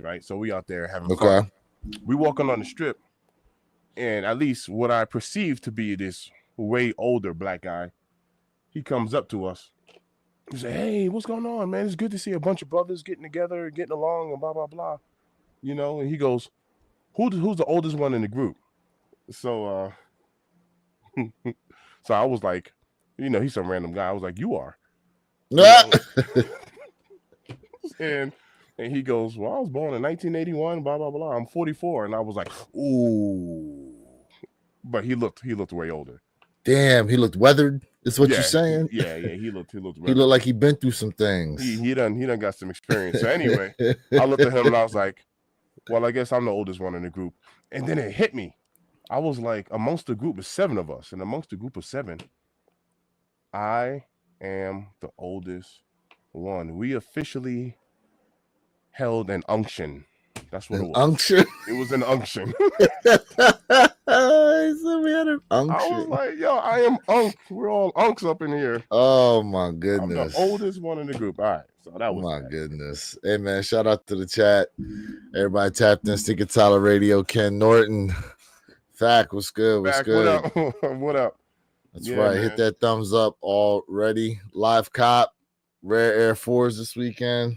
right? So we out there having Okay. fun. We walking on the strip, and at least what I perceive to be this way older black guy, he comes up to us. He said, "Hey, what's going on, man? It's good to see a bunch of brothers getting together, getting along, and blah blah blah." And he goes, who's the oldest one in the group? So so I was like, he's some random guy. I was like, you are, you know, and he goes, well, I was born in 1981, blah blah blah. I'm 44, and I was like, ooh, but he looked way older. Damn, he looked weathered. Is what you're Yeah, saying? yeah. He looked He looked weathered. like he been through some He things. he done he done got some experience. So anyway, I looked at him and I was like, well, I guess I'm the oldest one in the group. And then it hit me. I was like, amongst the group of seven of us, and amongst the group of seven, I am the oldest one. We officially held an unction. That's what it An was. unction. It was an unction. He said we had an I was unction. like, yo, I am unk. We're all unks up in here. Oh my I'm the goodness. oldest one in the group. All right. So that was My that. goodness. Hey man, shout out to the chat. Everybody tapped in. Stinker Tyler Radio. Ken Norton. Fact, what's good? What's Back, what good? up? What up? That's Yeah, right. man. Hit that thumbs up already. Live cop, rare Air 4's this weekend.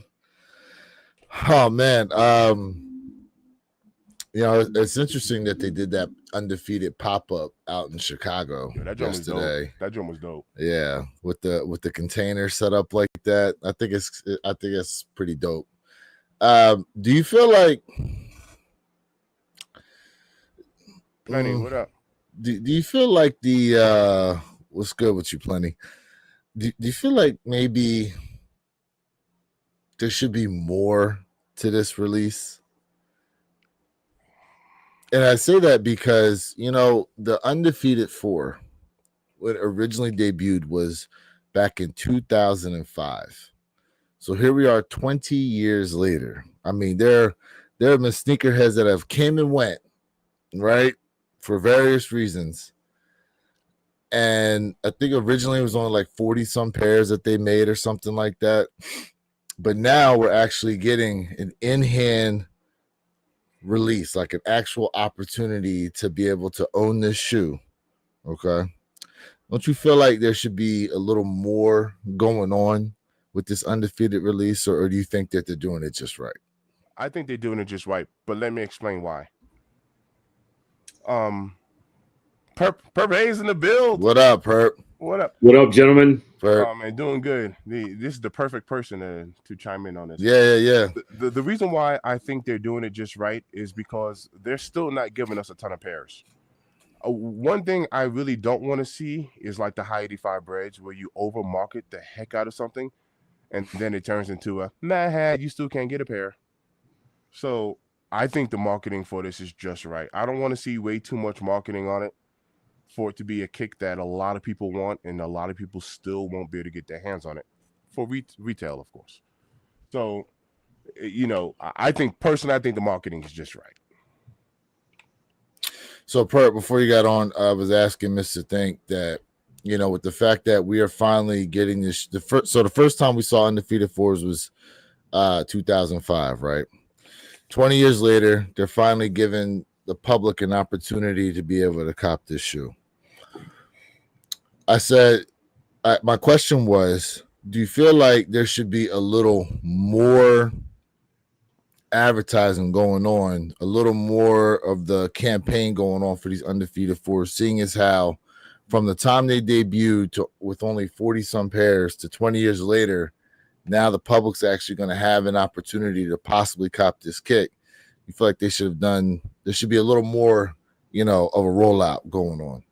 Oh man. It's interesting that they did that undefeated pop-up out in Chicago Yo, that joint was dope. yesterday. That joint was dope. Yeah, with the container set up like that. I think it's pretty dope. Do you feel like Plenty, what up? do you feel like the what's good with you, Plenty? Do you feel like maybe there should be more to this release? And I say that because, the Undefeated 4, when it originally debuted, was back in 2005. So here we are 20 years later. I mean, there have been sneakerheads that have came and went, right, for various reasons. And I think originally it was only like 40 some pairs that they made or something like that. But now we're actually getting an in-hand release, like an actual opportunity to be able to own this shoe. Okay. Don't you feel like there should be a little more going on with this Undefeated release, or do you think that they're doing it just right? I think they're doing it just right, but let me explain why. Perp Hayes in the build. What up, Perp? What up? What up, gentlemen? Perp. Man, doing good. This is the perfect person to chime in on this. Yeah. The reason why I think they're doing it just right is because they're still not giving us a ton of pairs. One thing I really don't want to see is like the high 85 breads where you overmarket the heck out of something and then it turns into a nah, you still can't get a pair. So I think the marketing for this is just right. I don't want to see way too much marketing on it for it to be a kick that a lot of people want and a lot of people still won't be able to get their hands on it for retail, of course. So, I think the marketing is just right. So, Perp, before you got on, I was asking Mr. Think that, with the fact that we are finally getting this, the first time we saw Undefeated 4's was 2005, right? 20 years later, they're finally giving the public an opportunity to be able to cop this shoe. I said, my question was, do you feel like there should be a little more advertising going on, a little more of the campaign going on for these Undefeated 4's, seeing as how from the time they debuted with only 40 some pairs to 20 years later, now the public's actually going to have an opportunity to possibly cop this kick? You feel like there should be a little more, of a rollout going on?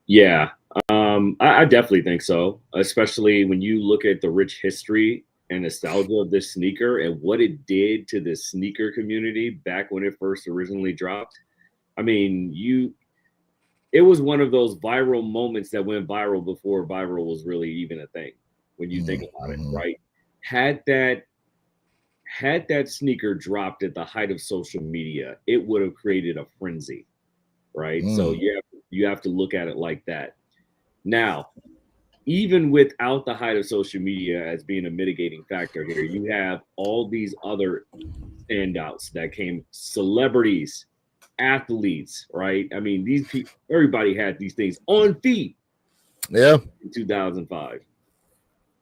Yeah, I definitely think so, especially when you look at the rich history and nostalgia of this sneaker and what it did to the sneaker community back when it first originally dropped. I mean, it was one of those viral moments that went viral before viral was really even a thing, when you think about it, right? Had that sneaker dropped at the height of social media, it would have created a frenzy, right? So you have to look at it like that. Now, even without the height of social media as being a mitigating factor here, you have all these other standouts that came, celebrities, athletes, right? I mean, these people, everybody had these things on feet Yeah. in 2005.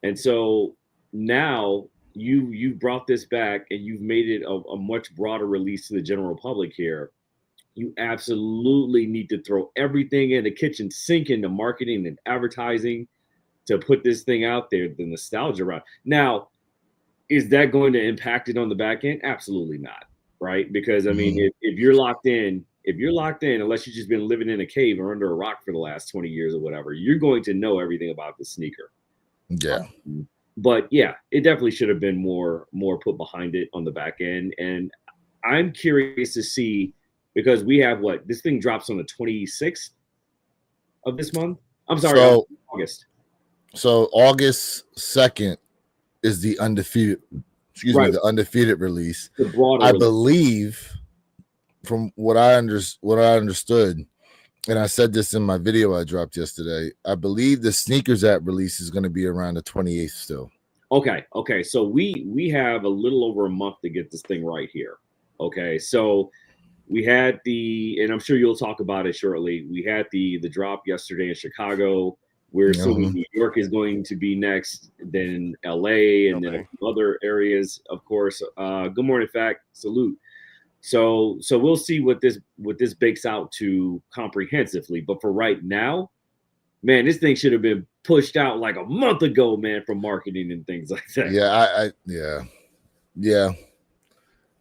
And so now you brought this back and you've made it a much broader release to the general public here. You absolutely need to throw everything in the kitchen sink into marketing and advertising to put this thing out there, the nostalgia around. Now, is that going to impact it on the back end? Absolutely not, right? Because I mean, if you're locked in, unless you've just been living in a cave or under a rock for the last 20 years or whatever, you're going to know everything about the sneaker. Yeah. But yeah, it definitely should have been more put behind it on the back end. And I'm curious to see, because we have this thing drops on the 26th of this month. I'm sorry, August. So August 2nd is the undefeated, the undefeated release. The broader I release. believe, from what I understood, and I said this in my video I dropped yesterday, I believe the Sneakers app release is going to be around the 28th still. Okay. So we have a little over a month to get this thing right here. Okay, so we had and I'm sure you'll talk about it shortly. We had the drop yesterday in Chicago. We're assuming New York is going to be next, then LA, and then other areas, of course. Good morning, Fact. Salute. So we'll see what this bakes out to comprehensively. But for right now, man, this thing should have been pushed out like a month ago, man, from marketing and things like that.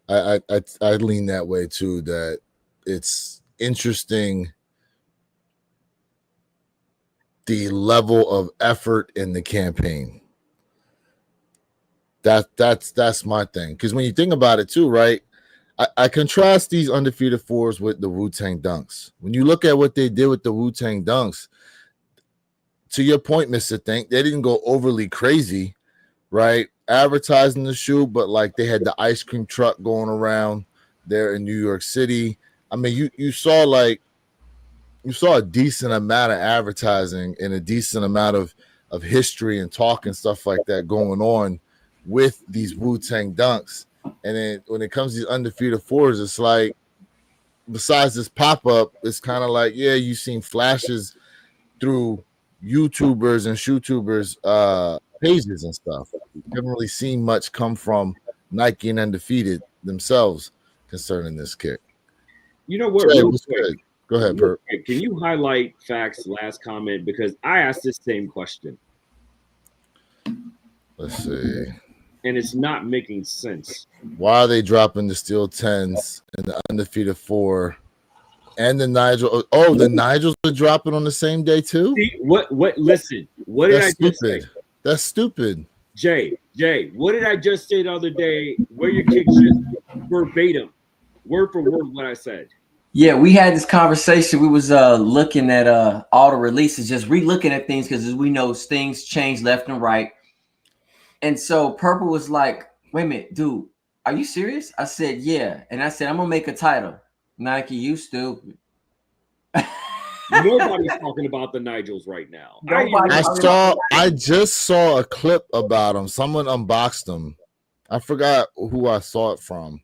I lean that way too. That it's interesting the level of effort in the campaign. That's my thing. Because when you think about it too, right? I contrast these undefeated 4s with the Wu-Tang Dunks. When you look at what they did with the Wu-Tang Dunks, to your point, Mr. Think, they didn't go overly crazy, right? Advertising the shoe, but like they had the ice cream truck going around there in New York City. I mean, you saw a decent amount of advertising and a decent amount of history and talk and stuff like that going on with these Wu-Tang Dunks. And then when it comes to these undefeated 4s, it's like, besides this pop-up, it's kind of like, yeah, you've seen flashes through YouTubers and shootubers pages and stuff. You haven't really seen much come from Nike and Undefeated themselves concerning this kick. You know what? Jay, Real what's quick, good? Go ahead, Perp. Can you highlight Fact's last comment? Because I asked this same question. Let's see. And it's not making sense. Why are they dropping the Steel 10s and the Undefeated 4 and the Nigel? Oh, the Nigels are dropping on the same day too? See, listen, what did I just say? That's stupid. Jay, what did I just say the other day? Where your kick just verbatim, word for word what I said. Yeah, we had this conversation. We was looking at all the releases, just re-looking at things, because as we know, things change left and right. And so Purple was like, wait a minute, dude, are you serious? I said, yeah. And I said, I'm going to make a title. Nike, you stupid. Nobody's talking about the Nigels right now. I just saw a clip about them. Someone unboxed them. I forgot who I saw it from.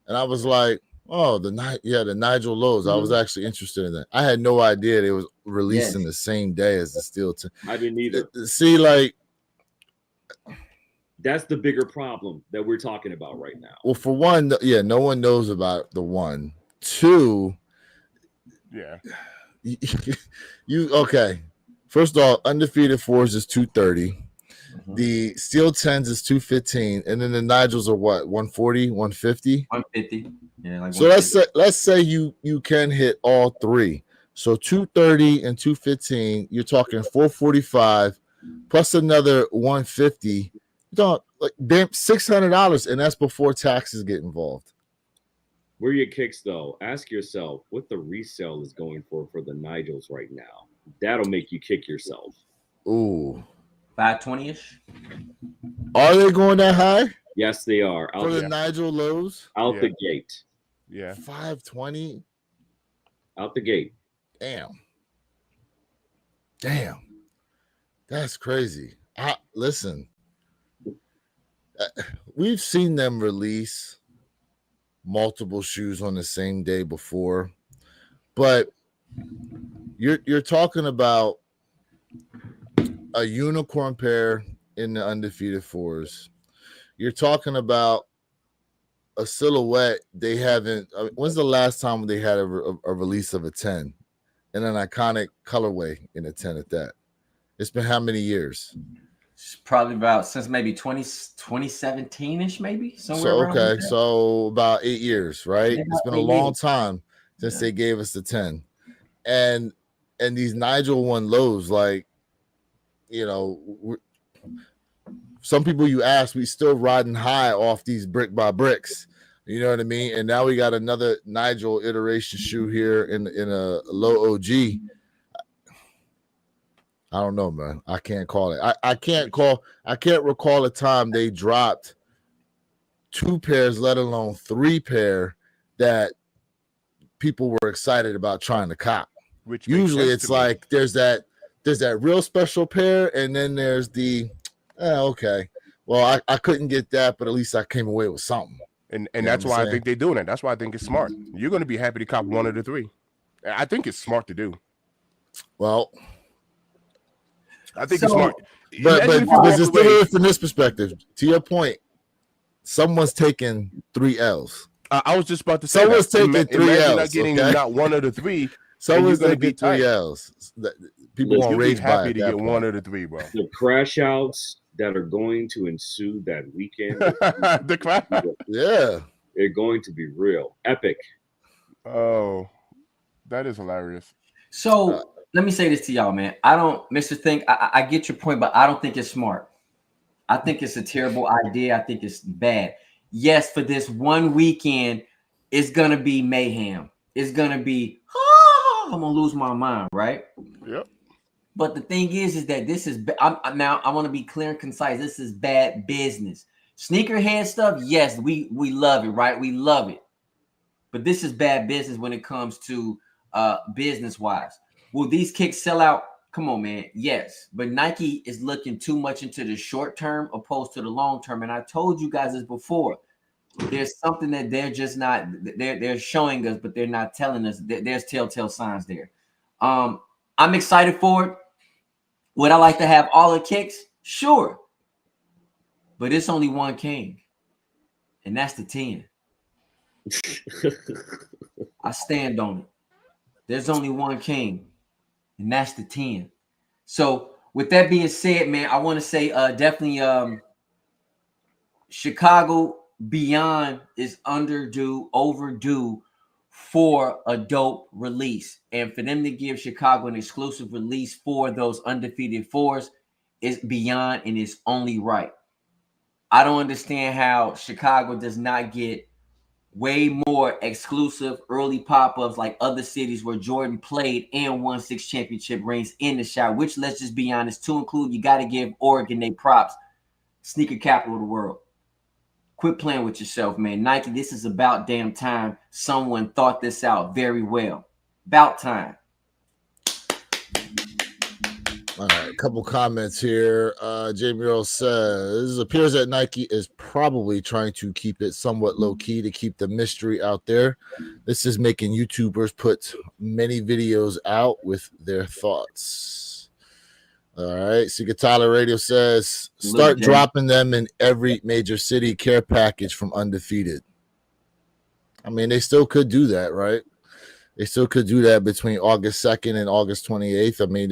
And I was like, oh, the Nigel Lows. I was actually interested in that. I had no idea they was releasing the same day as the Steel 10. I didn't either. See, like, that's the bigger problem that we're talking about right now. Well, for one, no one knows about the one. Two, you okay. First of all, undefeated 4s is 230. The Steel 10s is 215, and then the Nigels are what, 140, 150? 150. Yeah, like so let's say you can hit all three. So 230 and 215, you're talking 445 plus another 150. Don't like damn $600, and that's before taxes get involved. Where are your kicks though? Ask yourself what the resale is going for the Nigels right now. That'll make you kick yourself. Ooh, 520-ish. Are they going that high? Yes, they are. For the Nigel Lows? Out the gate. Yeah. 520? Out the gate. Damn. That's crazy. Listen, we've seen them release multiple shoes on the same day before, but you're talking about a unicorn pair in the undefeated 4's. You're talking about a silhouette they haven't. When's the last time they had a release of a 10 in an iconic colorway in a 10 at that? It's been how many years? It's probably about since maybe 2017-ish, maybe somewhere So around okay, there. so about 8 years, right? Yeah, It's been a 8 long years. time since Yeah. they gave us the 10. And these Nigel 1 lows, like, you know, some people you ask, we still riding high off these brick by bricks. You know what I mean? And now we got another Nigel iteration shoe here in a low OG. I don't know, man. I can't call it. I can't recall a time they dropped 2 pairs, let alone 3 pair that people were excited about trying to cop. Which usually it's like there's that real special pair, and then there's the okay. Well, I couldn't get that, but at least I came away with something. And that's why I think they're doing it. That's why I think it's smart. You're going to be happy to cop one of the 3. I think it's smart to do. Well, I think it's smart. But this is still from this perspective. To your point, someone's taking 3 L's. I was just about to say someone's taking 3 L's. Not getting not one of the 3. Someone's going to get 3 L's. People won't rage by happy to get one of the 3, bro. The crash outs that are going to ensue that weekend. The crash. Yeah. They're going to be real. Epic. Oh, that is hilarious. So let me say this to y'all, man. I don't, Mr. Think, I get your point, but I don't think it's smart. I think it's a terrible idea. I think it's bad. Yes, for this one weekend, it's going to be mayhem. It's going to be, I'm going to lose my mind, right? Yep. But the thing is that this is, now I want to be clear and concise. This is bad business. Sneakerhead stuff, yes, we love it, right? We love it. But this is bad business when it comes to business-wise. Will these kicks sell out? Come on, man. Yes. But Nike is looking too much into the short term opposed to the long term. And I told you guys this before. There's something that they're just not, they're showing us, but they're not telling us. There's telltale signs there. I'm excited for it. Would I like to have all the kicks? Sure. But it's only one king. And that's the 10. I stand on it. There's only one king. And that's the 10. So with that being said, man, I want to say definitely Chicago Beyond is overdue for a dope release. And for them to give Chicago an exclusive release for those undefeated 4's is beyond and it's only right. I don't understand how Chicago does not get way more exclusive early pop-ups like other cities where Jordan played and won 6 championship rings in the shot, which, let's just be honest, to include, you got to give Oregon their props. Sneaker capital of the world. Quit playing with yourself, man. Nike, this is about damn time someone thought this out very well. About time. All right, a couple comments here. Jamie Earl says, appears that Nike is probably trying to keep it somewhat low-key to keep the mystery out there. This is making YouTubers put many videos out with their thoughts. All right, Secret Tyler Radio says, start dropping them in every major city care package from Undefeated. I mean, they still could do that, right? They still could do that between August 2nd and August 28th. I mean,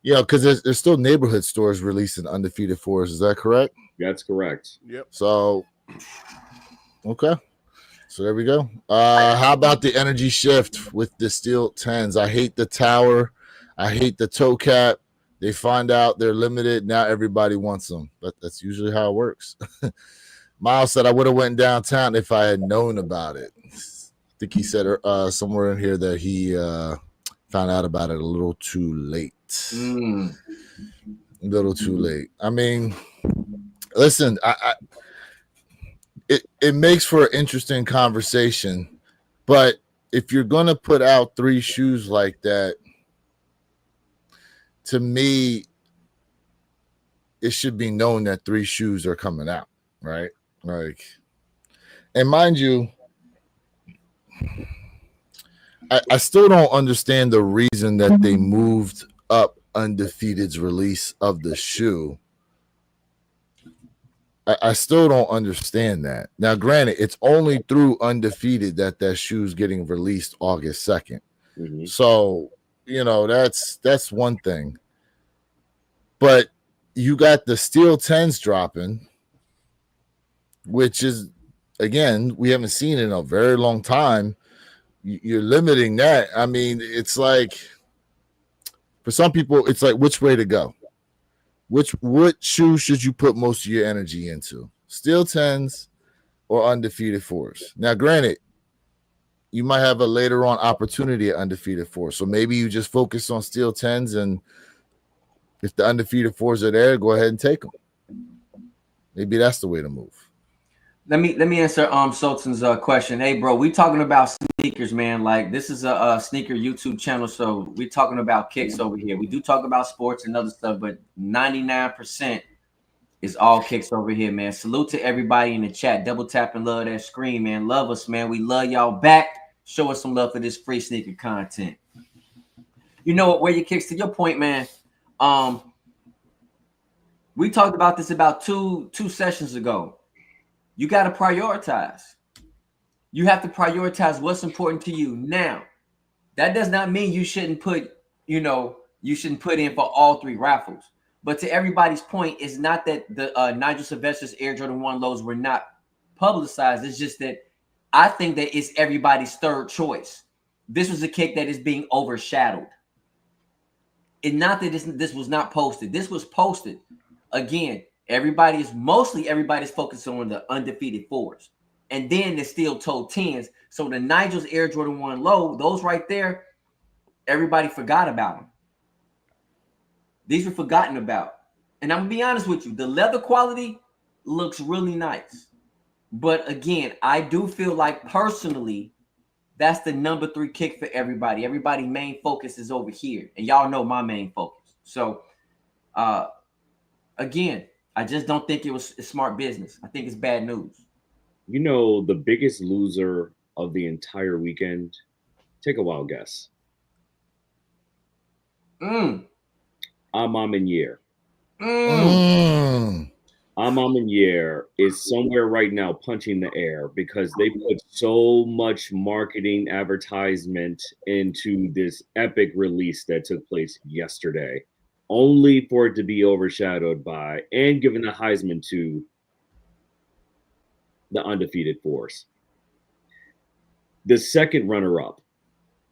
you know, because there's still neighborhood stores releasing Undefeated 4's. Is that correct? That's correct. Yep. So, okay. So there we go. How about the energy shift with the steel 10s? I hate the tower. I hate the toe cap. They find out they're limited. Now everybody wants them. But that's usually how it works. Miles said, I would have went downtown if I had known about it. I think he said somewhere in here that he found out about it a little too late. A little too late. I mean, listen, it makes for an interesting conversation, but if you're gonna put out 3 shoes like that, to me, it should be known that 3 shoes are coming out, right? Like, and mind you, I still don't understand the reason that they moved up Undefeated's release of the shoe. I still don't understand that. Now, granted, it's only through Undefeated that shoe's getting released August 2nd. Mm-hmm. So, that's one thing. But you got the Steel 10s dropping, which is, again, we haven't seen in a very long time. You're limiting that. I mean, it's like, for some people, it's like, which way to go? What shoe should you put most of your energy into? Steel 10s or Undefeated 4s? Now, granted, you might have a later on opportunity at Undefeated 4s. So maybe you just focus on Steel 10s, and if the Undefeated 4s are there, go ahead and take them. Maybe that's the way to move. Let me answer Sultan's question. Hey, bro, we talking about sneakers, man. Like, this is a sneaker YouTube channel, so we talking about kicks over here. We do talk about sports and other stuff, but 99% is all kicks over here, man. Salute to everybody in the chat. Double tap and love that screen, man. Love us, man. We love y'all back. Show us some love for this free sneaker content. You know what? Where your kicks, to your point, man. We talked about this about two sessions ago. You got to prioritize. You have to prioritize what's important to you. Now, that does not mean you shouldn't put in for all 3 raffles. But to everybody's point, it's not that the Nigel Sylvester's Air Jordan 1 lows were not publicized. It's just that I think that it's everybody's third choice. This was a kick that is being overshadowed. And not that this was not posted. This was posted. Again, everybody's focused on the Undefeated 4s. And then the steel toe 10s. So the Nigel's Air Jordan 1 low, those right there, everybody forgot about them. These were forgotten about. And I'm going to be honest with you. The leather quality looks really nice. But again, I do feel like personally, that's the number 3 kick for everybody. Everybody's main focus is over here. And y'all know my main focus. So, again, I just don't think it was a smart business. I think it's bad news. You know, the biggest loser of the entire weekend, take a wild guess. Amam Year. Amam Year is somewhere right now punching the air because they put so much marketing advertisement into this epic release that took place yesterday, only for it to be overshadowed by and given the Heisman to the Undefeated 4s. The second runner-up,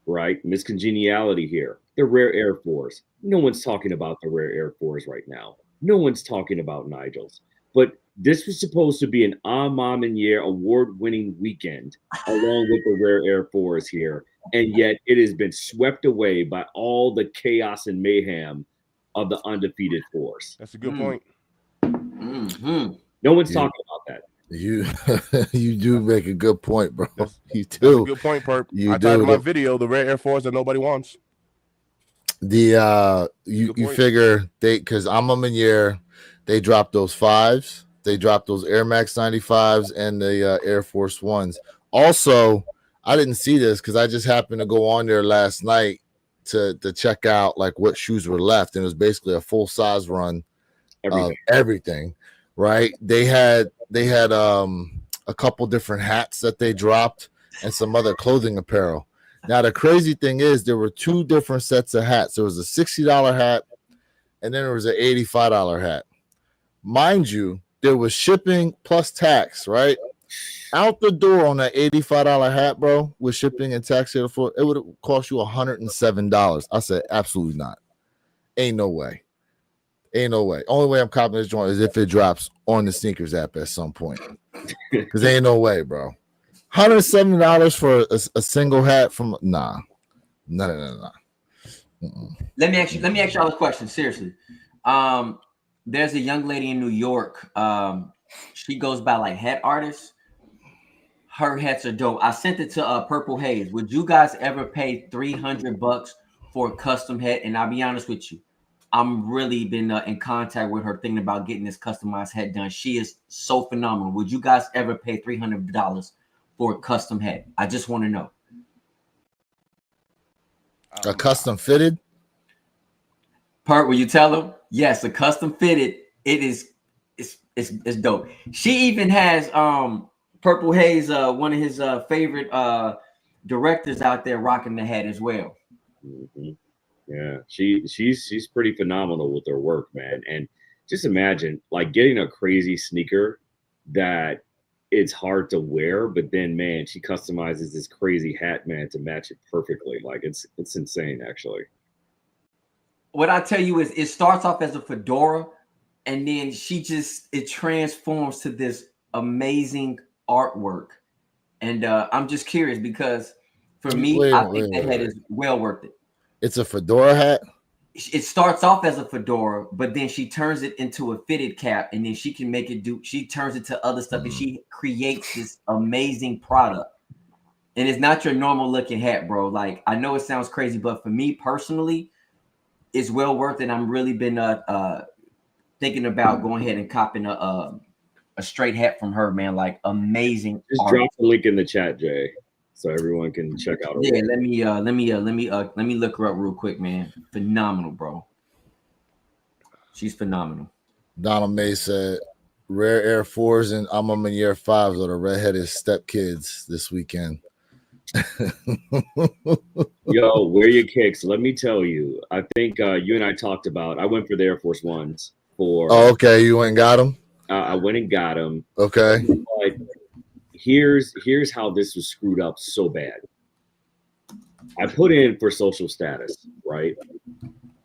right? Miss Congeniality here. The Rare Air 4s. No one's talking about the Rare Air 4s right now. No one's talking about Nigel's. But this was supposed to be an Amam Year award-winning weekend along with the Rare Air 4s here. And yet it has been swept away by all the chaos and mayhem of the Undefeated 4s. That's a good point. Mm-hmm. No one's talking about that. You do make a good point, bro. You do. That's a good point, Perp. You I titled my video "The Rare Air 4s That Nobody Wants." You figure because Amam Year, they dropped those 5s, they dropped those Air Max 95s and the Air Force 1s. Also, I didn't see this because I just happened to go on there last night to check out like what shoes were left, and it was basically a full size run of everything. Right? They had a couple different hats that they dropped and some other clothing apparel. Now the crazy thing is there were 2 different sets of hats. There was a $60 hat and then there was an $85 hat. Mind you, there was shipping plus tax, right? Out the door on that $85 hat, bro, with shipping and tax here, it would have cost you $107. I said, absolutely not. Ain't no way. Ain't no way. Only way I'm copying this joint is if it drops on the sneakers app at some point. Because ain't no way, bro. $170 for a single hat from no. Let me ask y'all a question. Seriously. There's a young lady in New York. She goes by like hat artist. Her hats are dope. I sent it to Purple Haze. Would you guys ever pay $300 for a custom hat? And I'll be honest with you. I'm really been in contact with her, thinking about getting this customized hat done. She is so phenomenal. Would you guys ever pay $300 for a custom hat? I just want to know. A custom fitted? Pert, will you tell them? Yes, a custom fitted. It is. It's dope. She even has Purple Haze, one of his favorite directors out there, rocking the hat as well. Mm-hmm. Yeah, she's pretty phenomenal with her work, man. And just imagine like getting a crazy sneaker that it's hard to wear, but then man, she customizes this crazy hat, man, to match it perfectly. Like it's insane, actually. What I tell you is, it starts off as a fedora, and then it transforms to this amazing artwork. And I'm just curious because for me, I think that hat is well worth it. It's a fedora hat. It starts off as a fedora, but then she turns it into a fitted cap, and then she can make it she turns it to other stuff, and she creates this amazing product. And it's not your normal looking hat, bro. Like, I know it sounds crazy, but for me personally, it's well worth it. I'm really been thinking about going ahead and copping a straight hat from her, man. Like, amazing. Just drop the link in the chat, Jay, so everyone can check out her Yeah, work. let me look her up real quick, man. Phenomenal, bro. She's phenomenal. Donald May said, "Rare Air 4's and I'm a year 5s are the redheaded stepkids this weekend." Yo, wear your kicks. Let me tell you, I think you and I talked about. I went for the Air Force Ones for. Oh, okay, you went and got them. I went and got them. Okay. But here's how this was screwed up so bad. I put in for social status, right?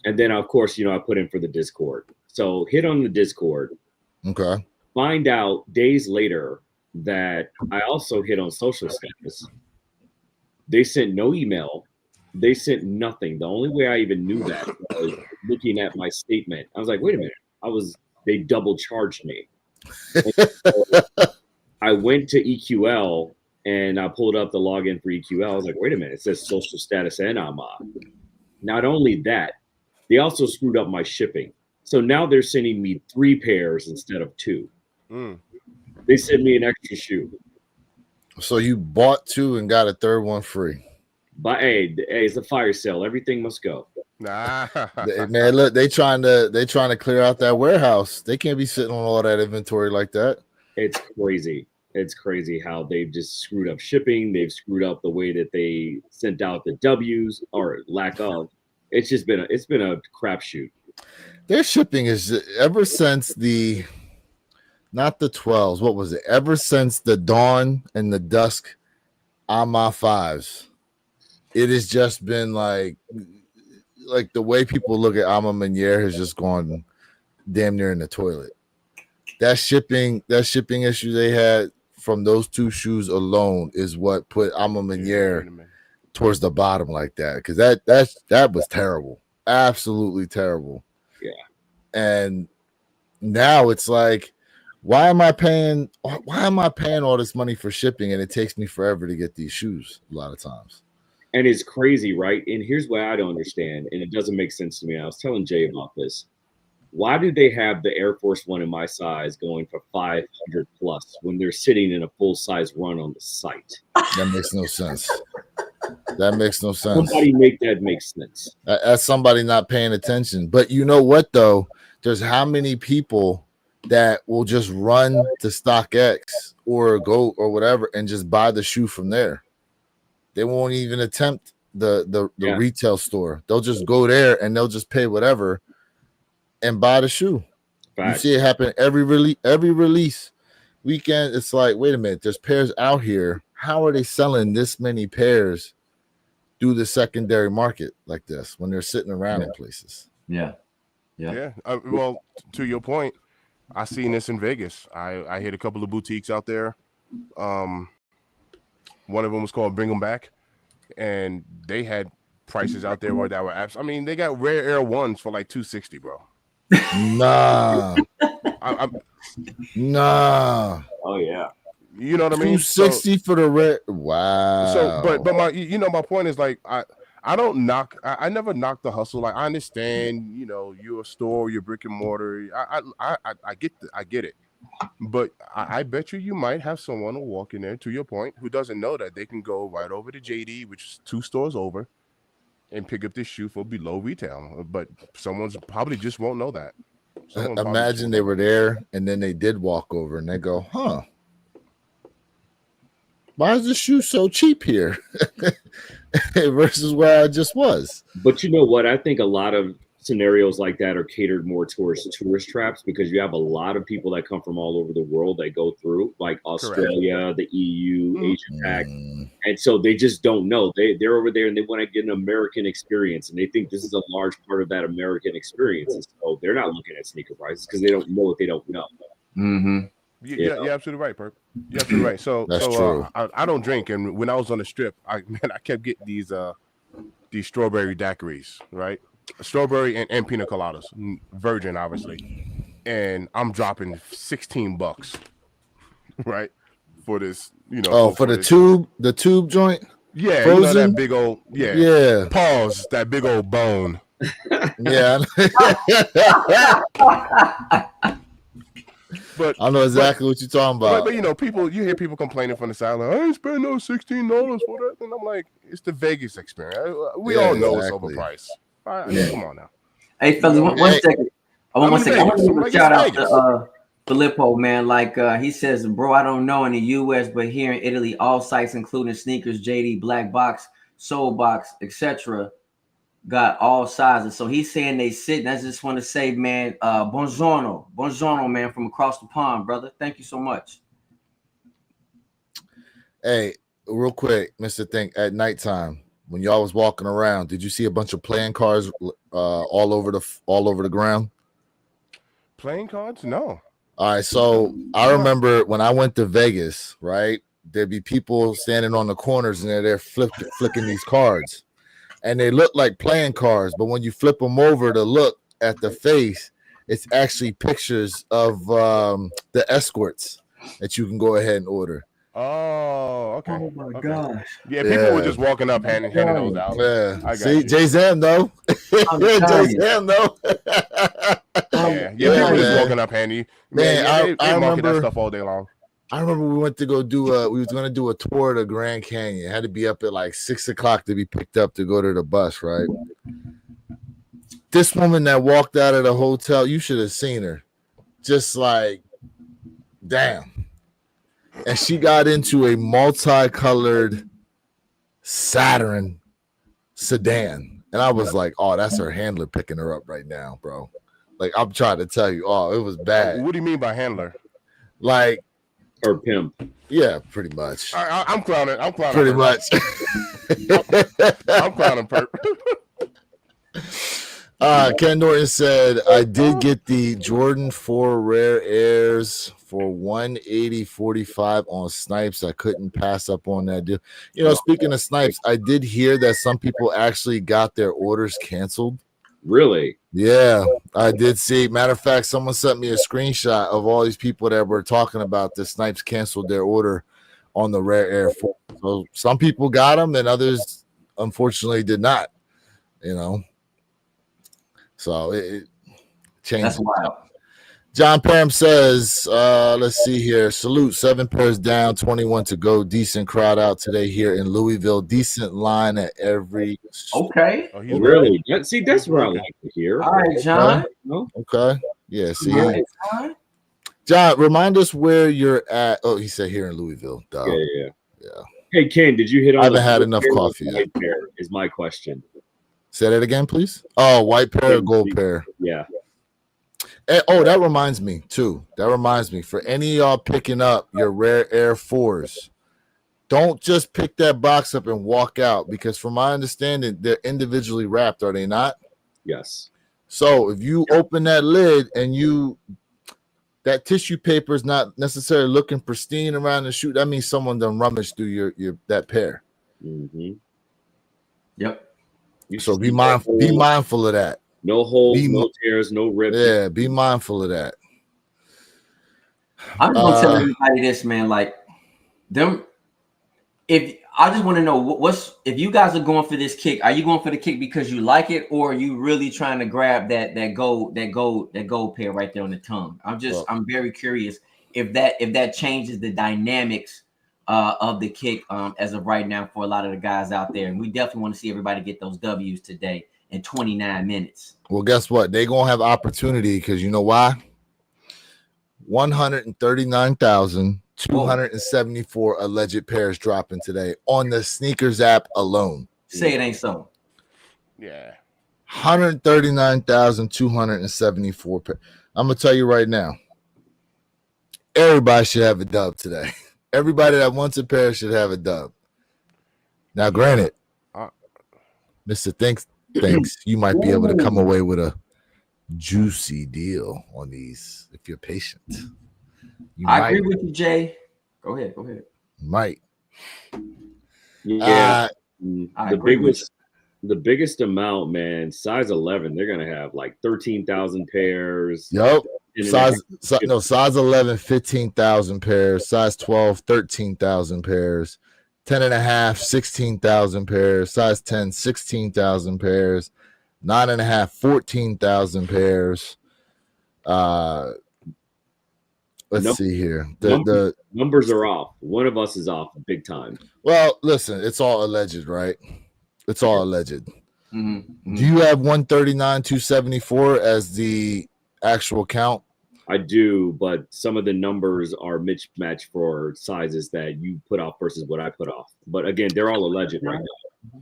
And then of course, I put in for the Discord. So hit on the Discord. Okay. Find out days later that I also hit on social status. They sent no email. They sent nothing. The only way I even knew that was looking at my statement. I was like, wait a minute. They double charged me. So I went to EQL and I pulled up the login for EQL. I was like, wait a minute. It says social status and AMA. Not only that, they also screwed up my shipping. So now they're sending me 3 pairs instead of 2. They sent me an extra shoe. So you bought 2 and got a third one free. But hey, it's a fire sale. Everything must go. Nah. Man, look, they trying to clear out that warehouse. They can't be sitting on all that inventory like that. It's crazy. It's crazy how they've just screwed up shipping. They've screwed up the way that they sent out the W's or lack of. It's been a crapshoot. Their shipping is ever since not the 12s. What was it? Ever since the dawn and the dusk, AMA 5s, it has just been like the way people look at AMA Manier has just gone damn near in the toilet. That shipping issue they had from those 2 shoes alone is what put AMA Manier towards the bottom like that, because that was terrible, absolutely terrible. Yeah, and now it's like, why am I paying all this money for shipping and it takes me forever to get these shoes a lot of times? And it's crazy, right? And here's why I don't understand, and it doesn't make sense to me. I was telling Jay about this. Why do they have the Air Force One in my size going for 500 plus when they're sitting in a full size run on the site? That makes no sense. That makes no sense. Somebody make that make sense. As somebody not paying attention. But you know what though? There's how many people that will just run to StockX or go or whatever and just buy the shoe from there. They won't even attempt the retail store. They'll just go there and they'll just pay whatever and buy the shoe. Fact. You see it happen every release weekend. It's like, wait a minute, there's pairs out here. How are they selling this many pairs through the secondary market like this when they're sitting around in places? Yeah. Well, to your point, I seen this in Vegas. I hit a couple of boutiques out there. One of them was called Bring 'Em Back, and they had prices out there that were apps. I mean, they got Rare Air 1s for like $260, bro. Nah. Nah. Oh yeah. You know what I mean? $260 for the red. Wow. So, but my, my point is like, I don't knock. I never knock the hustle. Like I understand, you know, you're a store, you're brick and mortar. I get it. But I bet you might have someone who walk in there, to your point, who doesn't know that they can go right over to JD, which is 2 stores over, and pick up this shoe for below retail. But someone's probably just won't know that. Someone probably just Imagine won't they know. were there and then they did walk over and they go, huh, why is the shoe so cheap here versus where I just was? But you know what? I think a lot of scenarios like that are catered more towards tourist traps because you have a lot of people that come from all over the world that go through, like Australia, the EU, Asia Pac. And so they just don't know. They're over there and they want to get an American experience. And they think this is a large part of that American experience. And so they're not looking at sneaker prices because they don't know what they don't know. Mm-hmm. You're absolutely right, Perk. You're absolutely right. So, That's true. I don't drink, and when I was on the strip, I kept getting these strawberry daiquiris, right? Strawberry and pina coladas, virgin, obviously, and I'm dropping $16, right, for this, you know. Oh, for the tube joint. Yeah, frozen? you know that big old, Yeah. Pause, that big old bone. Yeah. But I know exactly what you're talking about. But you know, you hear people complaining from the side, like, I ain't spend no $16 for that, and I'm like, it's the Vegas experience. We all know exactly. it's overpriced. Come on now. Hey, fellas, one second. I want to give a shout out Vegas. to Filippo, man. Like he says, bro, I don't know in the U.S., but here in Italy, all sites, including sneakers, JD, Black Box, Soul Box, etc., got all sizes. So he's saying they sit. And I just want to say, man, buongiorno, man, from across the pond, brother. Thank you so much. Hey, real quick, Mr. Think, at nighttime when y'all was walking around, did you see a bunch of playing cards all over the ground? Playing cards? No. All right, so I remember when I went to Vegas, right? There'd be people standing on the corners and they're flicking these cards. And they look like playing cards, but when you flip them over to look at the face, it's actually pictures of the escorts that you can go ahead and order. Oh, okay. Oh my gosh. Yeah, people were just walking up handing those out. Yeah. See, Jay Zam though. Jay Zam though. People just walking up handy. Man, I market that stuff all day long. I remember we went to go do we was going to do a tour of the Grand Canyon. It had to be up at like 6:00 to be picked up to go to the bus, right? This woman that walked out of the hotel, you should have seen her. Just like, damn. And she got into a multicolored Saturn sedan. And I was like, oh, that's her handler picking her up right now, bro. Like, I'm trying to tell you, oh, it was bad. What do you mean by handler? Like, or pimp. Yeah, pretty much. I'm clowning. Pretty much. I'm clowning, Perp. Ken Norton said, I did get the Jordan 4 Rare Airs for $180.45 on Snipes. I couldn't pass up on that deal. You know, speaking of Snipes, I did hear that some people actually got their orders canceled. Really? Yeah, I did see. Matter of fact, someone sent me a screenshot of all these people that were talking about the Snipes canceled their order on the Rare Air 4. So some people got them and others, unfortunately, did not. You know, so it changed. That's wild. John Parham says, let's see here. Salute, 7 pairs down, 21 to go. Decent crowd out today here in Louisville. Decent line at every. Okay. Oh, really? See, that's what I like to hear. All right, John. Okay. Yeah, see. All right, John, remind us where you're at. Oh, he said here in Louisville. Duh. Yeah. Hey, Ken, did you hit on I haven't had enough coffee yet. White pair is my question. Say that again, please. Oh, white pair, gold pair. Yeah. And, oh, that reminds me, too. For any of y'all picking up your Rare Air 4's, don't just pick that box up and walk out, because from my understanding, they're individually wrapped, are they not? Yes. So if you open that lid and that tissue paper is not necessarily looking pristine around the shoe, that means someone done rummaged through that pair. Mm-hmm. Yep. So be mindful of that. No holes, no tears, no rips. Yeah, be mindful of that. I'm gonna tell everybody this, man. Like them, if I just want to know what's if you guys are going for this kick, are you going for the kick because you like it, or are you really trying to grab that gold pair right there on the tongue? I'm very curious if that changes the dynamics of the kick as of right now for a lot of the guys out there. And we definitely want to see everybody get those W's today in 29 minutes. Well, guess what? They're gonna have opportunity because you know why? 139,274 alleged pairs dropping today on the sneakers app alone. Say it ain't so. Yeah. 139,274 pairs. I'm gonna tell you right now. Everybody should have a dub today. Everybody that wants a pair should have a dub. Now, granted, Mr. Thinks you might be able to come away with a juicy deal on these if you're patient. I agree with you, Jay. Go ahead. Might. Yeah. The biggest amount, man, size 11, they're gonna have like 13,000 pairs. Yep. Size 11, 15,000 pairs. Size 12, 13,000 pairs. 10 and a half, 16,000 pairs. Size 10, 16,000 pairs. 9 and a half, 14,000 pairs. Let's see here. The numbers are off. One of us is off big time. Well, listen, it's all alleged, right? It's all alleged. Mm-hmm. Do you have 139,274 as the actual count? I do, but some of the numbers are mismatched for sizes that you put off versus what I put off. But again, they're all alleged right now.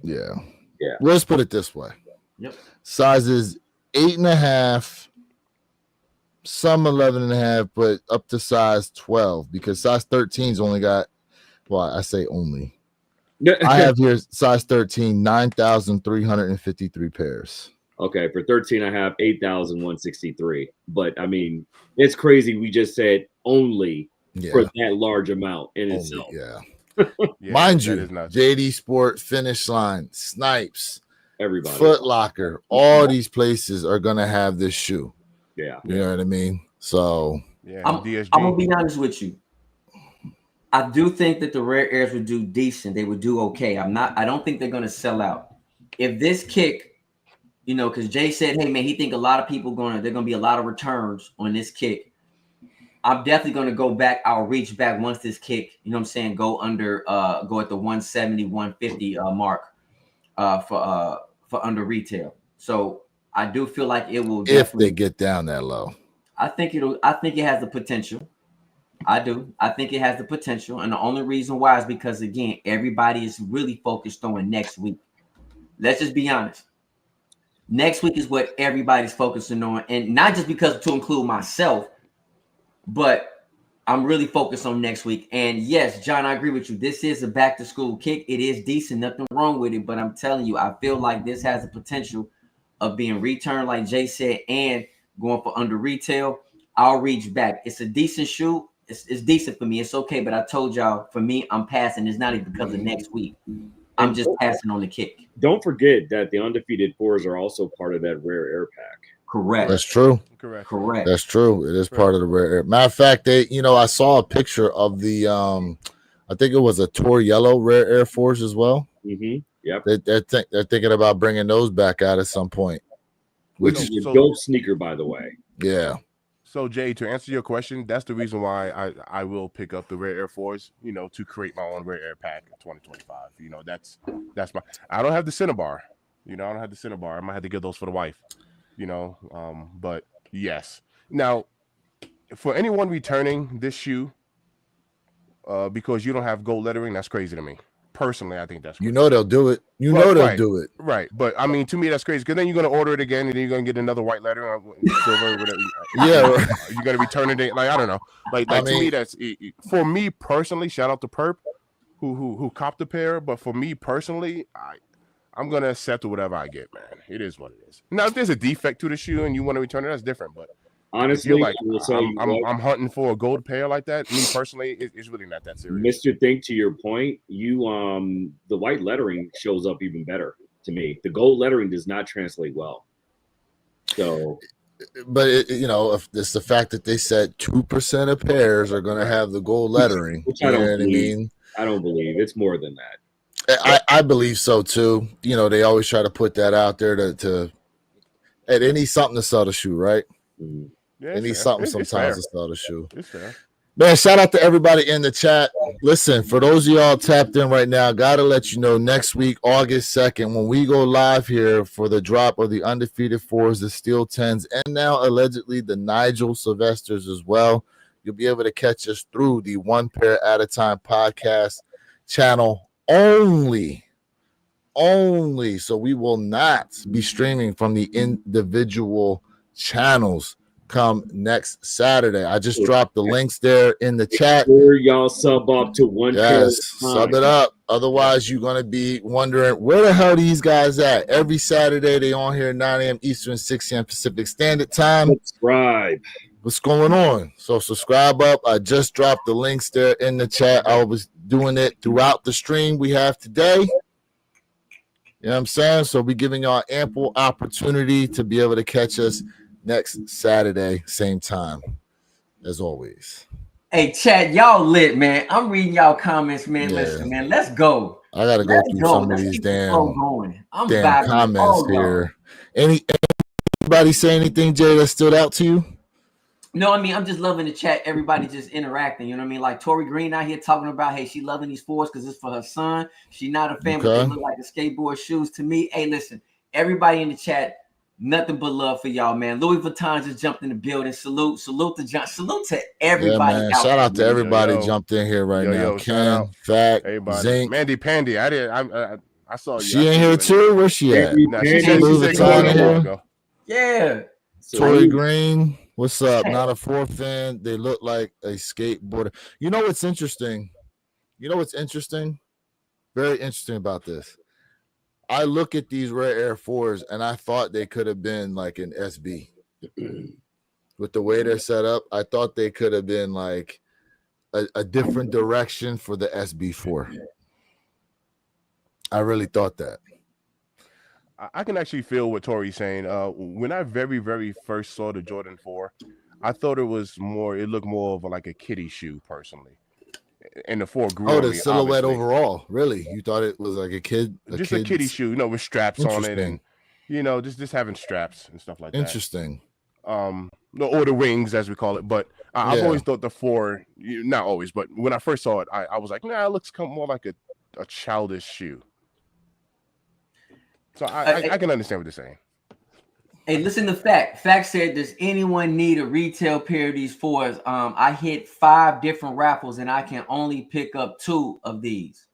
Yeah. Yeah. Let's put it this way. Yep. Sizes 8.5, some 11.5, but up to size 12 because size 13's only got, well, I say only. I have here size 13, 9,353 pairs. Okay, for 13, I have 8,163. But I mean, it's crazy. We just said only for that large amount in itself. Yeah. Mind you, JD Sport, Finish Line, Snipes, everybody, Foot Locker, all these places are gonna have this shoe. Yeah. You know what I mean? So I'm gonna be honest with you. I do think that the Rare Airs would do decent. They would do okay. I don't think they're gonna sell out. If this kick, you know, because Jay said, hey man, he think a lot of people they're gonna be a lot of returns on this kick. I'm definitely gonna go back. I'll reach back once this kick, you know what I'm saying, go at the 170, 150 mark for under retail. So I do feel like it will if they get down that low. I think it has the potential. I do. I think it has the potential. And the only reason why is because, again, everybody is really focused on next week. Let's just be honest. Next week is what everybody's focusing on. And not just because to include myself, but I'm really focused on next week. And yes, John, I agree with you. This is a back to school kick. It is decent. Nothing wrong with it. But I'm telling you, I feel like this has the potential of being returned, like Jay said, and going for under retail. I'll reach back. It's a decent shoe. It's decent for me. It's okay. But I told y'all, for me, I'm passing. It's not even because of next week. I'm just passing on the kick. Don't forget that the undefeated 4's are also part of that Rare Air pack. Correct. That's true. Correct. That's true. It is part of the Rare Air. Matter of fact, I saw a picture of the I think it was a Tour Yellow Rare Air Force as well. Mm-hmm. Yep. They're thinking about bringing those back out at some point. Which is a dope sneaker, by the way. Yeah. So Jay, to answer your question, that's the reason why I will pick up the Rare Air Force, to create my own Rare Air pack in 2025. That's my. I don't have the Cinnabar. I don't have the Cinnabar. I might have to get those for the wife. But yes. Now, for anyone returning this shoe, because you don't have gold lettering, that's crazy to me. Personally, I think that's crazy. They'll do it. They'll do it. Right. But I mean, to me, that's crazy because then you're going to order it again and then you're going to get another white letter, silver, whatever. Yeah. You're going to return it. Like, I don't know. To me, that's for me personally. Shout out to Perp who copped the pair. But for me personally, I'm going to accept whatever I get, man. It is what it is. Now, if there's a defect to the shoe and you want to return it, that's different. But honestly, I'm hunting for a gold pair like that. Me personally, it's really not that serious. Mr. Think, to your point, the white lettering shows up even better to me. The gold lettering does not translate well. So, but if it's the fact that they said 2% of pairs are going to have the gold lettering, which I don't believe it's more than that. I believe so too. You know, they always try to put that out there to hey, they need something to sell the shoe, right? Mm. Yeah, They it's need fair. something It's sometimes fair. to sell the shoe. It's fair. Man, shout out to everybody in the chat. Listen, for those of y'all tapped in right now, gotta let you know next week, August 2nd, when we go live here for the drop of the undefeated 4s, the Steel 10s, and now allegedly the Nigel Sylvesters as well. You'll be able to catch us through the One Pair at a Time podcast channel only. So we will not be streaming from the individual channels come next Saturday. I just dropped the links there in the chat. Sure, y'all sub up to One Pair. Yes, sub it up. Otherwise, you're going to be wondering where the hell these guys at. Every Saturday, they on here 9 a.m. Eastern, 6 a.m. Pacific Standard Time. Subscribe. What's going on? So subscribe up. I just dropped the links there in the chat. I was doing it throughout the stream we have today. You know what I'm saying? So we're giving y'all ample opportunity to be able to catch us next Saturday, same time, as always. Hey, chat, y'all lit, man. I'm reading y'all comments, man. Yeah. Listen, man, let's go. I got to go through some of Let's these keep the flow damn going. I'm damn vibing comments all here. Anybody say anything, Jay, that stood out to you? No, I mean, I'm just loving the chat. Everybody just interacting. You know what I mean? Like Tori Green out here talking about, hey, she loving these 4s because it's for her son. She not a fan, but they look like the skateboard shoes to me. Hey, listen, everybody in the chat, nothing but love for y'all, man. Louis Vuitton just jumped in the building. Salute to John. Salute to everybody. Yeah, man. Shout out to everybody Yo. jumped in here right now. Yo, shout out. Fact, Everybody. Zink. Mandy Pandy. I saw you. She in here too? Where's she at? Nah, she said Louis come on Vuitton a in while here. ago. Yeah. Tori Green, what's up? Not a 4 fan. They look like a skateboarder. You know what's interesting? Very interesting about this. I look at these Rare Air 4s and I thought they could have been like an SB. With the way they're set up, I thought they could have been like a different direction for the SB4. I really thought that. I can actually feel what Tori's saying. When I very, very first saw the Jordan 4, I thought it looked more of like a kiddie shoe personally. And the 4 grew on me. The silhouette obviously. overall, really? You thought it was like a kiddie shoe, with straps on it, and just having straps and stuff like that. Interesting. Or the wings as we call it. But I've always thought the 4, not always, but when I first saw it, I was like, nah, it looks more like a childish shoe. So I can understand what they're saying. Hey, listen to Fact. Fact said, does anyone need a retail pair of these 4s? I hit 5 different raffles and I can only pick up 2 of these.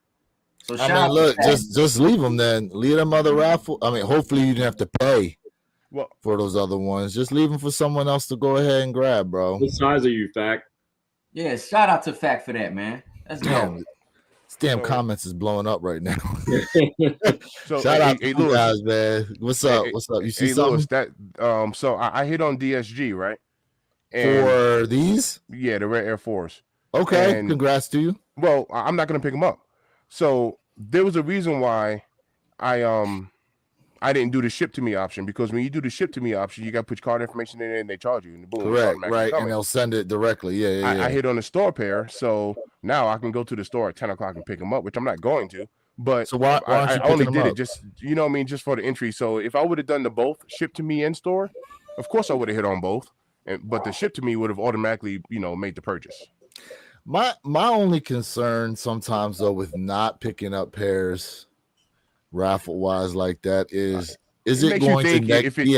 So look, just leave them then. Leave them other raffle. I mean, hopefully you didn't have to pay for those other ones. Just leave them for someone else to go ahead and grab, bro. What size are you, Fact? Yeah, shout out to Fact for that, man. That's dope. Damn comments is blowing up right now. So shout out to you guys, man. What's up? You see something? Lewis, so I hit on DSG, right? And for these? Yeah, the Rare Air 4s. Okay, congrats to you. Well, I'm not gonna pick them up. So there was a reason why I didn't do the ship to me option, because when you do the ship to me option, you got to put your card information in there and they charge you. And boom, correct, right? And they'll send it directly. Yeah. I hit on the store pair, so now I can go to the store at 10 o'clock and pick them up, which I'm not going to. But so why I only did it just, just for the entry. So if I would have done the both ship to me in store, of course I would have hit on both. But the ship to me would have automatically, made the purchase. My only concern sometimes though with not picking up pairs raffle wise like that is it going to negatively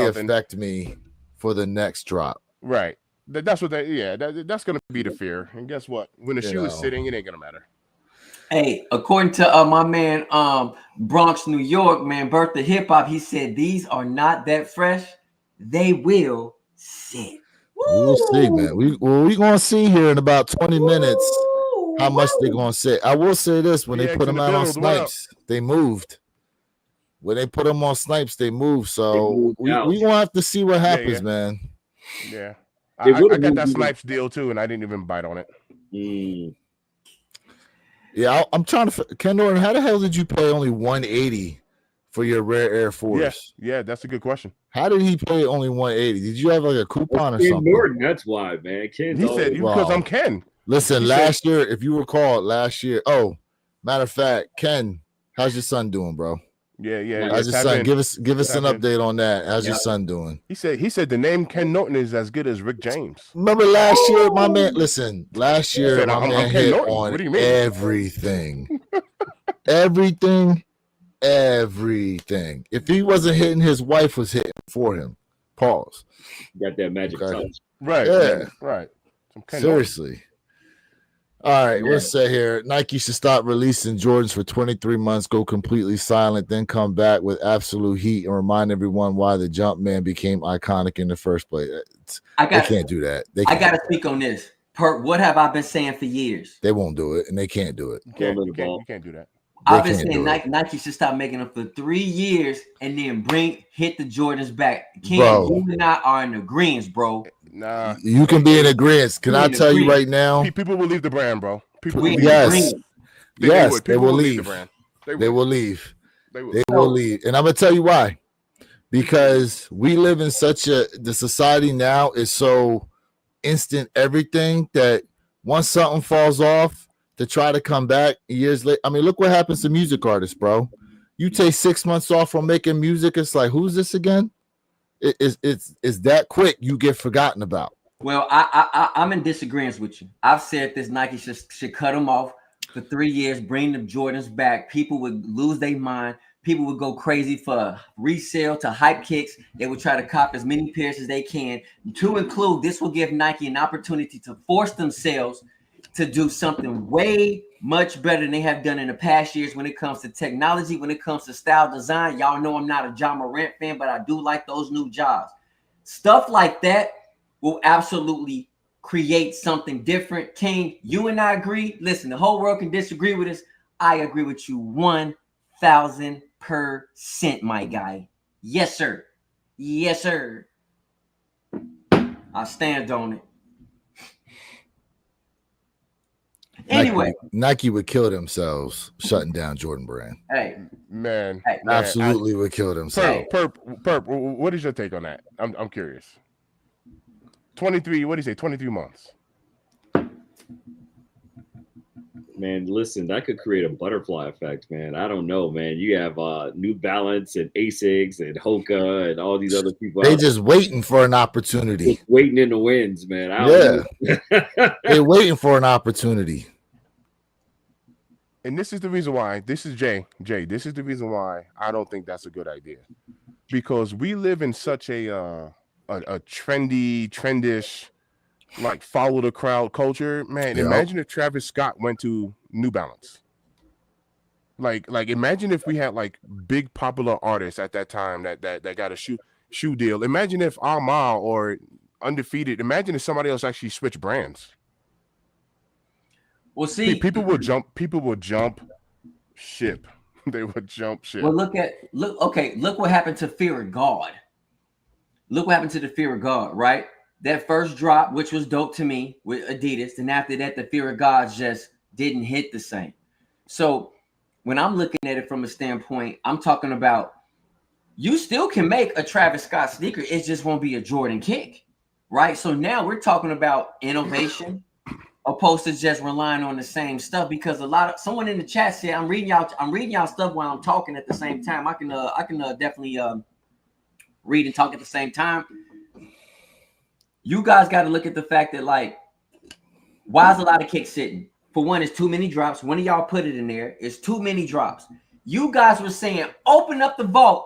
affect me for the next drop? Right. That's what that's going to be the fear. And guess what? When the shoe is sitting, it ain't going to matter. Hey, according to my man Bronx, New York, man, Birth of Hip Hop, he said these are not that fresh. They will sit. We'll see, man. We're gonna see here in about 20 minutes how much they're gonna sit. I will say this: when they put them out on Snipes, they moved. When they put them on Snipes, they moved. So we gonna have to see what happens, man. Yeah, I got that Snipes deal too, and I didn't even bite on it. Yeah, I'm trying to. Ken Norton, how the hell did you pay only $180 for your Rare Air 4s? Yeah, that's a good question. How did he pay only $180? Did you have like a coupon or something? Ken Norton, that's why, man. He said because I'm Ken. Listen, last year, if you recall, Matter of fact, Ken, how's your son doing, bro? Yeah. How's your tap son? in. Give us an Tap in. update on that. How's your son doing? He said the name Ken Norton is as good as Rick James. Remember last year, my man. Listen, last year said, my I'm man Ken hit Norton. on What do you mean? everything, everything. If he wasn't hitting, his wife was hitting for him. Pause. Got that magic touch. Right. Yeah. Right. Seriously. All right, Yeah. we'll say here Nike should stop releasing Jordans for 23 months, go completely silent, then come back with absolute heat and remind everyone why the Jumpman became iconic in the first place. They can't do that. I got to speak on this. What have I been saying for years? They won't do it, and they can't do it. You can't do that. I've been saying Nike should stop making them for 3 years and then hit the Jordans back. Bro. You and I are in agreement, bro. Nah. You can be in agreement. Can I tell you right now? People will leave the brand, bro. People will leave. Yes, they will leave. The brand. They will leave. They will leave. And I'm going to tell you why. Because we live in the society now is so instant everything that once something falls off, to try to come back years later. I mean, look what happens to music artists, bro. You take 6 months off from making music. It's like, who's this again? It's that quick you get forgotten about. Well, I'm in disagreement with you. I've said this Nike should cut them off for 3 years, bring the Jordans back. People would lose their mind. People would go crazy for resale to hype kicks. They would try to cop as many pairs as they can. To include, this will give Nike an opportunity to force themselves to do something way much better than they have done in the past years when it comes to technology, when it comes to style design. Y'all know I'm not a Ja Morant fan, but I do like those new jobs. Stuff like that will absolutely create something different. King, you and I agree. Listen, the whole world can disagree with us. I agree with you 1,000%, my guy. Yes, sir. Yes, sir. I stand on it. Anyway, Nike would kill themselves shutting down Jordan Brand. Hey, man, absolutely would kill themselves. Perp, what is your take on that? I'm curious. 23, what do you say? 23 months. Man, listen, that could create a butterfly effect, man. I don't know, man. You have New Balance and Asics and Hoka and all these other people. They just waiting for an opportunity. Just waiting in the winds, man. They're waiting for an opportunity. And this is the reason why. This is Jay. This is the reason why I don't think that's a good idea. Because we live in such a trendish, like follow the crowd culture, man. Yep. Imagine if Travis Scott went to New Balance. Like imagine if we had like big popular artists at that time that got a shoe deal. Imagine if Alma or Undefeated. Imagine if somebody else actually switched brands. Well, see, people will jump ship. They would jump ship. Well, look what happened to Fear of God. Look what happened to the Fear of God, right? That first drop, which was dope to me with Adidas, and after that, the Fear of God just didn't hit the same. So when I'm looking at it from a standpoint, I'm talking about you still can make a Travis Scott sneaker. It just won't be a Jordan kick, right? So now we're talking about innovation opposed to just relying on the same stuff, because someone in the chat said, I'm reading y'all stuff while I'm talking at the same time. I can definitely read and talk at the same time. You guys got to look at the fact that, like, why is a lot of kicks sitting? For one, it's too many drops. One of y'all put it in there. It's too many drops. You guys were saying, open up the vault.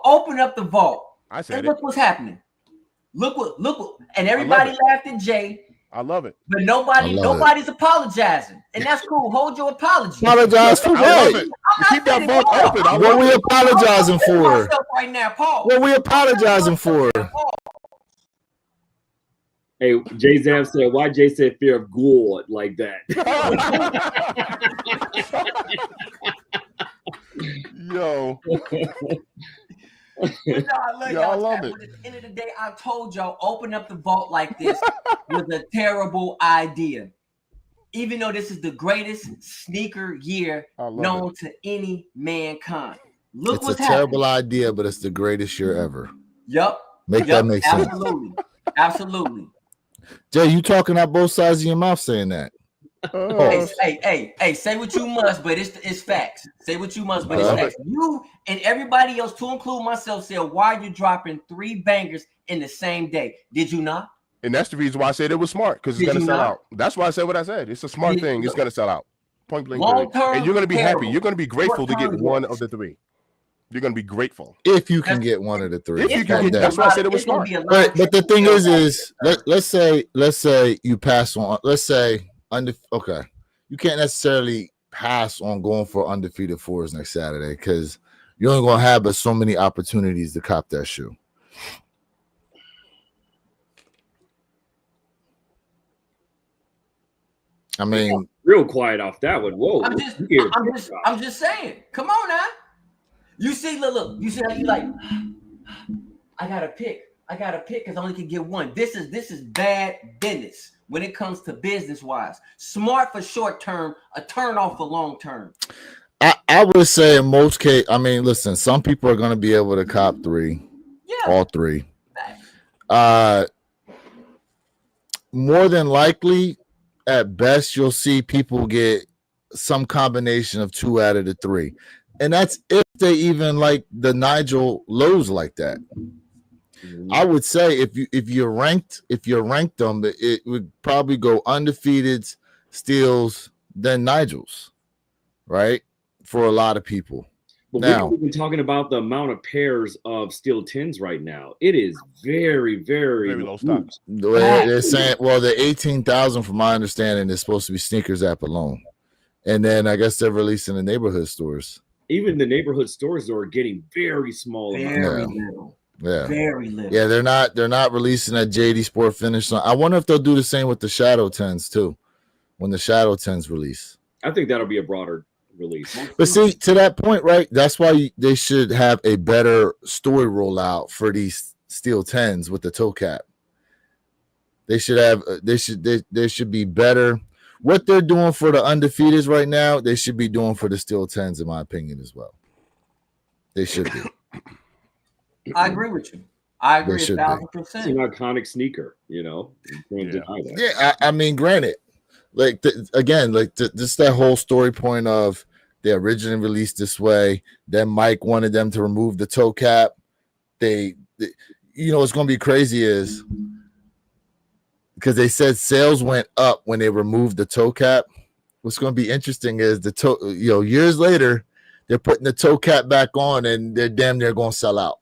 I said and look what's happening. Look what, and everybody laughed at Jay. I love it. But nobody's apologizing. And that's cool. Hold your apology. Apologize for what? Keep that vault open. What we apologizing for? Right now, Paul. What we apologizing for? Hey, Jay Zam said, why Jay said Fear of God like that? Yo. I love it. At the end of the day, I told y'all, open up the vault like this was a terrible idea. Even though this is the greatest sneaker year known to any mankind. Look what's happening. It's a terrible idea, but it's the greatest year ever. Yep. That make sense. Absolutely. Jay, you talking out both sides of your mouth saying that. Uh, Hey, say what you must, but it's facts. Say what you must, but it's Okay. facts. You and everybody else, to include myself, said, why are you dropping 3 bangers in the same day? Did you not? and that's the reason why I said it was smart, because it's Did gonna you sell not? out. That's why I said what I said. It's a smart thing. It's gonna sell out. Point blank Long period. And term, you're gonna be happy. terrible. You're gonna be grateful to get Short-term, one yes. of the 3. You're gonna be grateful. If you can get one of the 3. If you It's can gonna get, be a that's why I lot said it of- was it's gonna smart. be a lot of But the thing triple is sales. let's say you pass on. Let's say okay, you can't necessarily pass on going for undefeated 4s next Saturday because you're only gonna have but so many opportunities to cop that shoe. I mean, Real quiet off that one. Whoa. I'm just saying. Come on now. You see, look. You see how you like? I gotta pick because I only can get one. This is bad business when it comes to business wise. Smart for short term, a turn off for long term. I would say in most cases, I mean, listen, some people are gonna be able to cop 3, all 3. More than likely, at best, you'll see people get some combination of 2 out of the 3, and that's if they even like the Nigel lows like that. I would say if you ranked them, it would probably go undefeated, steals, then Nigel's, right? For a lot of people. But Now, we've been talking about the amount of pairs of steel 10s right now. It is very, very, Very low stock. the way they're saying, well, the 18,000, from my understanding, is supposed to be Sneakers app alone, and then I guess they're releasing the neighborhood stores. Even the neighborhood stores are getting very small. Very little. Yeah, very little. Yeah, they're not releasing that JD Sport finish line. I wonder if they'll do the same with the Shadow 10s too, when the Shadow 10s release. I think that'll be a broader release. But see, to that point, right? That's why they should have a better story rollout for these steel 10s with the toe cap. They should have. They should be better. What they're doing for the undefeateds right now, they should be doing for the steel 10s, in my opinion, as well. They should be. I agree with you. I agree should be. 1,000%. It's an iconic sneaker, you know. You can't deny that. Yeah, I mean, granted, like just that whole story point of they originally released this way, then Mike wanted them to remove the toe cap. They you know what's going to be crazy is because they said sales went up when they removed the toe cap. What's going to be interesting is the toe, years later, they're putting the toe cap back on and they're damn near going to sell out.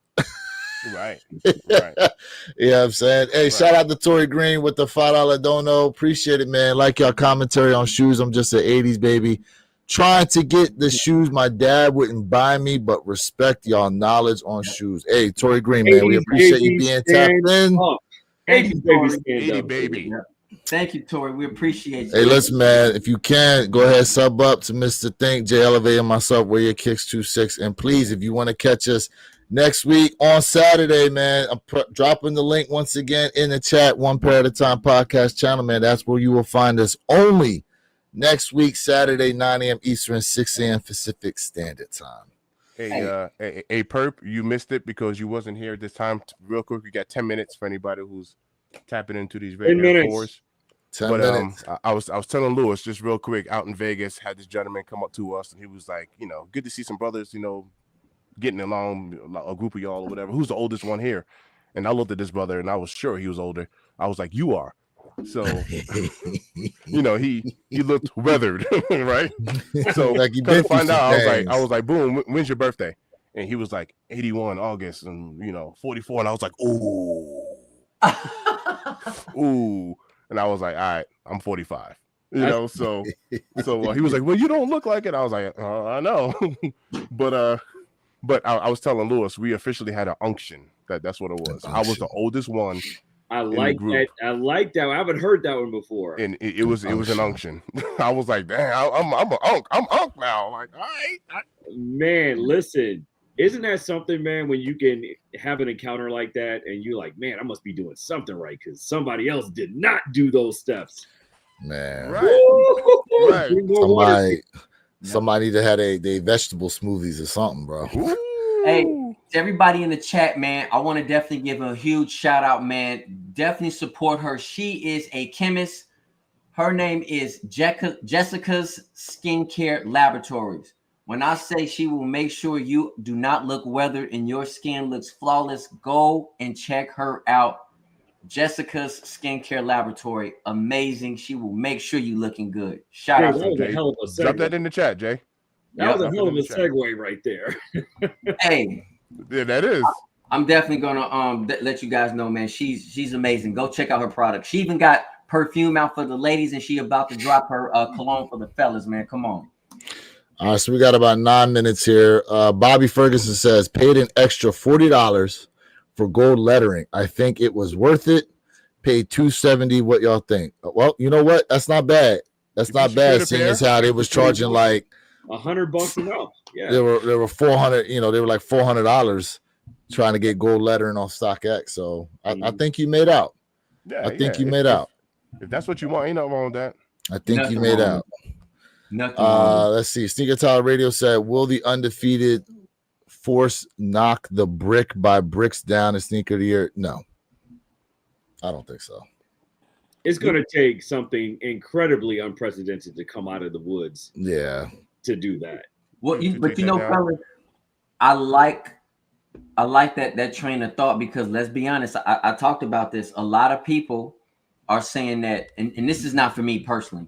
Right. You know what I'm saying? Hey, shout out to Tory Green with the $5 dono. Appreciate it, man. Like y'all commentary on shoes. I'm just an 80s baby. Trying to get the shoes my dad wouldn't buy me, but respect y'all knowledge on shoes. Hey, Tory Green, man, we appreciate you being tapped in. Thank you, Tory. 80 baby. Thank you, Tory. We appreciate you. Hey, listen, man, if you can, go ahead, sub up to Mr. Think, J Elevate, and myself, Wear Your Kicks 26. And please, if you want to catch us next week on Saturday, man, I'm dropping the link once again in the chat, One Pair at a Time podcast channel, man. That's where you will find us only next week, Saturday, 9 a.m. Eastern, 6 a.m. Pacific Standard Time. Hey, Perp, you missed it because you wasn't here this time. Real quick, we got 10 minutes for anybody who's tapping into these Air 4s. 10 minutes. I was telling Lewis just real quick, out in Vegas, had this gentleman come up to us and he was like, good to see some brothers, getting along, a group of y'all or whatever. Who's the oldest one here? And I looked at this brother and I was sure he was older. I was like, you are. So, he looked weathered, right? So like come to find out, I was like, boom, when's your birthday? And he was like 81 August and 44. And I was like, ooh. And I was like, all right, I'm 45. So he was like, well, you don't look like it. I was like, I know. But I was telling Lewis, we officially had an unction. That's what it was. I was the oldest one. I like that. I like that. I haven't heard that one before. And it was an unction. I was like, damn, I'm an unk. I'm unk now. Like, all right. Man, listen, isn't that something, man, when you can have an encounter like that and you're like, man, I must be doing something right because somebody else did not do those steps. Man. Right. Somebody that had they vegetable smoothies or something, bro. Hey, to everybody in the chat, man, I want to definitely give a huge shout out, man. Definitely support her. She is a chemist. Her name is Jessica's Skincare Laboratories. When I say she will make sure you do not look weathered and your skin looks flawless, go and check her out. Jessica's Skincare Laboratory, amazing. She will make sure you looking good. Shout Jay, out that to was a Jay. hell of a segue. Drop that in the chat, Jay. That was a Drop hell it of in a the chat. segue right there. Hey, Yeah, that is. I'm definitely gonna let you guys know, man. She's amazing. Go check out her product. She even got perfume out for the ladies, and she about to drop her cologne for the fellas, man. Come on. All right, so we got about 9 minutes here. Bobby Ferguson says, paid an extra $40 for gold lettering. I think it was worth it. Paid $270. What y'all think? Well, you know what? That's not bad. That's If not you bad, secured a seeing pair, as how they was charging like $100 and up. Yeah. they were 400. You know, they were like $400 trying to get gold lettering on StockX. So I think you made out. Yeah, I think you if- made out. If that's what you want, ain't nothing wrong with that. I think Nothing you made wrong out. Nothing wrong. Let's see. Sneaker Tower Radio said, will the undefeated force knock the brick by bricks down in sneaker of the year? No, I don't think so. It's going to take something incredibly unprecedented to come out of the woods Yeah. to do that. Well, You but take you that know, down. fellas, I like that train of thought, because let's be honest, I talked about this. A lot of people are saying that, and this is not for me personally,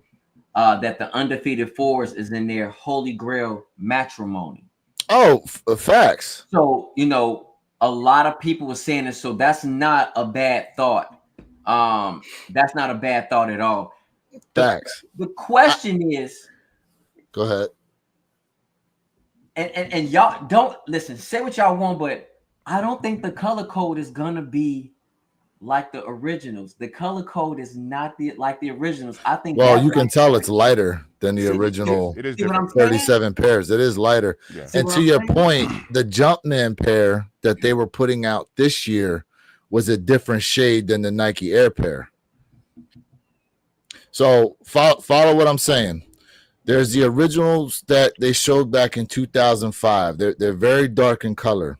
that the undefeated 4's is in their holy grail matrimony. Oh, facts. So, you know, a lot of people were saying this, so that's not a bad thought. That's not a bad thought at all. Facts. The question is, Go ahead. and y'all don't listen, say what y'all want, but I don't think the color code is gonna be like the originals. The color code is not like the originals. I think. Well, you can tell it's lighter than the original It is See what I'm different. saying? 37 pairs. It is lighter. Yeah. See And what to I'm your saying? point, the Jumpman pair that they were putting out this year was a different shade than the Nike Air pair. So follow what I'm saying. There's the originals that they showed back in 2005. They're very dark in color.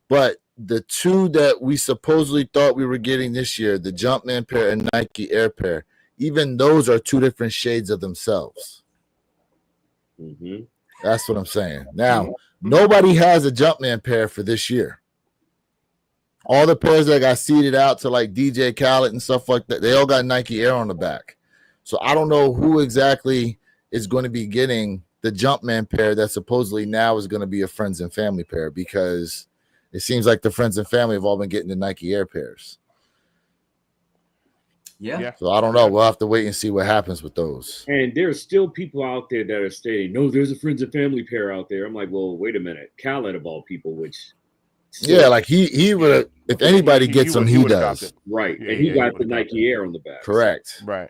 But the two that we supposedly thought we were getting this year, the Jumpman pair and Nike Air pair, even those are two different shades of themselves. Mm-hmm. That's what I'm saying. Now, nobody has a Jumpman pair for this year. All the pairs that got seeded out to like DJ Khaled and stuff like that, they all got Nike Air on the back. So I don't know who exactly is going to be getting the Jumpman pair that supposedly now is going to be a friends and family pair, because it seems like the friends and family have all been getting the Nike Air pairs. Yeah. So I don't know. We'll have to wait and see what happens with those. And there's still people out there that are stating, no, there's a friends and family pair out there. I'm like, well, wait a minute. Khaled of all people, which Yeah, like he would have, if anybody gets them, he would've does. copped it. right. Yeah, and he yeah, got he the would've Nike Air on the back. Correct. Right.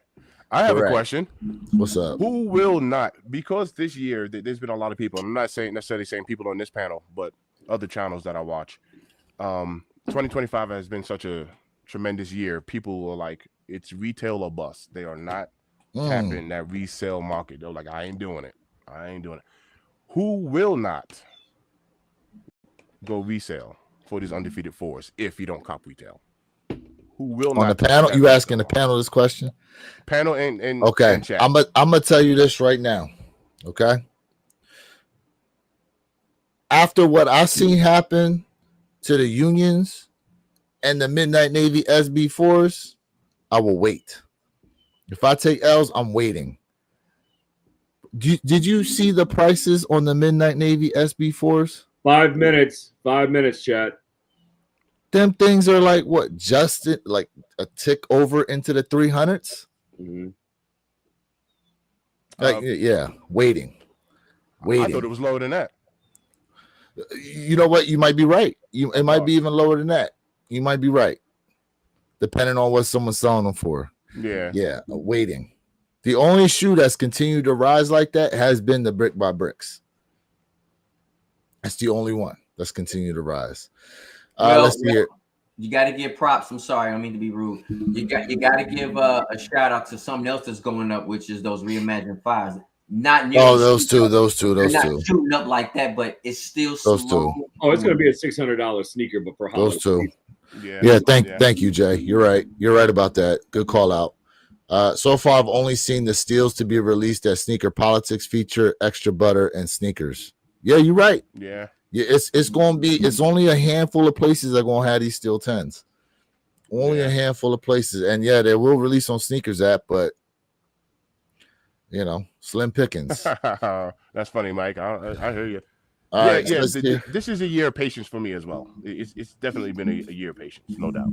I have Correct. a question. What's up? Who will not, because this year there's been a lot of people, I'm not saying necessarily saying people on this panel, but other channels that I watch. 2025 has been such a tremendous year. People are like, it's retail or bust. They are not tapping that resale market. They're like, I ain't doing it. Who will not go resale for these undefeated 4's if you don't cop retail? Who will On not the panel? tap You that asking the panel this question? panel and Okay. and chat. I'm gonna tell you this right now. Okay. After what I seen happen to the unions and the Midnight Navy SB4s, I will wait. If I take L's, I'm waiting. Did you see the prices on the Midnight Navy SB4s? 5 minutes. 5 minutes, chat. Them things are like what, just like a tick over into the 300s? Mm-hmm. Like, yeah, waiting. I thought it was lower than that. You know what? You might be right. It might be even lower than that. You might be right, depending on what someone's selling them for. Yeah. Waiting. The only shoe that's continued to rise like that has been the brick by bricks. That's the only one that's continued to rise. Let's see here. You got to give props. I'm sorry, I don't mean to be rude. You got to give a shout out to something else that's going up, which is those reimagined 5's. Not nearly. Oh, those two. They're not shooting up like that, but it's still those slow. two. Oh, it's going to be a $600 sneaker, but for Those two. Halloween. Yeah. Thank you, Jay. You're right. You're right about that. Good call out. So far, I've only seen the steals to be released as Sneaker Politics feature, Extra Butter, and Sneakers. Yeah, you're right. Yeah. Yeah, it's going to be. It's only a handful of places that are going to have these steel 10s. Only a handful of places, and yeah, they will release on Sneakers app, but slim pickings. That's funny, Mike. I hear you. All right, This is a year of patience for me as well. It's definitely been a year of patience, no doubt.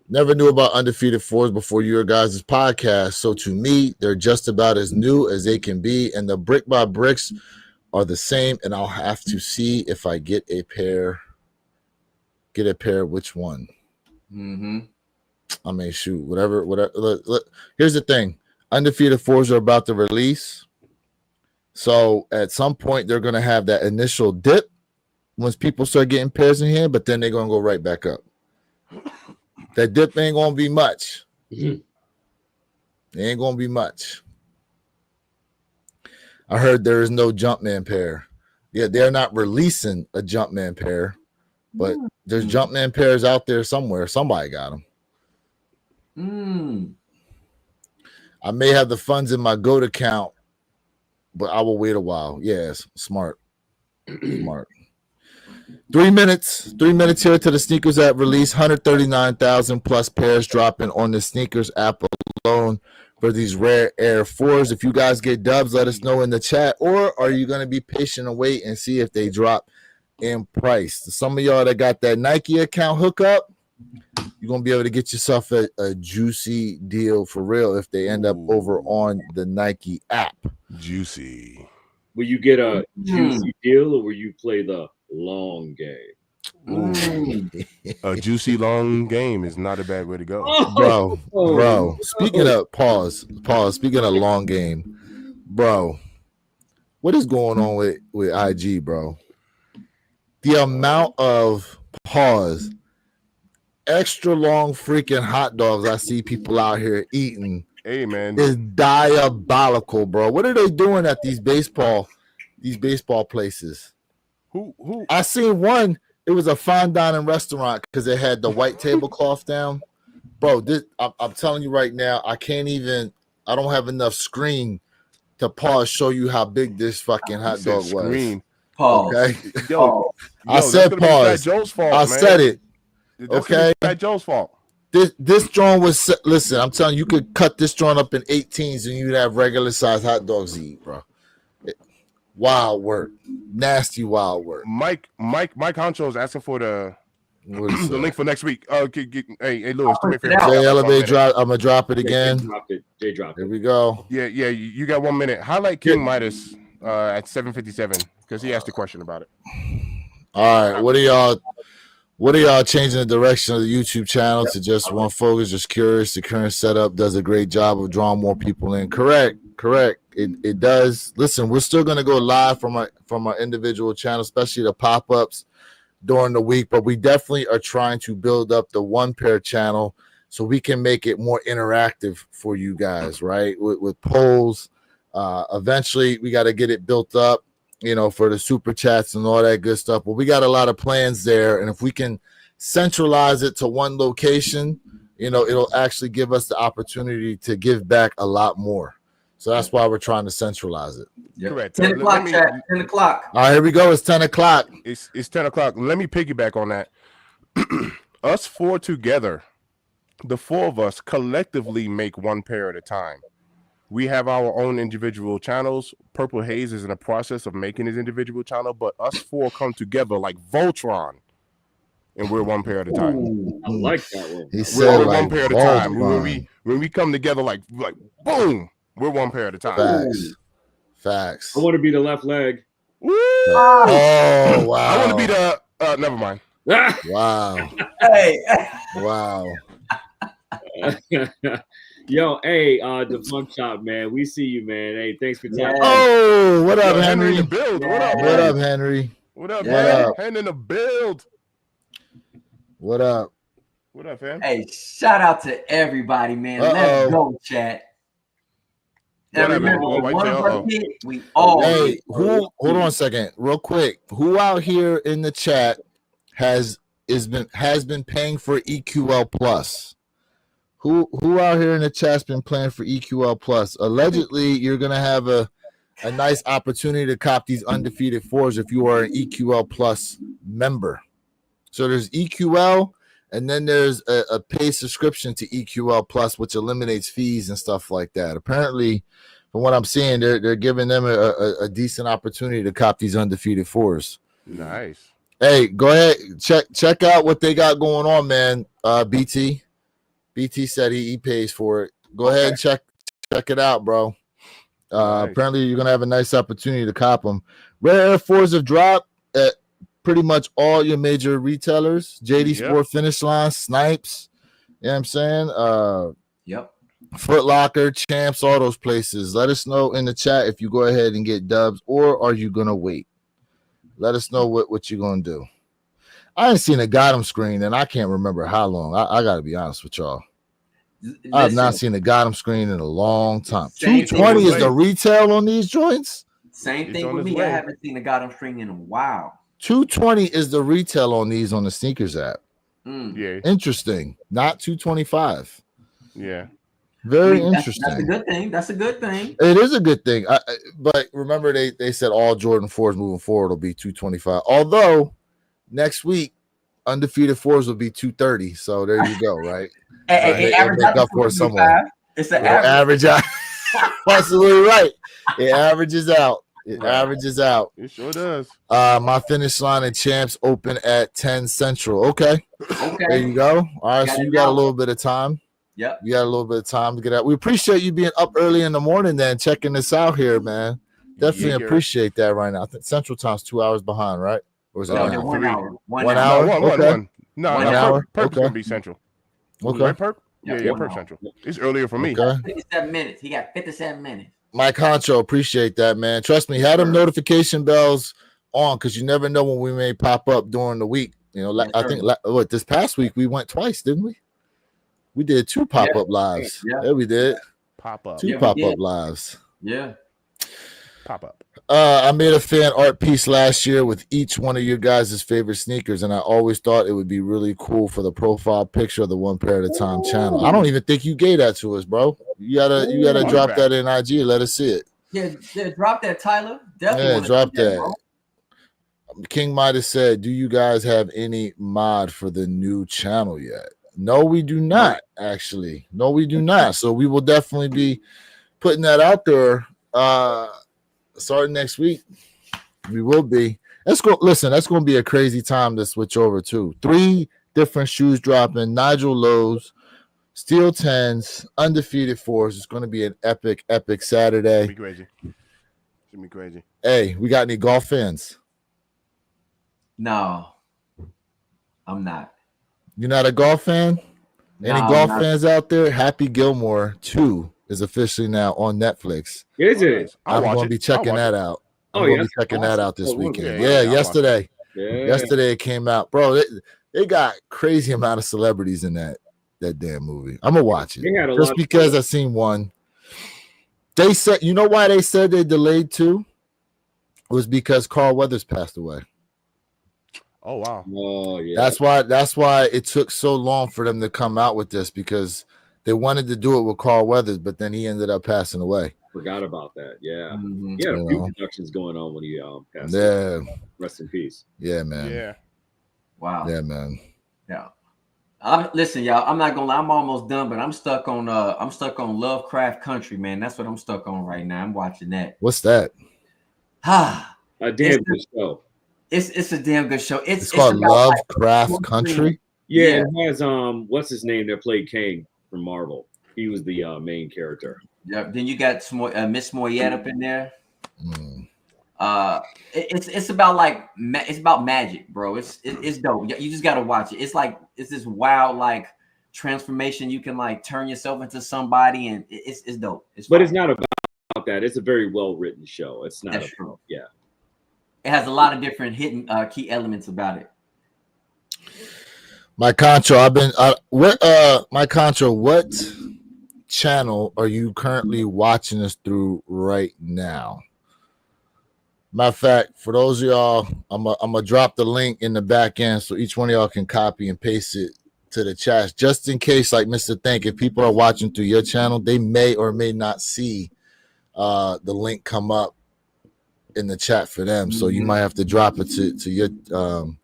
Never knew about Undefeated 4's before your guys' podcast, so to me, they're just about as new as they can be, and the brick by bricks are the same, and I'll have to see if I get a pair. Get a pair, which one? Mm-hmm. I mean, shoot, whatever. Look, here's the thing. Undefeated 4's are about to release. So at some point, they're going to have that initial dip once people start getting pairs in hand, but then they're going to go right back up. That dip ain't going to be much. Mhm. It ain't going to be much. I heard there is no Jumpman pair. Yeah, they're not releasing a Jumpman pair, but there's Jumpman pairs out there somewhere. Somebody got them. I may have the funds in my GOAT account, but I will wait a while. Yes, smart. Smart. 3 minutes. 3 minutes here to the Sneakers app release. 139,000 plus pairs dropping on the Sneakers app alone for these rare Air 4's. If you guys get dubs, let us know in the chat. Or are you going to be patient and wait and see if they drop in price? Some of y'all that got that Nike account hookup, you're going to be able to get yourself a juicy deal for real if they end up over on the Nike app. Juicy. Will you get a juicy deal, or will you play the long game? A juicy long game is not a bad way to go. Bro. Speaking of pause. Speaking of long game, bro, what is going on with IG, bro? The amount of extra long freaking hot dogs I see people out here eating. Hey, man, is diabolical, bro. What are they doing at these baseball places? Who? I seen one. It was a fine dining restaurant because it had the white tablecloth down. Bro, I'm telling you right now, I don't have enough screen to show you how big this fucking hot dog was. Pause. Okay. Yo, I said pause. Joe's fault, I said it. Okay. That's Joe's fault. This joint was, listen, I'm telling you, you could cut this joint up in 18s and you'd have regular size hot dogs to eat, bro. Wild work. Nasty wild work. Mike Honcho is asking for the link for next week. Hey, Lewis, do me a favor. Elevate drop. I'm gonna drop it again. They dropped it. Here we go. Yeah. You got 1 minute. Highlight King Midas at 7:57 because he asked a question about it. All right. What are y'all changing the direction of the YouTube channel to just one focus? Just curious. The current setup does a great job of drawing more people in. Correct. It does. Listen, we're still gonna go live from our individual channel, especially the pop-ups during the week. But we definitely are trying to build up the one pair channel so we can make it more interactive for you guys, right? With polls. Eventually, we got to get it built up, for the super chats and all that good stuff. But we got a lot of plans there, and if we can centralize it to one location, it'll actually give us the opportunity to give back a lot more. So that's why we're trying to centralize it. Yep. Correct. 10 o'clock, chat. 10 o'clock. All right, here we go. It's 10 o'clock. It's 10 o'clock. Let me piggyback on that. Us four together, the four of us collectively make one pair at a time. We have our own individual channels. Purple Haze is in the process of making his individual channel, but us four come together like Voltron, and we're one pair at a time. Ooh, I like that one. He said We're like one pair at a time. When we come together like boom, we're one pair at a time. Facts. I want to be the left leg. Woo! Oh wow! I want to be the. Never mind. Wow. Hey. Wow. Yo, hey, the Funk Shop, man. We see you, man. Hey, thanks for tapping. Oh, what up, Henry in Henry? the build. Yeah. What up, What man? up, Henry? What up, Yeah. man? Hen in the build. What up? What up, fam? Hey, shout out to everybody, man. Let's go, chat. What up, man? Remember, Oh, when white one of tail, us hit, we all Hey, hold on a second, real quick. Who out here in the chat has been paying for EQL Plus? Who out here in the chat's been playing for EQL Plus? Allegedly, you're gonna have a nice opportunity to cop these undefeated 4s if you are an EQL Plus member. So there's EQL, and then there's a paid subscription to EQL Plus, which eliminates fees and stuff like that. Apparently, from what I'm seeing, they're giving them a decent opportunity to cop these undefeated 4s. Nice. Hey, go ahead, check out what they got going on, man. BT said he pays for it. Go ahead and check it out, bro. Nice. Apparently, you're gonna have a nice opportunity to cop them. Rare Air 4s have dropped at pretty much all your major retailers. JD Sport, Finish Line, Snipes. You know what I'm saying? Yep. Foot Locker, Champs, all those places. Let us know in the chat if you go ahead and get dubs, or are you gonna wait? Let us know what you're gonna do. I ain't seen a Gotham screen, and I can't remember how long. I gotta be honest with y'all. I have not seen a Gotham screen in a long time. 220 is the retail on these joints. Same thing with me. I haven't seen a Gotham screen in a while. 220 is the retail on these on the sneakers app. Yeah. Interesting. Not 225. Yeah. Very interesting. That's a good thing. That's a good thing. It is a good thing. But remember, they said all Jordan 4s moving forward will be 225. Although next week, undefeated 4s will be 230. So there you go, right? Make up for it somewhere. It's an average. Absolutely right. It averages out. Averages out. It sure does. My Finish Line and Champs open at 10 Central. Okay. There you go. All right. So you got a little bit of time. Yep. You got a little bit of time to get out. We appreciate you being up early in the morning then checking this out here, man. Definitely appreciate that right now. I think Central Time's 2 hours behind, right? Or is it 1 hour? 1 hour? One. No, 1 hour. Perk's gonna be Central. Okay. Right, Perk? Yeah, Perk Central. It's earlier for me. Okay. 57 minutes. He got 57 minutes. Mike Honcho, appreciate that, man. Trust me, had them notification bells on because you never know when we may pop up during the week. You know, I think this past week we went twice, didn't we? We did 2 pop-up lives. Yeah, we did. Pop up. 2 pop-up lives. Yeah. Pop up. I made a fan art piece last year with each one of your guys' favorite sneakers, and I always thought it would be really cool for the profile picture of the One Pair at a Time channel. I don't even think you gave that to us, bro. You gotta drop that in IG and let us see it. Yeah, drop that, Tyler. Definitely drop that. King might have said, "Do you guys have any mod for the new channel yet?" No, we do not. Actually, no, we do not. So we will definitely be putting that out there. Starting next week, we will be. Let's go. Listen, that's going to be a crazy time to switch over to 3 different shoes dropping. Nigel Lowe's, Steel 10s, undefeated 4s. It's going to be an epic Saturday. It's going to be crazy. Hey, we got any golf fans? No, I'm not. You're not a golf fan? Any golf fans out there? Happy Gilmore 2 is officially now on Netflix. Is it? I'm going to be checking that out. I'm going to be checking that out this weekend. Yeah, yesterday. Yesterday it came out. Bro, they got crazy amount of celebrities in that damn movie. I'm going to watch it. Just because I seen one. They said, you know why they said they delayed 2? It was because Carl Weathers passed away. Oh wow! Oh yeah. That's why it took so long for them to come out with this, because they wanted to do it with Carl Weathers, but then he ended up passing away. Forgot about that. Yeah. Mm-hmm. He had a few productions going on when he passed. Yeah. Away. Rest in peace. Yeah, man. Yeah. Wow. Yeah, man. Yeah. Listen, y'all. I'm not gonna lie. I'm almost done, but I'm stuck on Lovecraft Country, man. That's what I'm stuck on right now. I'm watching that. What's that? A damn good show. It's a damn good show. It's called Lovecraft Country. Yeah, it has what's his name that played Kang from Marvel. He was the main character. Yeah. Then you got Miss Moyette up in there. It's about it's about magic, bro. It's dope. You just gotta watch it. It's this wild transformation. You can turn yourself into somebody, and it's dope. It's not about that. It's a very well written show. It's not. Yeah. It has a lot of different hidden key elements about it. My Concho, what channel are you currently watching us through right now? Matter of fact, for those of y'all, I'm gonna drop the link in the back end so each one of y'all can copy and paste it to the chat, just in case, like Mr. Thank, if people are watching through your channel, they may or may not see the link come up in the chat for them. So you might have to drop it to your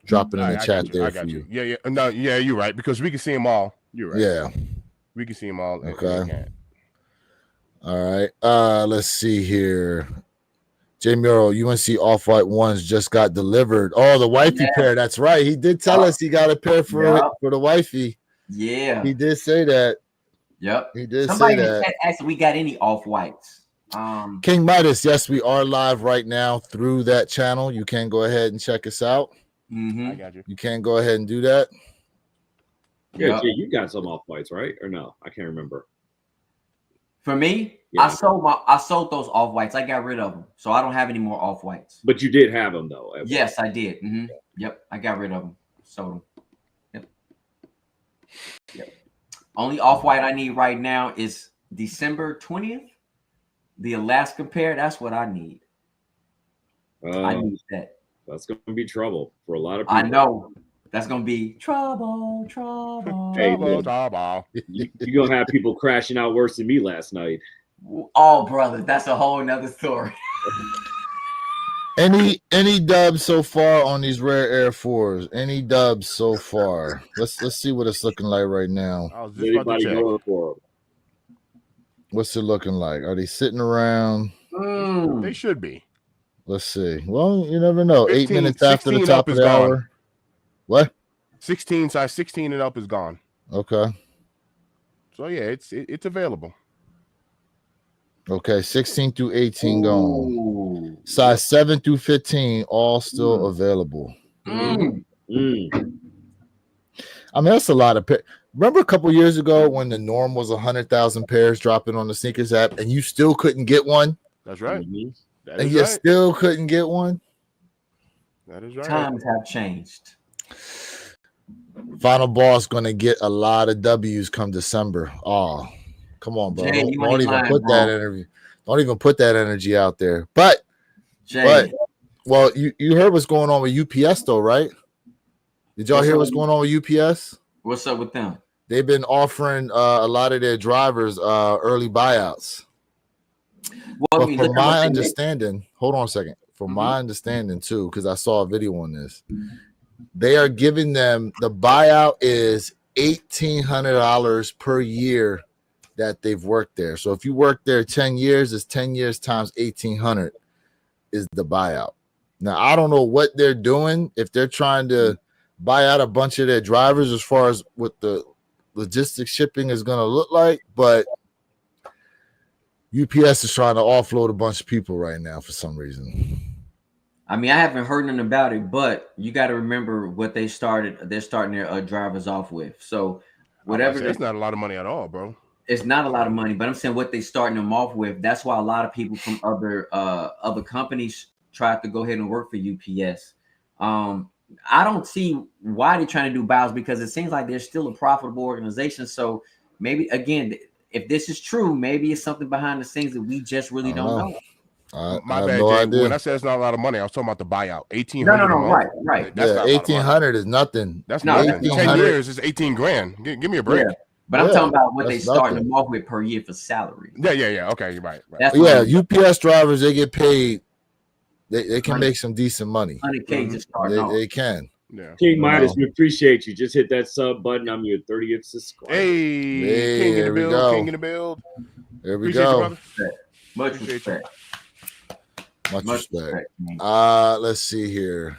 drop it in the chat there for you. Yeah, no, yeah, you're right, because we can see them all. You're right. Yeah, we can see them all. Okay. All right. Let's see here. J Muro, UNC Off-White ones just got delivered. Oh, the wifey pair. That's right. He did tell us he got a pair for the wifey. Yeah. He did say that. Yep. He did Somebody say that. asked if we got any Off-Whites. King Midas, yes, we are live right now through that channel. You can go ahead and check us out. I got you. You can go ahead and do that. Yeah, Jay, you got some Off-Whites, right? Or no? I can't remember. For me, Yeah. I sold those Off-Whites. I got rid of them, so I don't have any more Off-Whites. But you did have them though. Yes, I did. Yep, I got rid of them. Sold them. Yep. Only Off-White I need right now is December 20th. The Alaska pair. That's what I need. I need that. That's going to be trouble for a lot of people. I know. That's going to be trouble. Hey, trouble. You're going to have people crashing out worse than me last night. Oh, brother, that's a whole nother story. Any dubs so far on these rare Air 4s? Any dubs so far? Let's see what it's looking like right now. I was just about to check. Going for them? What's it looking like? Are they sitting around? They should be. Let's see. Well, you never know. 15, 8 minutes after the top of the hour. What? 16 size 16 and up is gone. Okay. So yeah, it's available. Okay, 16 through 18 gone. Size 7 through 15 all still available. I mean, that's a lot of pairs. Remember a couple years ago when the norm was 100,000 pairs dropping on the sneakers app, and you still couldn't get one? That's right. And you still couldn't get one? That is right. Times have changed. Final Boss going to get a lot of W's come December. Oh, come on, bro. Jay, don't even put that energy. Don't even put that energy out there. But well, you heard what's going on with UPS though, right? Did y'all hear what's going on with UPS? What's up with them? They've been offering a lot of their drivers early buyouts. Well, but from my understanding, hold on a second. From my understanding too, because I saw a video on this, they are giving them the buyout is $1,800 per year that they've worked there. So if you work there 10 years, it's 10 years times 1,800 is the buyout. Now I don't know what they're doing, if they're trying to buy out a bunch of their drivers as far as what the logistics shipping is going to look like, but UPS is trying to offload a bunch of people right now for some reason. I mean, I haven't heard nothing about it, but you got to remember what they started. They're starting their drivers off with. So whatever. It's not a lot of money at all, bro. It's not a lot of money, but I'm saying what they starting them off with. That's why a lot of people from other companies tried to go ahead and work for UPS. I don't see why they're trying to do buyouts, because it seems like they're still a profitable organization. So maybe, again, if this is true, maybe it's something behind the scenes that we just really don't know. My bad, no Jay. When I said it's not a lot of money, I was talking about the buyout. 1,800. No, right. That's 1,800 is nothing. That's nothing. 10 years is 18 grand. Give me a break. Yeah. But I'm talking about what they starting them off with per year for salary. Yeah. Okay, you're right. UPS drivers, they get paid. They can make some decent money. 100K just start they can. Yeah. King Midas, we appreciate you. Just hit that sub button. I'm your 30th subscriber. Hey, King in the build. King in the build. There we go. Much respect. Much respect. Let's see here.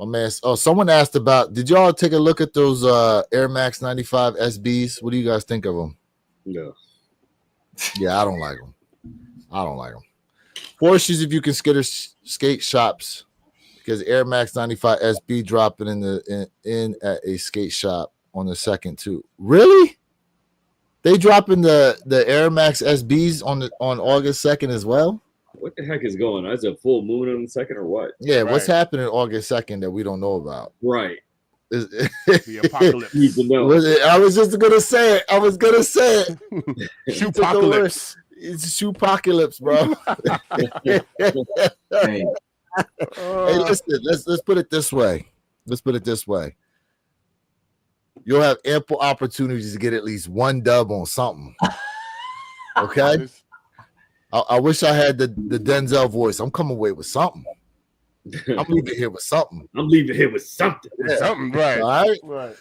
My man. Oh, someone asked about. Did y'all take a look at those Air Max 95 SBs? What do you guys think of them? No. Yeah, I don't like them. Forces, if you consider skate shops, because Air Max 95 SB dropping in at a skate shop on the 2nd too. Really? They dropping the Air Max SBs on August 2nd as well? What the heck is going on? Is it full moon on the 2nd or what? Yeah, right. What's happening August 2nd that we don't know about? Right. The apocalypse. I was just gonna say it. Shoepocalypse. It's shoepocalypse, bro. Hey, listen. Let's put it this way. you'll have ample opportunities to get at least one dub on something. Okay. I wish I had the Denzel voice. I'm coming away with something. I'm leaving here with something. I'm leaving here with something. With something, right? All right. Right.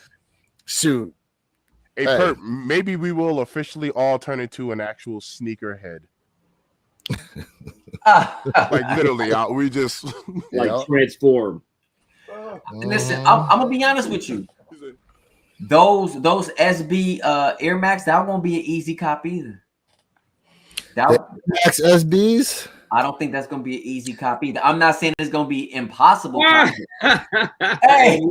Shoot. Hey, Perp, maybe we will officially all turn into an actual sneakerhead. Like literally, we just like transform. Listen, I'm gonna be honest with you. Those SB Air Max, that won't be an easy cop either. Max SBs. I don't think that's gonna be an easy cop either. I'm not saying it's gonna be impossible. Hey.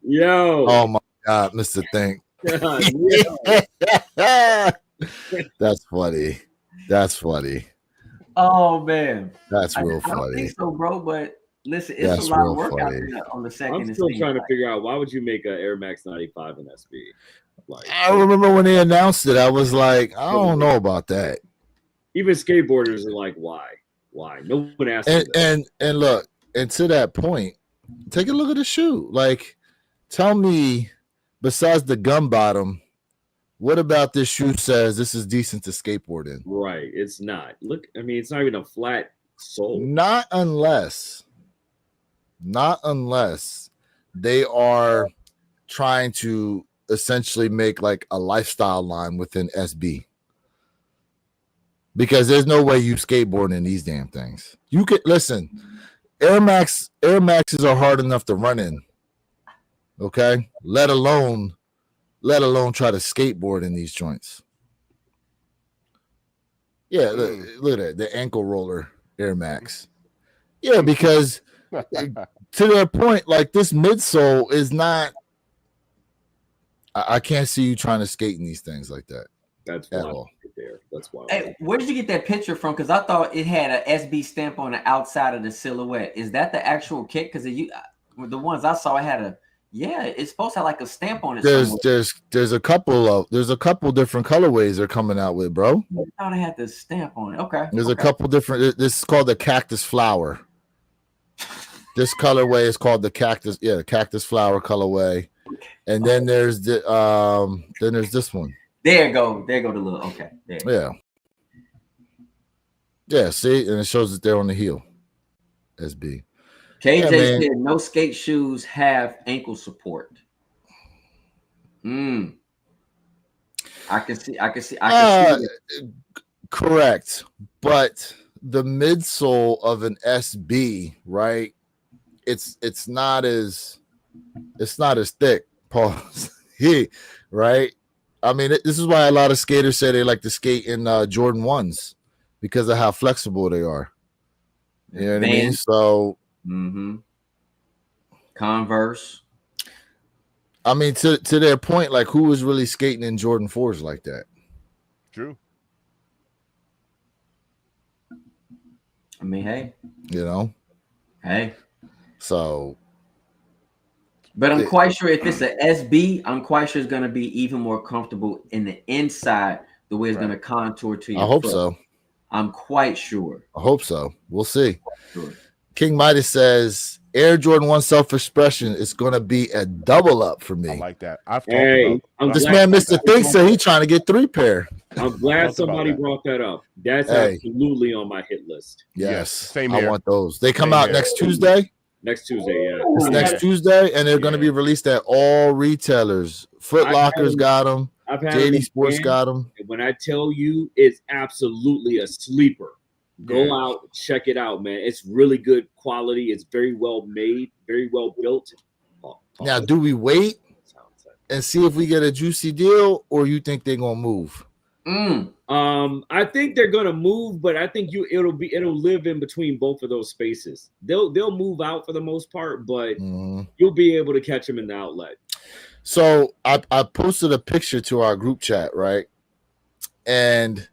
Yo. Oh my God, Mr. Think. That's funny. That's funny. Oh man, that's real I funny. don't think so, bro. But listen, it's a lot of work out there on the second. I'm still trying to figure out why would you make an Air Max 95 in SB? Like, I remember when they announced it, I was like, I don't know about that. Even skateboarders are like, why? Why? No one asked. And look, and to that point, take a look at the shoe. Like, tell me, besides the gum bottom, what about this shoe says this is decent to skateboard in? Right. It's not. Look, I mean, it's not even a flat sole. Not unless they are trying to essentially make like a lifestyle line within SB. Because there's no way you skateboard in these damn things. You could listen, Air Maxes are hard enough to run in. Okay? Let alone try to skateboard in these joints. Yeah, look at that, the ankle roller Air Max. Yeah, because to their point, like this midsole is not. I can't see you trying to skate in these things like that. That's at why all. there. That's why. Hey, where did you get that picture from? Because I thought it had a SB stamp on the outside of the silhouette. Is that the actual kit? Because the ones I saw, it had a. Yeah, it's supposed to have like a stamp on it. There's a couple different colorways they're coming out with, bro. I thought it had the stamp on it. Okay. There's a couple different. This is called the cactus flower. This colorway is called the cactus. Yeah, the cactus flower colorway. And then there's this one. There go the little. Okay. There. Yeah. See, and it shows that they're on the heel. SB. KJ said no skate shoes have ankle support. I can see. Correct, but the midsole of an SB, right? It's not as thick, pause. Right? I mean, this is why a lot of skaters say they like to skate in Jordan 1s because of how flexible they are. You know what I mean? So, Converse. I mean, to their point, like who was really skating in Jordan 4s like that? True. I mean, hey. You know? Hey. So. But I'm quite sure if it's an SB, I'm quite sure it's going to be even more comfortable in the inside, the way it's going to contour to your I hope foot. so. I'm quite sure. I hope so. We'll see. Sure. King Midas says Air Jordan 1 self-expression is going to be a double up for me. I like that. This man, Mr. Think, said he's trying to get 3 pair. I'm glad somebody brought that up. That's absolutely on my hit list. Yes. Same here. I want those. They come out next Tuesday. Next Tuesday, yeah. It's next Tuesday, and they're going to be released at all retailers. Foot Locker's got them. JD Sports got them. When I tell you, it's absolutely a sleeper. Go out, check it out, man. It's really good quality. It's very well made, very well built. Now, do we wait and see if we get a juicy deal, or you think they're gonna move? I think they're gonna move, but I think it'll live in between both of those spaces. They'll move out for the most part, but you'll be able to catch them in the outlet. So I posted a picture to our group chat, right? And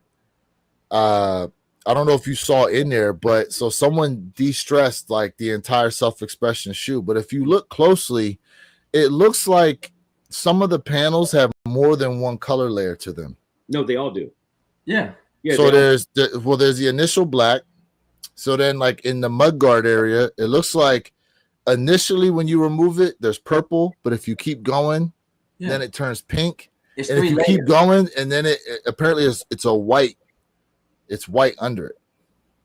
I don't know if you saw in there, but so someone de-stressed like the entire self-expression shoe. But if you look closely, it looks like some of the panels have more than one color layer to them. No, they all do. Yeah. So there's the initial black. So then like in the mudguard area, it looks like initially when you remove it, there's purple, but if you keep going, Yeah. then it turns pink. It's And if three you layers. keep going, and then it apparently it's a white, it's white under it.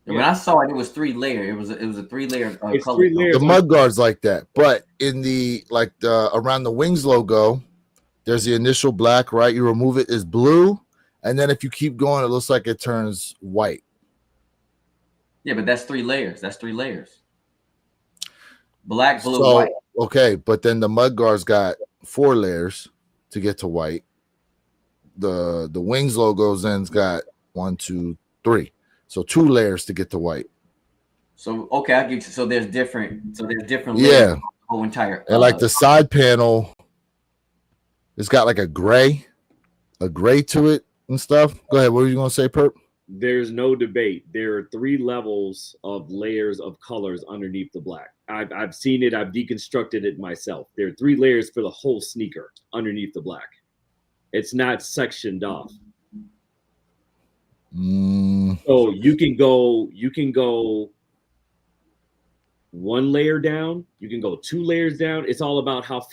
And when I saw it, it was 3 layer. It was a 3-layer It's color. 3 layers. The mud guard's like that, but in the around the wings logo, there's the initial black, right? You remove it, is blue, and then if you keep going, it looks like it turns white. Yeah, but that's 3 layers. That's 3 layers. Black, blue, So, white. okay, but then the mud guard's got 4 layers to get to white. The wings logos then's got 1, 2, 3. So 2 layers to get to white. So okay, I get you. So there's different. So there's different Yeah. layers. The whole entire. And like the side panel, it's got like a gray to it and stuff. Go ahead. What were you gonna say, Perp? There's no debate. There are 3 levels of layers of colors underneath the black. I've seen it. I've deconstructed it myself. There are 3 layers for the whole sneaker underneath the black. It's not sectioned off. So you can go 1 layer down. You can go 2 layers down. It's all about how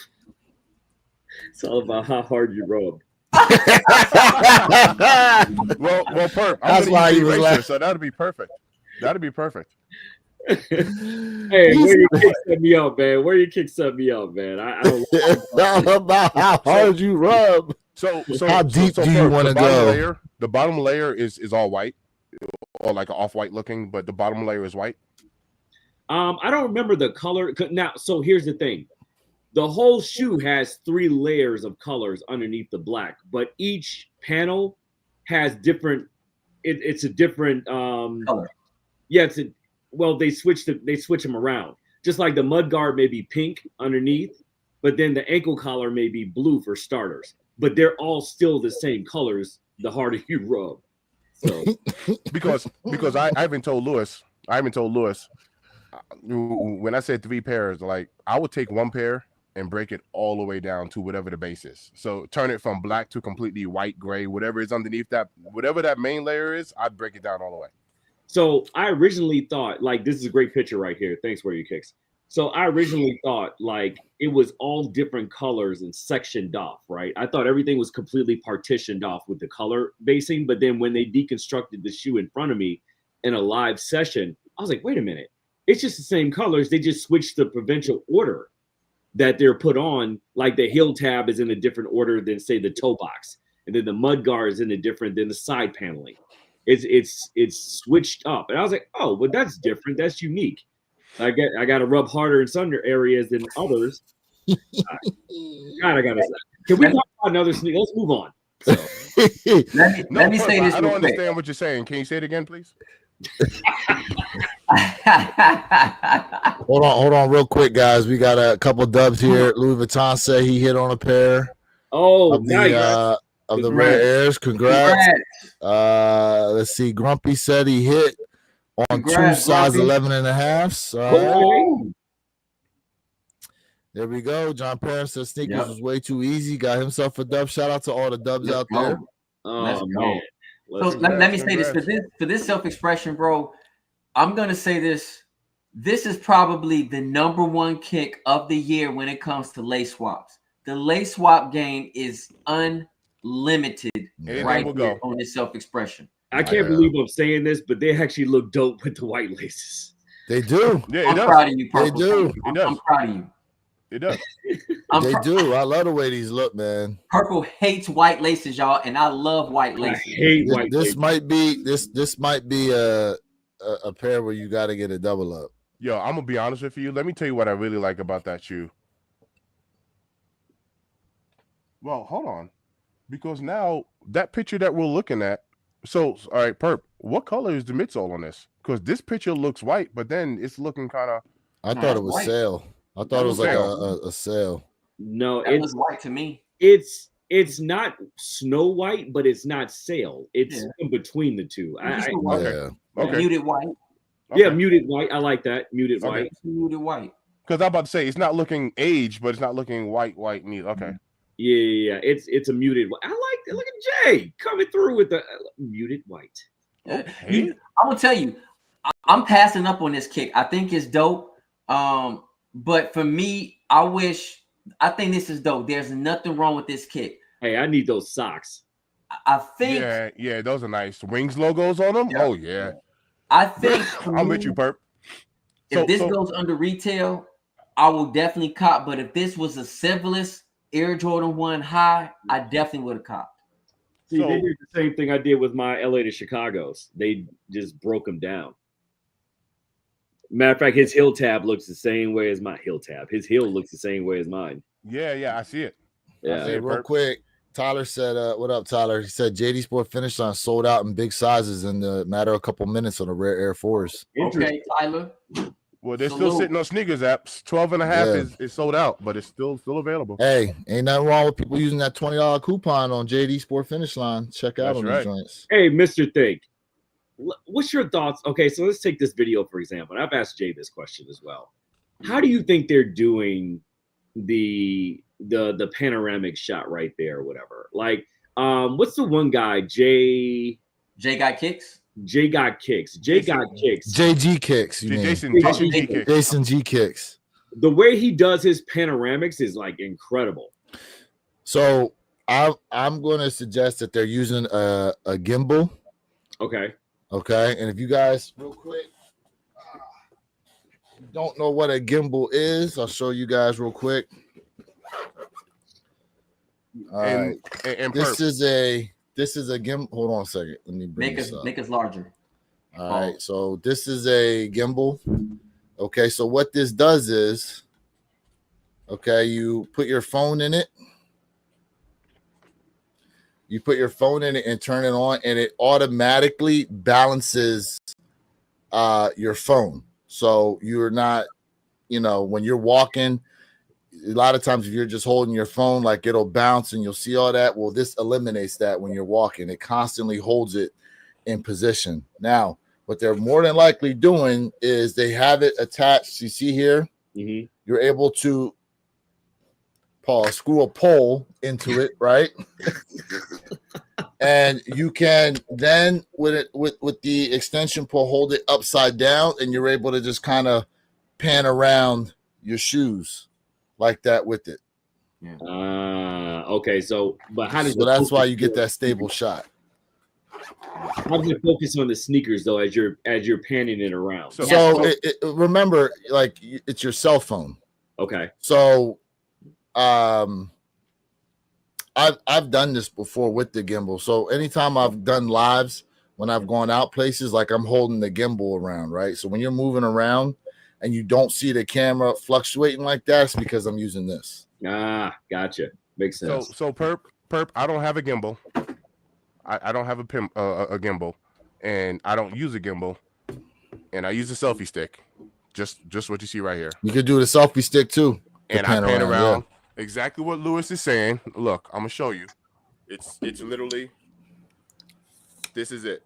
hard you rub. well, Perp, That's why he was laughing. So that'd be perfect. That'd be perfect. Hey, where you kick set me up, man? Where you kick set me up, man? I don't. It's all about how hard you rub. So how deep do you Perp, want to go? The bottom layer is all white, or like an off-white looking, but the bottom layer is white. I don't remember the color now. So here's the thing: the whole shoe has 3 layers of colors underneath the black, but each panel has different. It's a different color. Yeah, they switch them around. Just like the mud guard may be pink underneath, but then the ankle collar may be blue for starters. But they're all still the same colors the harder you rub. So because I haven't told Lewis when I said 3 pairs, like I would take 1 pair and break it all the way down to whatever the base is. So turn it from black to completely white, gray, whatever is underneath that, whatever that main layer is, I'd break it down all the way. So I originally thought, like, this is a great picture right here. Thanks, Where You Kicks. So I originally thought, like, it was all different colors and sectioned off, right? I thought everything was completely partitioned off with the color basing. But then when they deconstructed the shoe in front of me in a live session, I was like, wait a minute. It's just the same colors. They just switched the provincial order that they're put on. Like the heel tab is in a different order than, say, the toe box. And then the mud guard is in a different than the side paneling. It's switched up. And I was like, oh, well, that's different. That's unique. I got to rub harder in some areas than others. God, I got to say. Can we talk about another sneak? Let's move on. So. Let me say this. I don't understand what you're saying. Can you say it again, please? Hold on, real quick, guys. We got a couple dubs here. Louis Vuitton said he hit on a pair. Oh, of nice. Of the Rare Airs. Congrats. Let's see. Grumpy said he hit on 2 size 11.5s. Okay. There we go. John Parent said sneakers was way too easy. Got himself a dub. Shout out to all the dubs out there. Let's go. So let me say this for this self-expression, bro. I'm gonna say this. This is probably the #1 kick of the year when it comes to lace swaps. The lace swap game is unlimited right here on this self-expression. I can't believe I'm saying this, but they actually look dope with the white laces. They do. Yeah, I'm proud of you. They do. I'm proud of you. It does. They do. I love the way these look, man. Purple hates white laces, y'all, and I love white laces. I hate white laces. This might be a pair where you got to get a double up. Yo, I'm gonna be honest with you. Let me tell you what I really like about that shoe. Well, hold on, because now that picture that we're looking at. So, all right, Perp, what color is the midsole on this? Because this picture looks white, but then it's looking kind of. I thought it was white. Sail. I thought it was like a sail. No, it was white to me. It's not snow white, but it's not sail. It's in between the two. Okay. Muted white. Okay. Yeah, muted white. I like that. Muted white. Muted white. Because I'm about to say it's not looking aged, but it's not looking white neither. Okay. Yeah. It's a muted white. I like it. Look at Jay coming through with the muted white. Okay. I'm gonna tell you, I'm passing up on this kick. I think it's dope. But for me, I think this is dope. There's nothing wrong with this kick. Hey, I need those socks. I think. Yeah, those are nice. Wings logos on them. Yeah. Oh yeah. I think I'm with you, Perp. if this goes under retail, I will definitely cop. But if this was a Civilist Air Jordan 1 high, I definitely would have copped. See, they did the same thing I did with my LA to Chicago's. They just broke them down. Matter of fact, his heel tab looks the same way as my heel tab. His heel looks the same way as mine. Yeah, I see it. Yeah. Hey, real quick, Tyler said, "What up, Tyler?" He said, "JD Sport Finish Line sold out in big sizes in the matter of a couple minutes on a rare Air 4's." Okay, Tyler. Well, they're still sitting on sneakers apps. 12 and a half is sold out, but it's still available. Hey, ain't nothing wrong with people using that $20 coupon on JD Sport Finish Line. Check out on these joints. Hey, Mr. Think, what's your thoughts? Okay, so let's take this video for example. And I've asked Jay this question as well. How do you think they're doing the panoramic shot right there or whatever? Like, what's the one guy? Jay got kicks. JG Kicks. Jason G Kicks. The way he does his panoramics is like incredible. So I'm going to suggest that they're using a gimbal. Okay. And if you guys real quick don't know what a gimbal is, I'll show you guys real quick. And this is a gimbal. Hold on a second. Let me bring this up. Make us larger. All right. So this is a gimbal. Okay. So what this does is, okay, you put your phone in it. You put your phone in it and turn it on, and it automatically balances your phone. So you're not, when you're walking, a lot of times if you're just holding your phone, like it'll bounce and you'll see all that. Well, this eliminates that when you're walking. It constantly holds it in position. Now, what they're more than likely doing is they have it attached. You see here, you're able to screw a pole into it, right? And you can then with the extension pole hold it upside down, and you're able to just kind of pan around your shoes like that with it. Okay. So, but how does that's why you get that stable shot. How does it focus on the sneakers though as you're panning it around? So remember, like it's your cell phone. Okay. So I've done this before with the gimbal. So anytime I've done lives, when I've gone out places, like I'm holding the gimbal around, right? So when you're moving around and you don't see the camera fluctuating like that, it's because I'm using this. Gotcha. Makes sense. So Perp, I don't have a gimbal. I don't have a gimbal, and I don't use a gimbal, and I use a selfie stick, just what you see right here. You could do the selfie stick too, and I pan around. Yeah. Exactly what Lewis is saying. Look, I'm gonna show you. It's literally. This is it.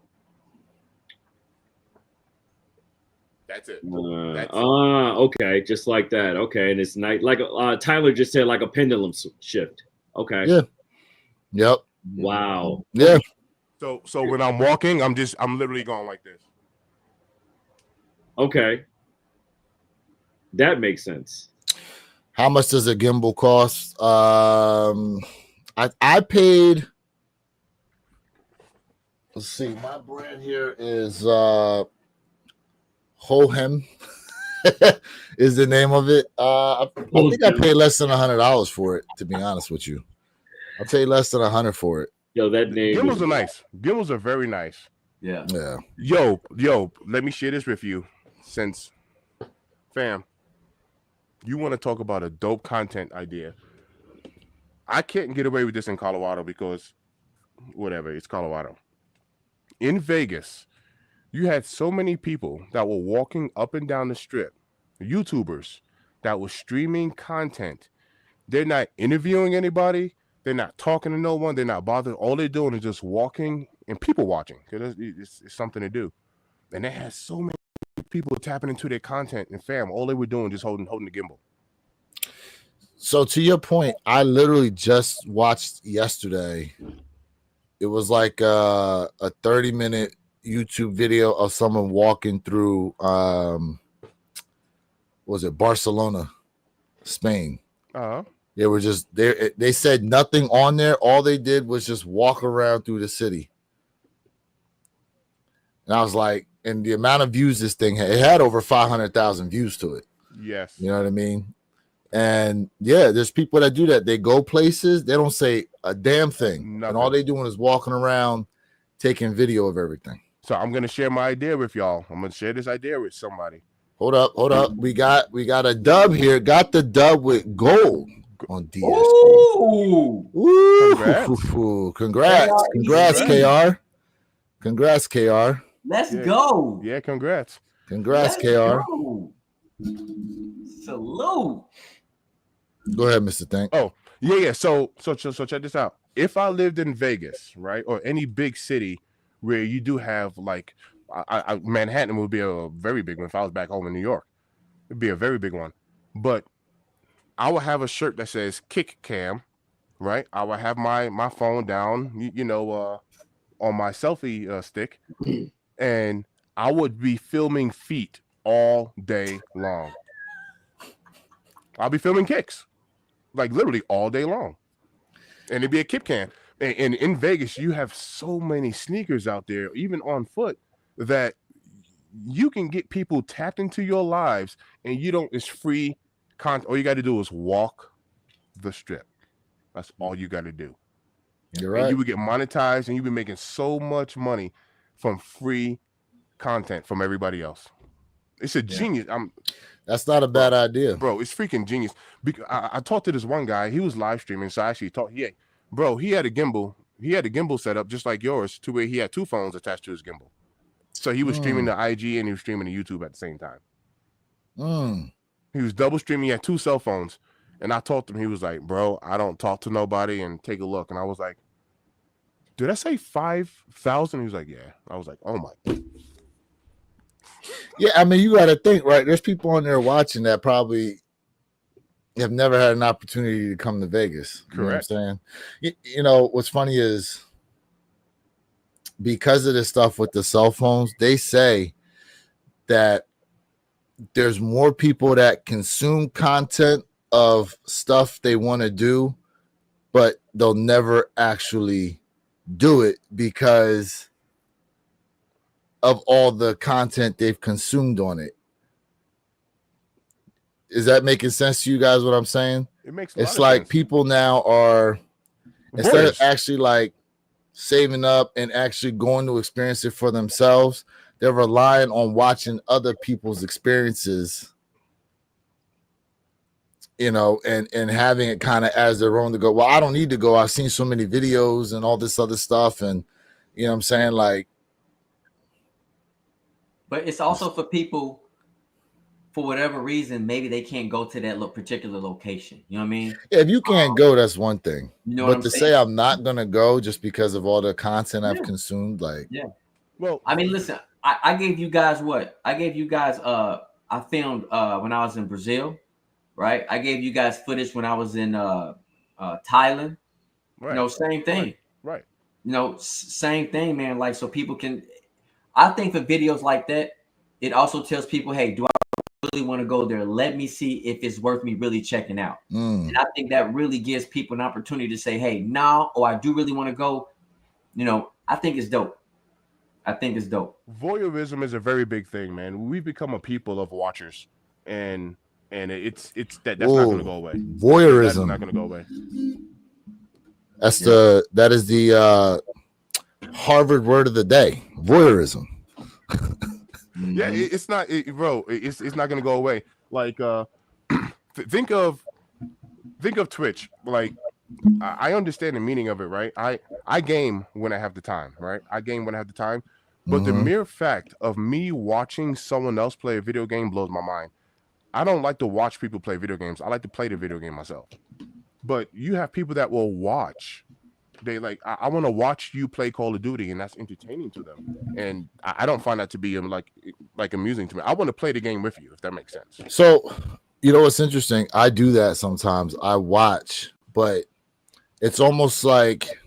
That's it. Okay, just like that. Okay, and it's nice. Like Tyler just said, like a pendulum shift. Okay. Yeah. Yep. Wow. Yeah. So when I'm walking, I'm literally going like this. Okay. That makes sense. How much does a gimbal cost? I paid. Let's see. My brand here is Hohem is the name of it. I think I paid less than $100 for it. To be honest with you, I paid less than $100 for it. Yo, that name. Gimbals are nice. Gimbals are very nice. Yeah. Yo, let me share this with you. Since, fam, you want to talk about a dope content idea. I can't get away with this in Colorado because, whatever, it's Colorado. In Vegas, you had so many people that were walking up and down the strip, YouTubers that were streaming content. They're not interviewing anybody. They're not talking to no one. They're not bothered. All they're doing is just walking and people watching. It's something to do. And they had so many people tapping into their content. And fam, all they were doing just holding the gimbal. So to your point, I literally just watched yesterday. It was like a 30-minute YouTube video of someone walking through was it Barcelona, Spain. Uh-huh. They were just there. They said nothing on there. All they did was just walk around through the city. And I was like, and the amount of views this thing had, it had over 500,000 views to it. Yes. You know what I mean? And yeah, there's people that do that. They go places, they don't say a damn thing. Nothing. And all they doing is walking around taking video of everything. So I'm gonna share my idea with y'all. I'm gonna share this idea with somebody. Hold up. We got a dub here. Got the dub with gold on DSP. Ooh. Ooh, congrats. KR. Congrats, KR. Let's go. Yeah, congrats. Congrats, Let's KR. go. Salute. Go ahead, Mr. Thank. Oh, yeah. So check this out. If I lived in Vegas, right, or any big city where you do have like, Manhattan would be a very big one. If I was back home in New York, it'd be a very big one. But I would have a shirt that says "Kick Cam," right? I would have my phone down, on my selfie stick, and I would be filming feet all day long. I'll be filming kicks, like literally all day long, and it'd be a kick cam. And in Vegas, you have so many sneakers out there, even on foot, that you can get people tapped into your lives, and it's free content. All you got to do is walk the strip. That's all you got to do. You're right. And you would get monetized, and you'd be making so much money from free content from everybody else. It's a genius. That's not a bad idea, bro. It's freaking genius. Because I talked to this one guy. He was live streaming, so I actually talked. Yeah, bro. He had a gimbal. He had a gimbal set up just like yours, to where he had two phones attached to his gimbal. So he was streaming the IG and he was streaming the YouTube at the same time. He was double streaming. He had two cell phones, and I talked to him. He was like, "Bro, I don't talk to nobody." And take a look. And I was like, "Did I say 5,000?" He was like, "Yeah." I was like, "Oh my." Yeah, I mean, you got to think, right? There's people on there watching that probably have never had an opportunity to come to Vegas. Correct. You know what I'm saying? You know, what's funny is because of this stuff with the cell phones, they say that there's more people that consume content of stuff they want to do, but they'll never actually do it because of all the content they've consumed on it. Is that making sense to you guys what I'm saying? It makes a lot it's of like sense. People now are, instead of Voyeurs. actually like saving up and actually going to experience it for themselves, they're relying on watching other people's experiences, you know, and having it kind of as their own to go, well, I don't need to go. I've seen so many videos and all this other stuff. And you know what I'm saying? Like, but it's also for people, for whatever reason, maybe they can't go to that particular location. You know what I mean? yeah, if you can't go, that's one thing. You know but what I'm to saying? say I'm not gonna go just because of all the content I've consumed, like, yeah. Well, I mean, listen, I gave you guys what? I gave you guys I filmed when I was in Brazil, right? I gave you guys footage when I was in Thailand. right. You know, same thing. Right. You know, same thing, man. Like, so people can, I think for videos like that, it also tells people, hey, do I really want to go there? Let me see if it's worth me really checking out. And I think that really gives people an opportunity to say, hey, no, or I do really want to go. You know, I think it's dope. Voyeurism is a very big thing, man. We've become a people of watchers, and that's not going to go away. Voyeurism. That's not going to go away. That is the Harvard word of the day. Voyeurism. Yeah, it's not, bro. It's not going to go away. Like, think of Twitch. Like, I understand the meaning of it, right? I game when I have the time, right? But the mere fact of me watching someone else play a video game blows my mind. I don't like to watch people play video games. I like to play the video game myself. But you have people that will watch. They like, I want to watch you play Call of Duty, and that's entertaining to them. And I don't find that to be like amusing to me. I want to play the game with you, if that makes sense. So, you know what's interesting? I do that sometimes. I watch, but it's almost like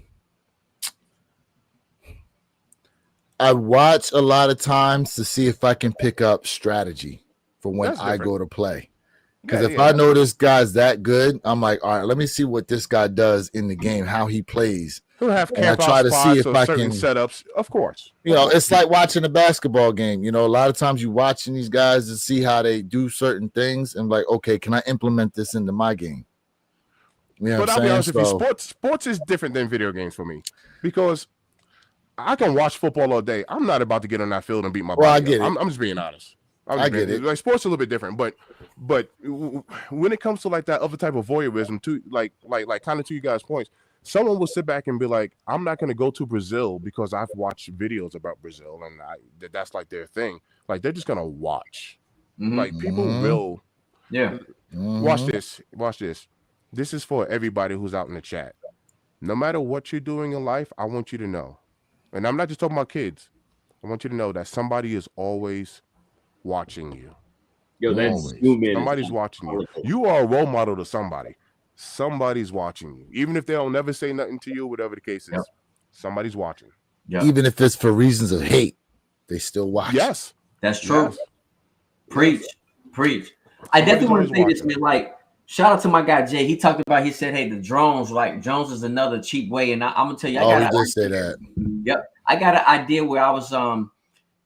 I watch a lot of times to see if I can pick up strategy. for when That's I different. go to play. Because Yeah, if yeah, I that's know different. this guy's that good, I'm like, all right, let me see what this guy does in the game, how he plays. He'll have And I camp out try to see spots if or I certain can, setups. Of course. you know, it's like watching a basketball game. You know, a lot of times you watching these guys to see how they do certain things and like, okay, can I implement this into my game? You know But what I'll I'm be saying? honest with you, So, sports is different than video games for me because I can watch football all day. I'm not about to get on that field and beat my well, I body up. get it. I'm just being honest. I get it. Like sports is a little bit different, but when it comes to like that other type of voyeurism, too, like kind of to you guys' points, someone will sit back and be like, "I'm not going to go to Brazil because I've watched videos about Brazil and that's like their thing." Like they're just going to watch. Like people will. Yeah. Watch this. Watch this. This is for everybody who's out in the chat. No matter what you're doing in life, I want you to know, and I'm not just talking about kids. I want you to know that somebody is always watching you. Yo, that Always. zoom in is Somebody's watching you. powerful. You are a role model to somebody. Somebody's watching you. Even if they don't never say nothing to you, whatever the case is, Yep. somebody's watching. Yeah. Even if it's for reasons of hate, they still watch. Yes. That's true. Yes. Preach. Preach. I definitely want to say this, man. Like, shout out to my guy Jay. He talked about, he said, hey, the drones, like drones is another cheap way. And I'm gonna tell you, I did say that. Yep. I got an idea where I was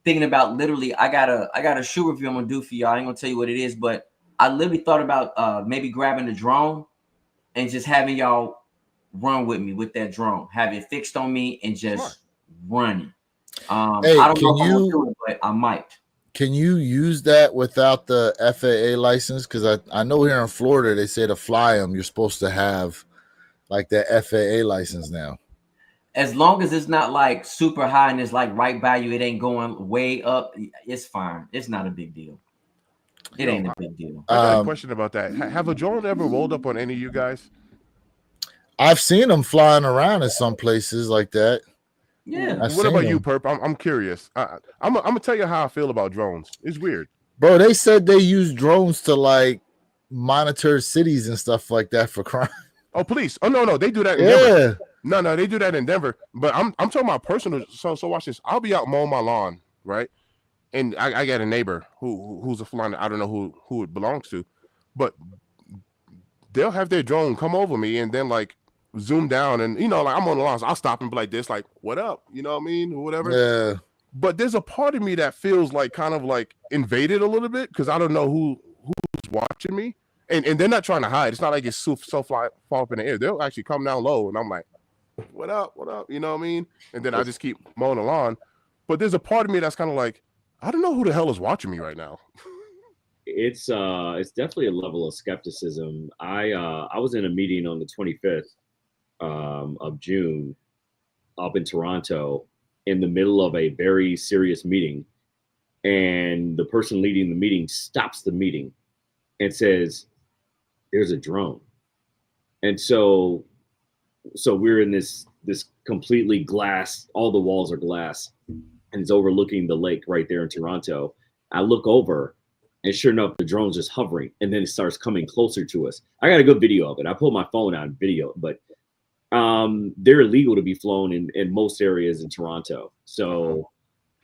thinking about literally, I got a shoe review I'm gonna do for y'all. I ain't gonna tell you what it is, but I literally thought about maybe grabbing the drone and just having y'all run with me with that drone, have it fixed on me and just running. Hey, I don't know if I'm can gonna you do it, but I might. can you use that without the FAA license? Because I know here in Florida they say to fly them, you're supposed to have like that FAA license now. As long as it's not like super high and it's like right by you, it ain't going way up. It's fine. It's not a big deal. It ain't a big deal. I got a question about that. Have a drone ever rolled up on any of you guys? I've seen them flying around in some places like that. Yeah. What about you, Perp? I'm curious. I'm gonna tell you how I feel about drones. It's weird. Bro, they said they use drones to like monitor cities and stuff like that for crime. Oh, police. Oh no, they do that in Yeah. Denver. No, they do that in Denver. But I'm talking about personal. So watch this. I'll be out mowing my lawn, right? And I got a neighbor who's a flying. I don't know who it belongs to, but they'll have their drone come over me and then like zoom down and like I'm on the lawn, so I'll stop and be like this, like what up? You know what I mean? Or whatever. Yeah. But there's a part of me that feels like kind of like invaded a little bit because I don't know who's watching me. And they're not trying to hide. It's not like it's so far up in the air. They'll actually come down low, and I'm like, "What up? What up?" You know what I mean? And then I just keep mowing the lawn. But there's a part of me that's kind of like, I don't know who the hell is watching me right now. It's definitely a level of skepticism. I was in a meeting on the 25th of June up in Toronto in the middle of a very serious meeting, and the person leading the meeting stops the meeting and says, "There's a drone." And so we're in this completely glass, all the walls are glass, and it's overlooking the lake right there in Toronto. I look over, and sure enough, the drone's just hovering, and then it starts coming closer to us. I got a good video of it. I pulled my phone out and video, but they're illegal to be flown in most areas in Toronto. So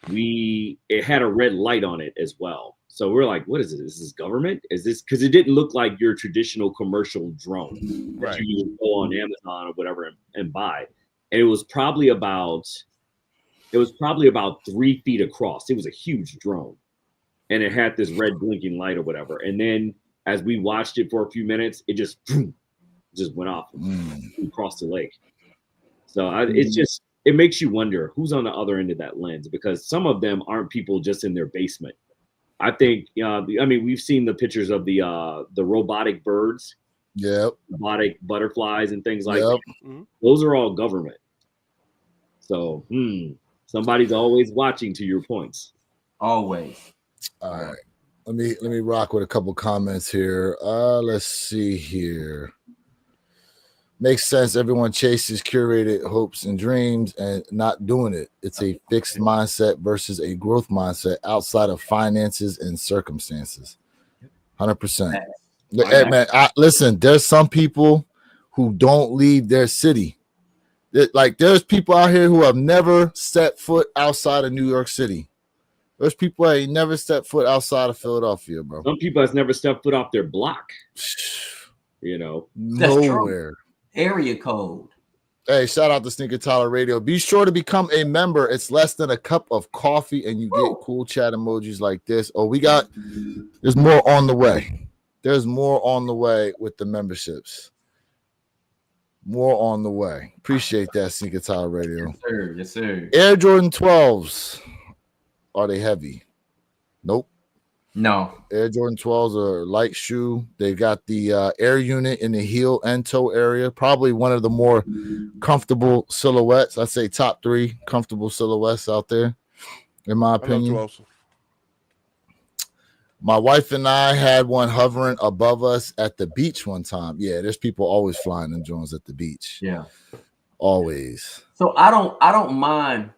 it had a red light on it as well. So we're like, what is it? Is this government? Is this, because it didn't look like your traditional commercial drone that you would go on Amazon or whatever and buy. And it was probably about 3 feet across. It was a huge drone. And it had this red blinking light or whatever. And then as we watched it for a few minutes, it just went off across the lake. So it makes you wonder who's on the other end of that lens, because some of them aren't people just in their basement. I think, we've seen the pictures of the robotic birds, robotic butterflies and things like that. Mm-hmm. Those are all government. So somebody's always watching, to your points. Always. All right. Let me rock with a couple comments here. Let's see here. Makes sense. Everyone chases curated hopes and dreams and not doing it. It's a fixed mindset versus a growth mindset outside of finances and circumstances. 100%. Hey, man, listen, there's some people who don't leave their city. Like there's people out here who have never set foot outside of New York City. There's people that ain't never stepped foot outside of Philadelphia, bro. Some people has never stepped foot off their block. You know, That's Nowhere. true. Area code. Hey, shout out to Sneaker Tyler Radio. Be sure to become a member. It's less than a cup of coffee, and you get cool chat emojis like this. Oh, there's more on the way. There's more on the way with the memberships. More on the way. Appreciate that, Sneaker Tyler Radio. Yes, sir. Yes, sir. Air Jordan 12s. Are they heavy? Nope. No. Air Jordan 12s are a light shoe. They've got the air unit in the heel and toe area. Probably one of the more comfortable silhouettes. I'd say top 3 comfortable silhouettes out there, in my opinion. My wife and I had one hovering above us at the beach one time. Yeah, there's people always flying them drones at the beach. Yeah. Always. So I don't mind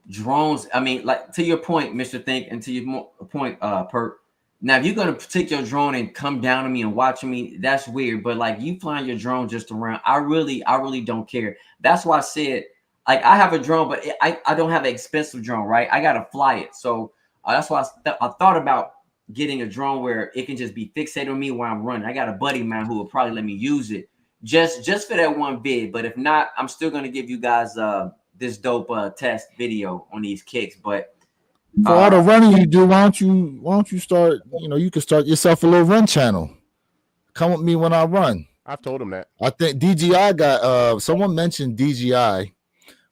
drones. I mean, like, to your point, Mr. Think, and to your point, Perk. Now, if you're gonna take your drone and come down to me and watch me, that's weird. But like, you flying your drone just around, I really don't care. That's why I said, like, I have a drone, but I don't have an expensive drone, right? I gotta fly it. So that's why I thought about getting a drone where it can just be fixated on me while I'm running. I got a buddy of mine who will probably let me use it just for that one vid. But if not, I'm still gonna give you guys this dope test video on these kicks. But for all the running you do, why don't you start? You know, you can start yourself a little run channel. Come with me when I run. I've told him that. I think DJI got someone mentioned DJI,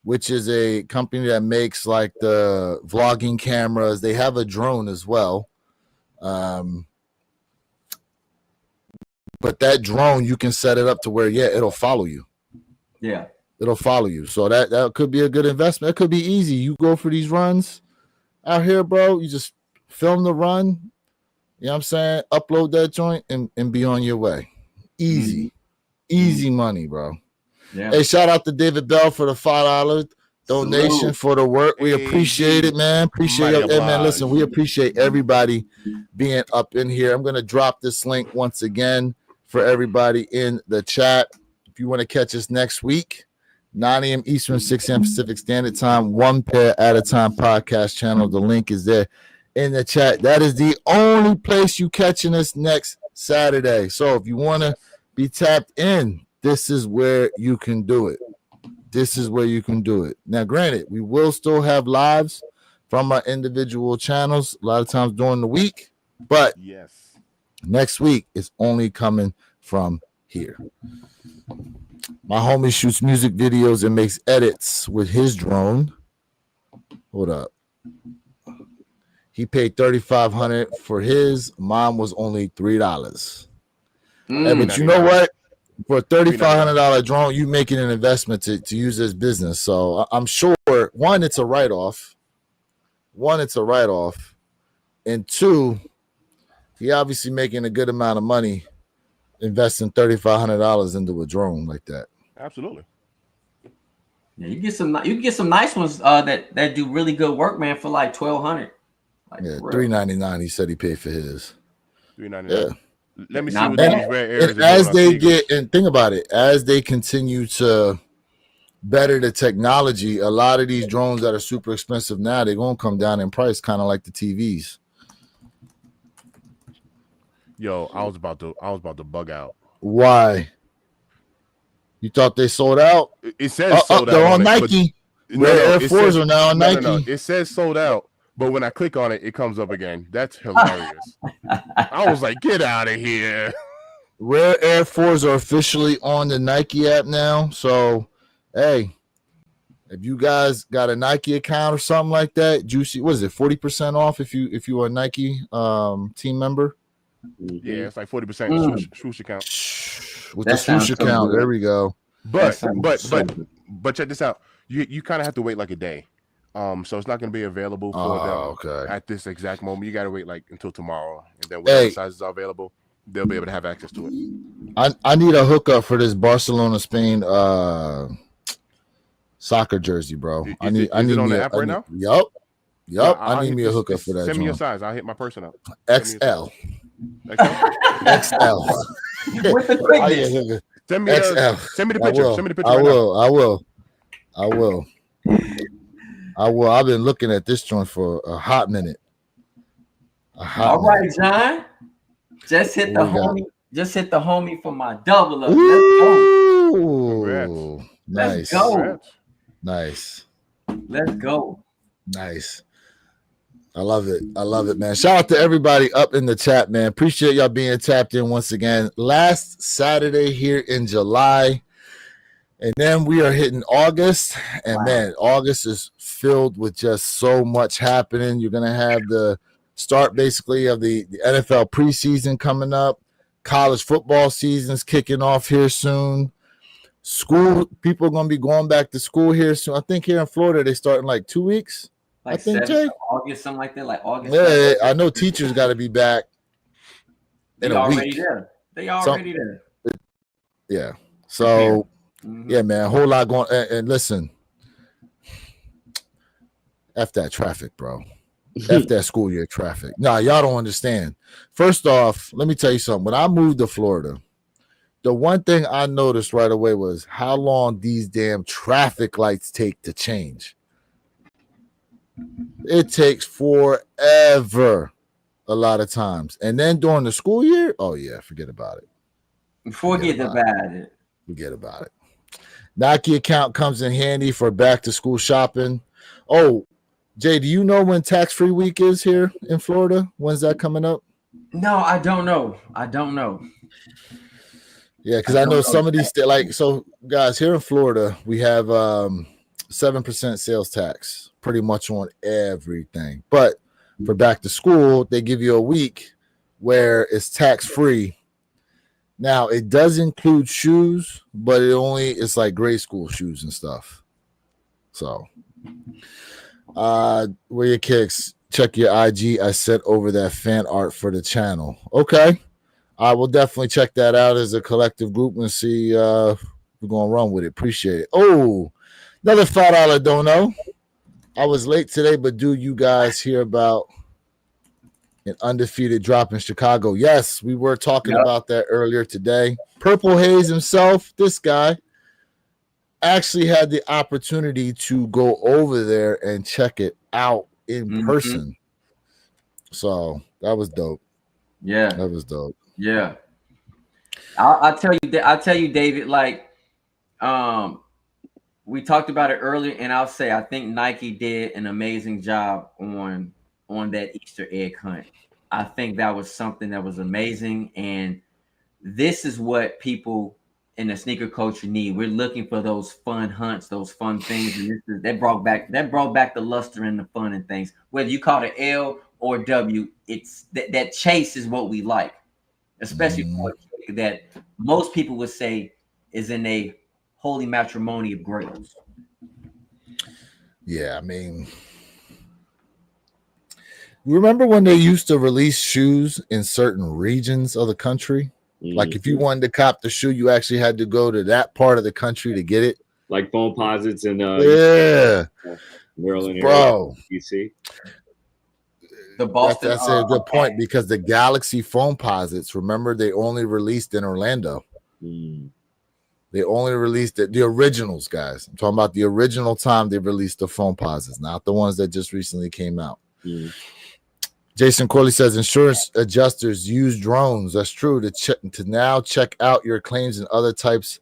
which is a company that makes like the vlogging cameras. They have a drone as well. But that drone, you can set it up to where, it'll follow you. Yeah. It'll follow you. So that could be a good investment. It could be easy. You go for these runs out here, bro. You just film the run. You know what I'm saying? Upload that joint and be on your way. Easy. Easy money, bro. Yeah. Hey, shout out to David Bell for the $5 donation for the work. We appreciate it, man. Appreciate it. Hey, man, listen, we appreciate everybody being up in here. I'm going to drop this link once again for everybody in the chat. If you want to catch us next week, 9 a.m. Eastern, 6 a.m. Pacific Standard Time, one pair at a time podcast channel. The link is there in the chat. That is the only place you catching us next Saturday. So if you want to be tapped in, this is where you can do it. This is where you can do it. Now, granted, we will still have lives from our individual channels a lot of times during the week, but yes, next week is only coming from here. My homie shoots music videos and makes edits with his drone. Hold up. He paid $3,500 for his. Mine was only $3. But you know what? For a $3,500 drone, you making an investment to use this business. So I'm sure, one, it's a write-off. And two, he obviously making a good amount of money investing $3,500 into a drone like that. Absolutely. Yeah, you can get some nice ones that do really good work, man, for like $1,200. Like, yeah, $399. He said he paid for his. $399. Yeah. Let me see what these rare areas and as they get, and think about it, as they continue to better the technology, a lot of these drones that are super expensive now, they're gonna come down in price, kind of like the TVs. Yo, I was about to bug out. Why? You thought they sold out? It says sold out. They're on Nike. Air 4's are now on Nike. No, it says sold out. But when I click on it, it comes up again. That's hilarious. I was like, get out of here. Rare Air 4's are officially on the Nike app now. So, hey, if you guys got a Nike account or something like that, Juicy, what is it, 40% off if you are a Nike team member? Yeah, it's like 40% swoosh account. With the swoosh account, there we go. But check this out. You kind of have to wait like a day. So it's not going to be available for them at this exact moment. You got to wait like until tomorrow, and then when the sizes are available, they'll be able to have access to it. I need a hookup for this Barcelona Spain soccer jersey, bro. I need it on me the app right now. Yup. I need me a hookup for that. Send me your size. I'll hit my person up. XL. XL. With the quickness. Send me the picture. Send me the picture. I will. I've been looking at this joint for a hot minute. All right, John. Just hit the What we got? homie. Just hit the homie for my double up. Ooh, Let's nice, go. Congrats. nice, Let's go. nice. I love it. I love it, man. Shout out to everybody up in the chat, man. Appreciate y'all being tapped in once again. Last Saturday here in July. And then we are hitting August. And man, August is filled with just so much happening. You're going to have the start basically of the NFL preseason coming up. College football season's kicking off here soon. School, people are going to be going back to school here soon. I think here in Florida, they start in like 2 weeks. Like I think, 7th Jay. of August, something like that. Like August. Yeah, I know teachers got to be back in a week. There. They already there. Yeah. So, Mhm. yeah, man, a whole lot going. And listen, F that traffic, bro. F that school year traffic. Nah, y'all don't understand. First off, let me tell you something. When I moved to Florida, the one thing I noticed right away was how long these damn traffic lights take to change. It takes forever a lot of times. And then during the school year, oh, yeah, forget about it. Forget about it. Forget about it. Nike account comes in handy for back to school shopping. Oh, Jay, do you know when tax-free week is here in Florida? When's that coming up? No, I don't know. Yeah, because I know some of these so guys, here in Florida, we have 7% sales tax pretty much on everything. But for back to school, they give you a week where it's tax-free. Now, it does include shoes, but it's like grade school shoes and stuff. So, where your kicks? Check your IG. I sent over that fan art for the channel. Okay. I will definitely check that out as a collective group and see we're going to run with it. Appreciate it. Oh, another $5 dono. I was late today, but do you guys hear about an undefeated drop in Chicago? Yes, we were talking about that earlier today. Purple Haze himself, this guy, actually had the opportunity to go over there and check it out in person. So that was dope. Yeah, that was dope. Yeah, I'll tell you, David. Like, we talked about it earlier, and I'll say I think Nike did an amazing job on that Easter egg hunt. I think that was something that was amazing, and this is what people in the sneaker culture need. We're looking for those fun hunts, those fun things, and that brought back the luster and the fun and things. Whether you call it L or W, it's that chase is what we like, especially for a kick that most people would say is in a holy matrimony of grails. Yeah, I mean, remember when they used to release shoes in certain regions of the country? Like if you wanted to cop the shoe, you actually had to go to that part of the country to get it. Like phone posits in Maryland, bro. DC. The Boston. That's a good point because the Galaxy phone posits, remember, they only released in Orlando. They only released the originals, guys. I'm talking about the original time they released the phone posits, not the ones that just recently came out. Jason Corley says insurance adjusters use drones. That's true to now check out your claims and other types.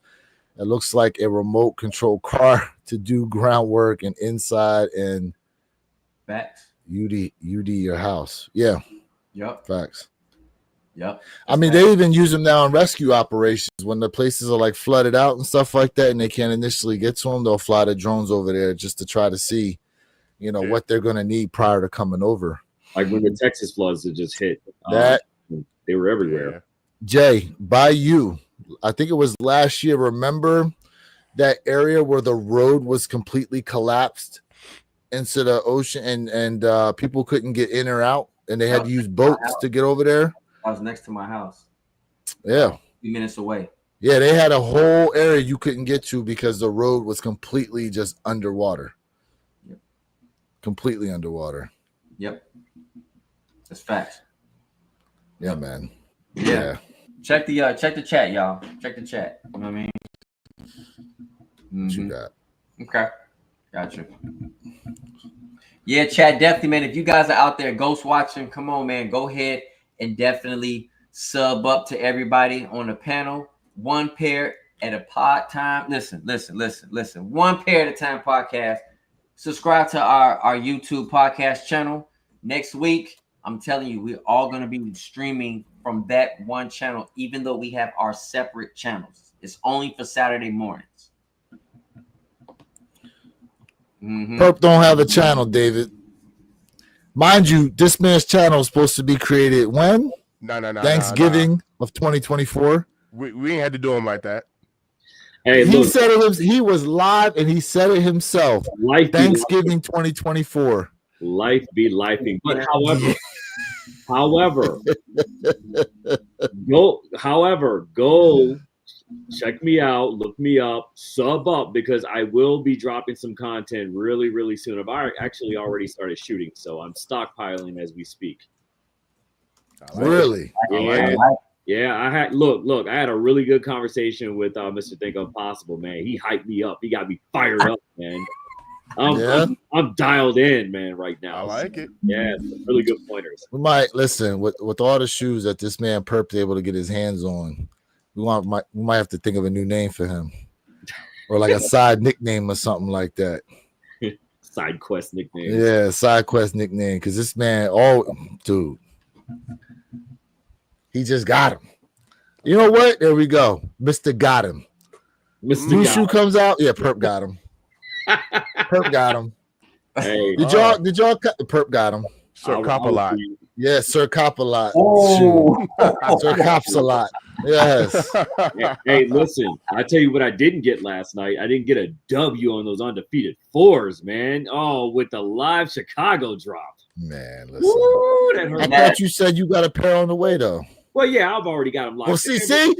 It looks like a remote control car to do groundwork and inside and facts. UD your house. Yeah. Yep. Facts. Yep. I mean, they even use them now in rescue operations when the places are like flooded out and stuff like that, and they can't initially get to them. They'll fly the drones over there just to try to see, what they're going to need prior to coming over. Like when the Texas floods that just hit, they were everywhere. Yeah. Jay, by you, I think it was last year. Remember that area where the road was completely collapsed into the ocean and people couldn't get in or out, and they had to use boats to get over there? I was next to my house. Yeah. A few minutes away. Yeah, they had a whole area you couldn't get to because the road was completely just underwater. Yep. Completely underwater. Yep. That's facts. Yeah, man. Yeah. Check the chat, y'all. Check the chat. You know what I mean? What you got? Okay. Gotcha. Yeah, chat, definitely, man. If you guys are out there ghost watching, come on, man. Go ahead and definitely sub up to everybody on the panel. One pair at a pod time. Listen. One pair at a time podcast. Subscribe to our YouTube podcast channel. Next week, I'm telling you, we're all going to be streaming from that one channel, even though we have our separate channels. It's only for Saturday mornings. Perp don't have a channel, David. Mind you, this man's channel is supposed to be created when? No. Thanksgiving of 2024. We ain't had to do him like that. Hey, He look, said it. He was live, and he said it himself. life be Thanksgiving 2024. life be lifing. But go check me out, look me up, sub up, because I will be dropping some content really, really soon. I've actually already started shooting, so I'm stockpiling as we speak. Really? Yeah, I had a really good conversation with Mr. Think Impossible, man. He hyped me up. He got me fired up, man. I'm dialed in, man, right now. I like it. Yeah, really good pointers. We might listen with all the shoes that this man Perp's able to get his hands on. We might have to think of a new name for him, or like a side nickname or something like that. Side quest nickname. Yeah, side quest nickname, because this man, dude, he just got him. You know what? There we go, Mr. Got him. New shoe comes out. Yeah, Perp got him. Perp got him. Hey, did y'all cut the Perp got him? Sir Cop a lot. Yeah, Sir Cop a lot. Oh. Sir Cops a lot. Yes. Hey, listen, I tell you what I didn't get last night. I didn't get a W on those undefeated 4's, man. Oh, with the live Chicago drop. Man, listen. Woo, that hurt. I thought you said you got a pair on the way, though. Well, yeah, I've already got them locked. Well, see. No.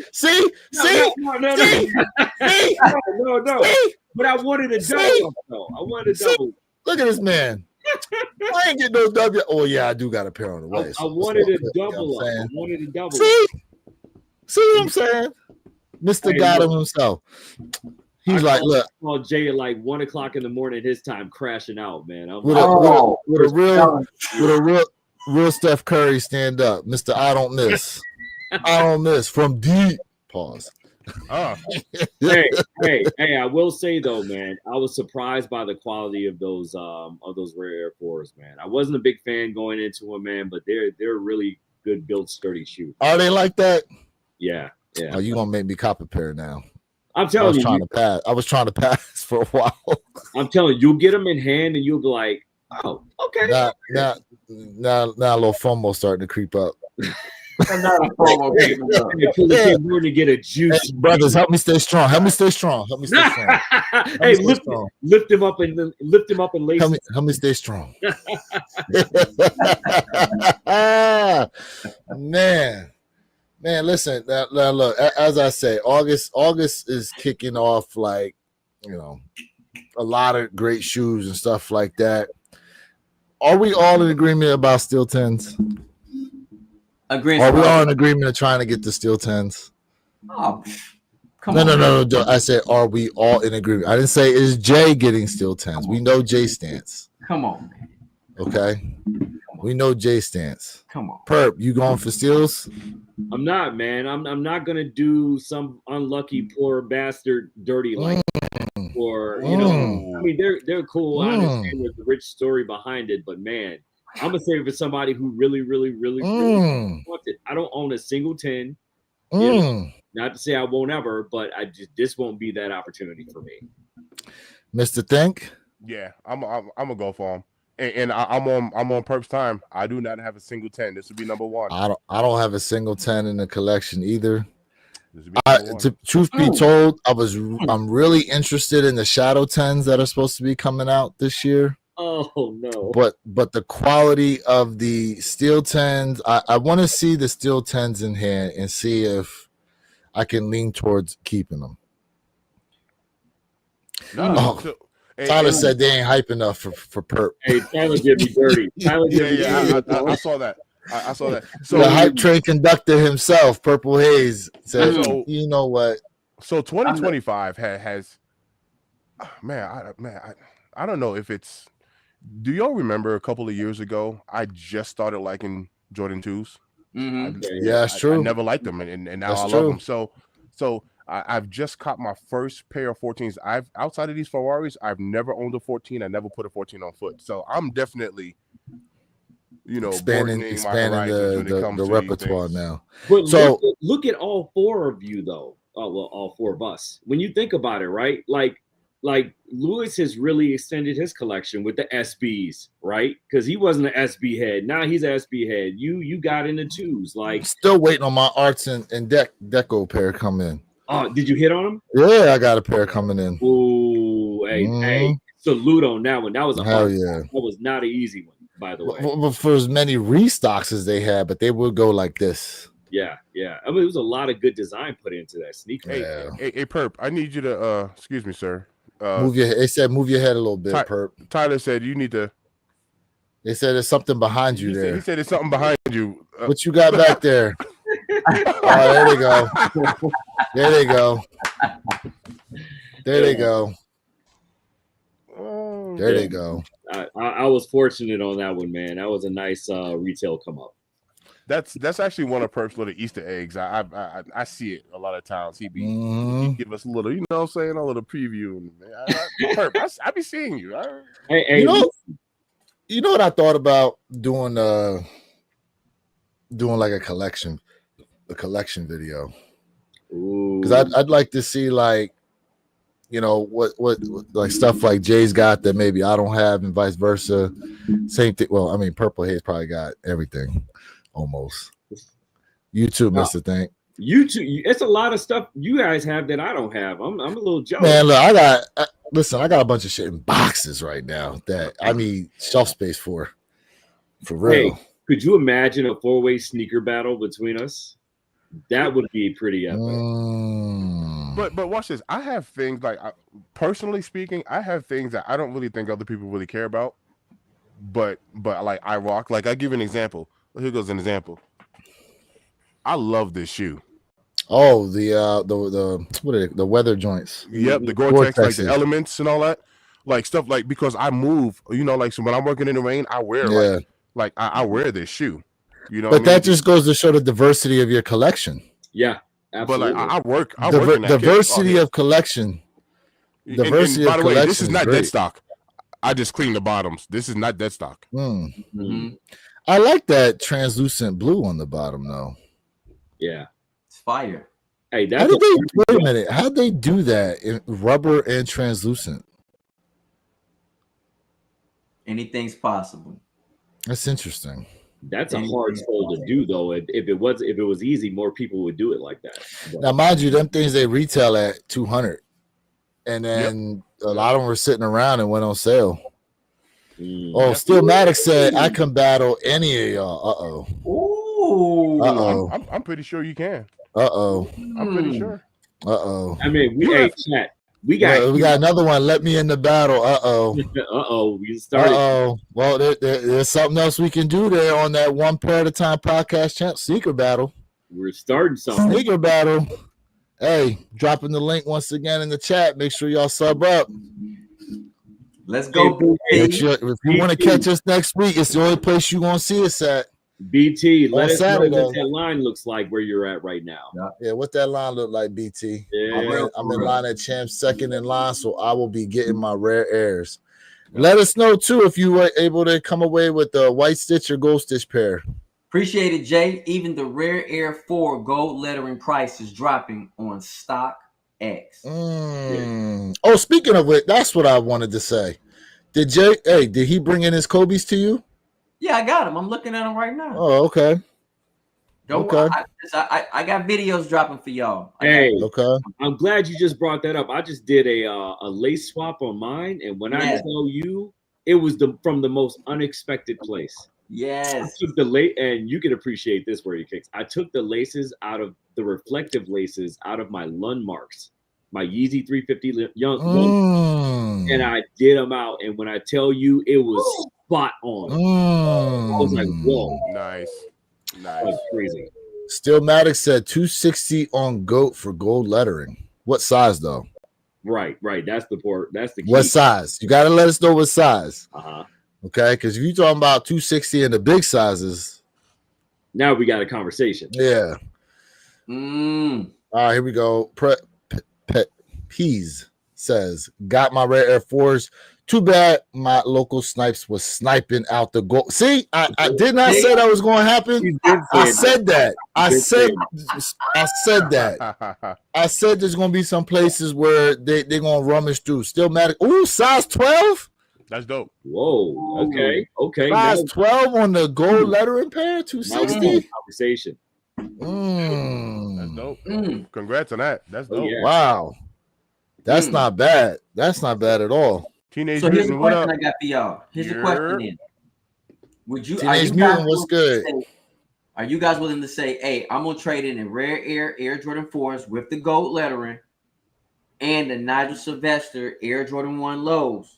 But I wanted a double, though. I wanted a double. Look at this man. I ain't getting no W. Oh, yeah, I do got a pair on the way. I wanted a double. I wanted a double. See what I'm saying? Mr. Hey, got him himself. He's like, look. I called Jay at like 1 o'clock in the morning his time, crashing out, man. With a real Steph Curry stand up. Mr. I don't miss. I don't miss from deep. Pause. Hey, I will say though, man, I was surprised by the quality of those rare Air 4's, man. I wasn't a big fan going into them, man, but they're really good built, sturdy shoe. Are they like that? Yeah. Oh, you gonna make me cop a pair now? I'm telling you, I was trying to pass for a while. I'm telling you, you'll get them in hand and you'll be like, oh, okay. Now a little FOMO starting to creep up. To get a juice. Hey, brothers, help me stay strong. Hey, lift him up and lace. Help me stay strong. Man, listen. Now, look, as I say, August is kicking off, like, a lot of great shoes and stuff like that. Are we all in agreement about steel 10s? Are we all in agreement of trying to get the steel 10s? Oh, no. I said, are we all in agreement? I didn't say is Jay getting steel 10s. We know Jay stance. Come on, man. Okay. We know Jay stance. Come on. Perp, you going for steals? I'm not, man. I'm not gonna do some unlucky poor bastard dirty like or I mean they're cool. I understand there's a rich story behind it, but man, I'm gonna say it for somebody who really wants it. I don't own a single 10. Not to say I won't ever, but this won't be that opportunity for me. Mr. Think? Yeah, I'm gonna go for him. And I'm on Perp's time. I do not have a single 10. This would be number one. I don't have a single 10 in the collection either. Truth be Ooh. told, I'm really interested in the Shadow 10s that are supposed to be coming out this year. Oh no! But the quality of the steel 10s, I want to see the steel 10s in hand and see if I can lean towards keeping them. Tyler said they ain't hype enough for Perp. Hey, Tyler did me dirty. I saw that. I saw that. So the hype train conductor himself, Purple Haze, said, "You know what? So 2025 has, I I don't know if it's. Do y'all remember a couple of years ago? I just started liking Jordan 2s. Mm-hmm. Yeah, that's I true. never liked them, and now That's I love true. them. So I've just caught my first pair of 14s. I've outside of these Ferraris, I've never owned a 14. I never put a 14 on foot. So I'm definitely, broadening my expanding horizons when it the comes to these repertoire things. now. But So look at all four of you though. Oh well, all four of us. When you think about it, right? Like Lewis has really extended his collection with the SBs, right? Because he wasn't an SB head. Now he's an SB head. You got into twos. Like, still waiting on my arts and deco pair come in. oh, did you hit on him? Yeah, I got a pair coming in. Ooh, hey, salute on that one. That was a Hell hard yeah. That was not an easy one, by the way. But for as many restocks as they had, but they would go like this. Yeah. I mean, it was a lot of good design put into that sneaker. Hey, Perp, I need you to excuse me, sir. They said move your head a little bit, Perp. Tyler said you need to. They said there's something behind you there. He said there's something behind you. What you got back there? Oh, there they go. There they go. There they go. There they go. I was fortunate on that one, man. That was a nice retail come up. That's actually one of Perp's little Easter eggs. I see it a lot of times. He give us a little, you know what I'm saying, a little preview. Perp, I be seeing you. Hey, you know what I thought about doing like a collection video, because I'd like to see, like, what like stuff like Jay's got that maybe I don't have, and vice versa. Same thing. Well, I mean, Purple Haze probably got everything almost. You too, Mr. Think. You too. It's a lot of stuff you guys have that I don't have. I'm a little jealous. Man, look, I got a bunch of shit in boxes right now that I need shelf space for real. Hey, could you imagine a 4-way sneaker battle between us? That would be pretty epic. But watch this. I have things like, personally speaking, I have things that I don't really think other people really care about. But like I rock. Like, I give you an example. Here goes an example. I love this shoe. Oh, the what are they, the weather joints? Yep, the Gore-Tex, like the elements and all that, like stuff, like, because I move, like, so when I'm working in the rain, I wear like I wear this shoe, But that just goes to show the diversity of your collection. Yeah, absolutely. But like I work in that diversity of collection. Diversity and by the way, this is collection not great. dead stock. I just cleaned the bottoms. This is not dead stock. I like that translucent blue on the bottom though. Yeah. Fire. Hey, wait a minute. How'd they do that in rubber and translucent? Anything's possible. That's interesting. That's a hard sole to do, though. If it was easy, more people would do it like that. Now, mind you, them things they retail at $200, and then a lot of them were sitting around and went on sale. Oh, Stillmatic said I can battle any of y'all. I'm pretty sure you can. I'm pretty sure. I mean, chat. We got another one. Let me in the battle. We started. Well, there's something else we can do there on that one pair at a time podcast champ sneaker battle. We're starting something. Sneaker battle. Hey, dropping the link once again in the chat. Make sure y'all sub up. Let's go. If you want to catch us next week, it's the only place you're gonna see us at. BT, let us know what that line looks like where you're at right now. Yeah, what that line look like, BT? Yeah. I'm in line at champ, second in line, so I will be getting my rare airs. Let us know too if you were able to come away with the white stitch or gold stitch pair. Appreciate it, Jay. Even the Rare Air 4 gold lettering price is dropping on Stock X. Oh, speaking of which, that's what I wanted to say. Did he bring in his Kobe's to you? Yeah, I got him. I'm looking at him right now. Oh, okay. I got videos dropping for y'all. Okay. I'm glad you just brought that up. I just did a lace swap on mine, and when I tell you, it was from the most unexpected place. Yes. I took the lace, and you can appreciate this where you kicks. I took the laces out of the reflective laces out of my Lund marks, my Yeezy 350 young, and I did them out. And when I tell you, it was spot on. I was like, whoa, nice. That was crazy. Stillmatic said $260 on GOAT for gold lettering. What size though? Right. That's the port. That's the key. What size? You got to let us know what size. Uh-huh. Okay, because if you're talking about 260 and the big sizes, Now we got a conversation. yeah. All right, here we go. Peas says, got my rare Air Force. Too bad my local snipes was sniping out the goal. See, I did not say that was going to happen. You did say I it. said that. I did said say that. I said there's going to be some places where they're going to rummage through. Still mad. Ooh, size 12? That's dope. Whoa. Okay. Size 12 on the gold lettering pair, Now we're 260? having a conversation. That's dope. Congrats on that. That's dope. yeah. Wow. That's not bad. That's not bad at all. Teenage So here's a Mutant, what question up? I got for y'all. Here's a question then. Would you Teenage Mutant, what's good? Are you guys willing to say, hey, I'm gonna trade in a rare Air Jordan 4s with the gold lettering and the Nigel Sylvester Air Jordan 1 lows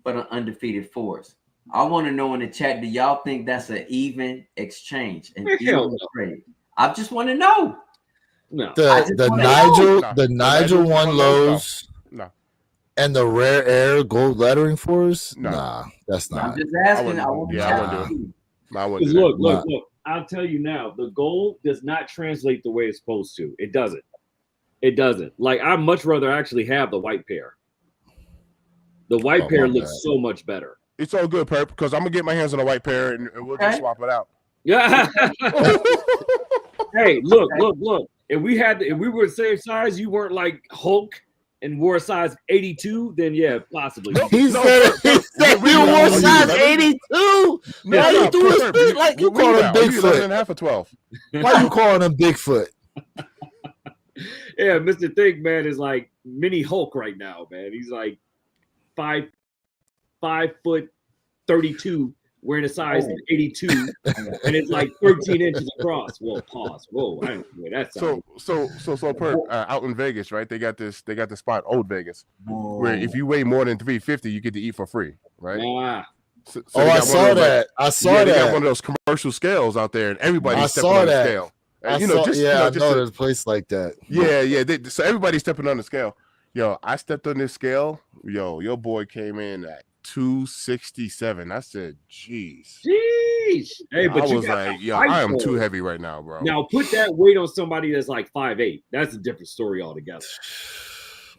for the undefeated 4s? I want to know in the chat, do y'all think that's an even exchange, an even trade? I just want to know. No. The Nigel 1 lows No. and the rare Air gold lettering 4s? No. Nah, that's I'm not. just asking. I want I wouldn't do it. I wouldn't Because do that. look. I'll tell you now, the gold does not translate the way it's supposed to. It doesn't. Like, I'd much rather actually have the white pair. The white pair looks so much better. It's all good, Perp, because I'm gonna get my hands on a white pair and we'll just swap it out. Yeah. Hey, look. If we were the same size, you weren't like Hulk and wore a size 82, then yeah, possibly. He said you wore size 82. Why you doing this? Like you call him Bigfoot? And a half of 12. Why you calling him Bigfoot? Yeah, Mr. Think Man is like mini Hulk right now, man. He's like 5'32", wearing a size 82, and it's like 13 inches across. Whoa, pause. Whoa, I don't know that sounds. So Perp, out in Vegas, right? They got this spot, Old Vegas, where if you weigh more than 350, you get to eat for free, right? Yeah. So I saw that. They got one of those commercial scales out there, and everybody's stepping on the scale. I know there's a place like that. Yeah. So everybody's stepping on the scale. Yo, I stepped on this scale. Yo, your boy came in at 267. I said, "Jeez." Hey, but I was like, "Yo, I am too heavy right now, bro." Now put that weight on somebody that's like 5'8". That's a different story altogether.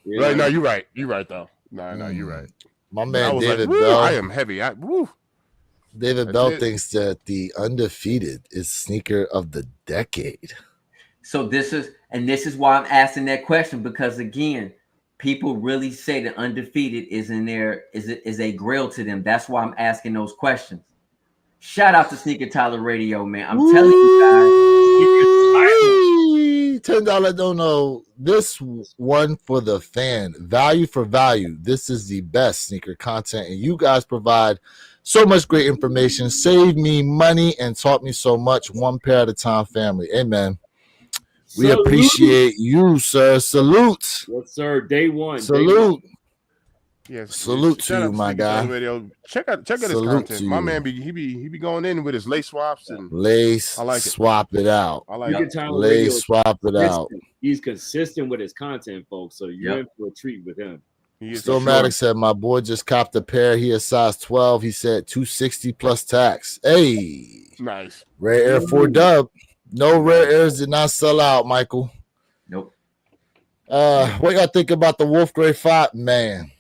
Right? No, you're right. You're right though. No, you're right. My man David Bell. I am heavy. David Bell thinks that the undefeated is sneaker of the decade. So this is why I'm asking that question, because again, people really say the undefeated is a grail to them. That's why I'm asking those questions. Shout out to Sneaker Tyler Radio, man. I'm telling you guys. $10 don't know. This one for the fan. Value for value. This is the best sneaker content, and you guys provide so much great information. Saved me money and taught me so much. One pair at a time, family. Amen. We appreciate you, sir. Salute. Yes, sir. Day one. Salute. Yes. Salute to you, my guy. Radio. Check out his content. My man he be going in with his lace swaps and I like swap it out. I like lace swap it out. He's consistent with his content, folks. So you're in for a treat with him. Stillmatic said, my boy just copped a pair. He is size 12. He said 260 plus tax. Hey. Nice. Rare Air 4 dub. No rare airs did not sell out, Michael. Nope. What y'all think about the Wolf Grade 5? Man.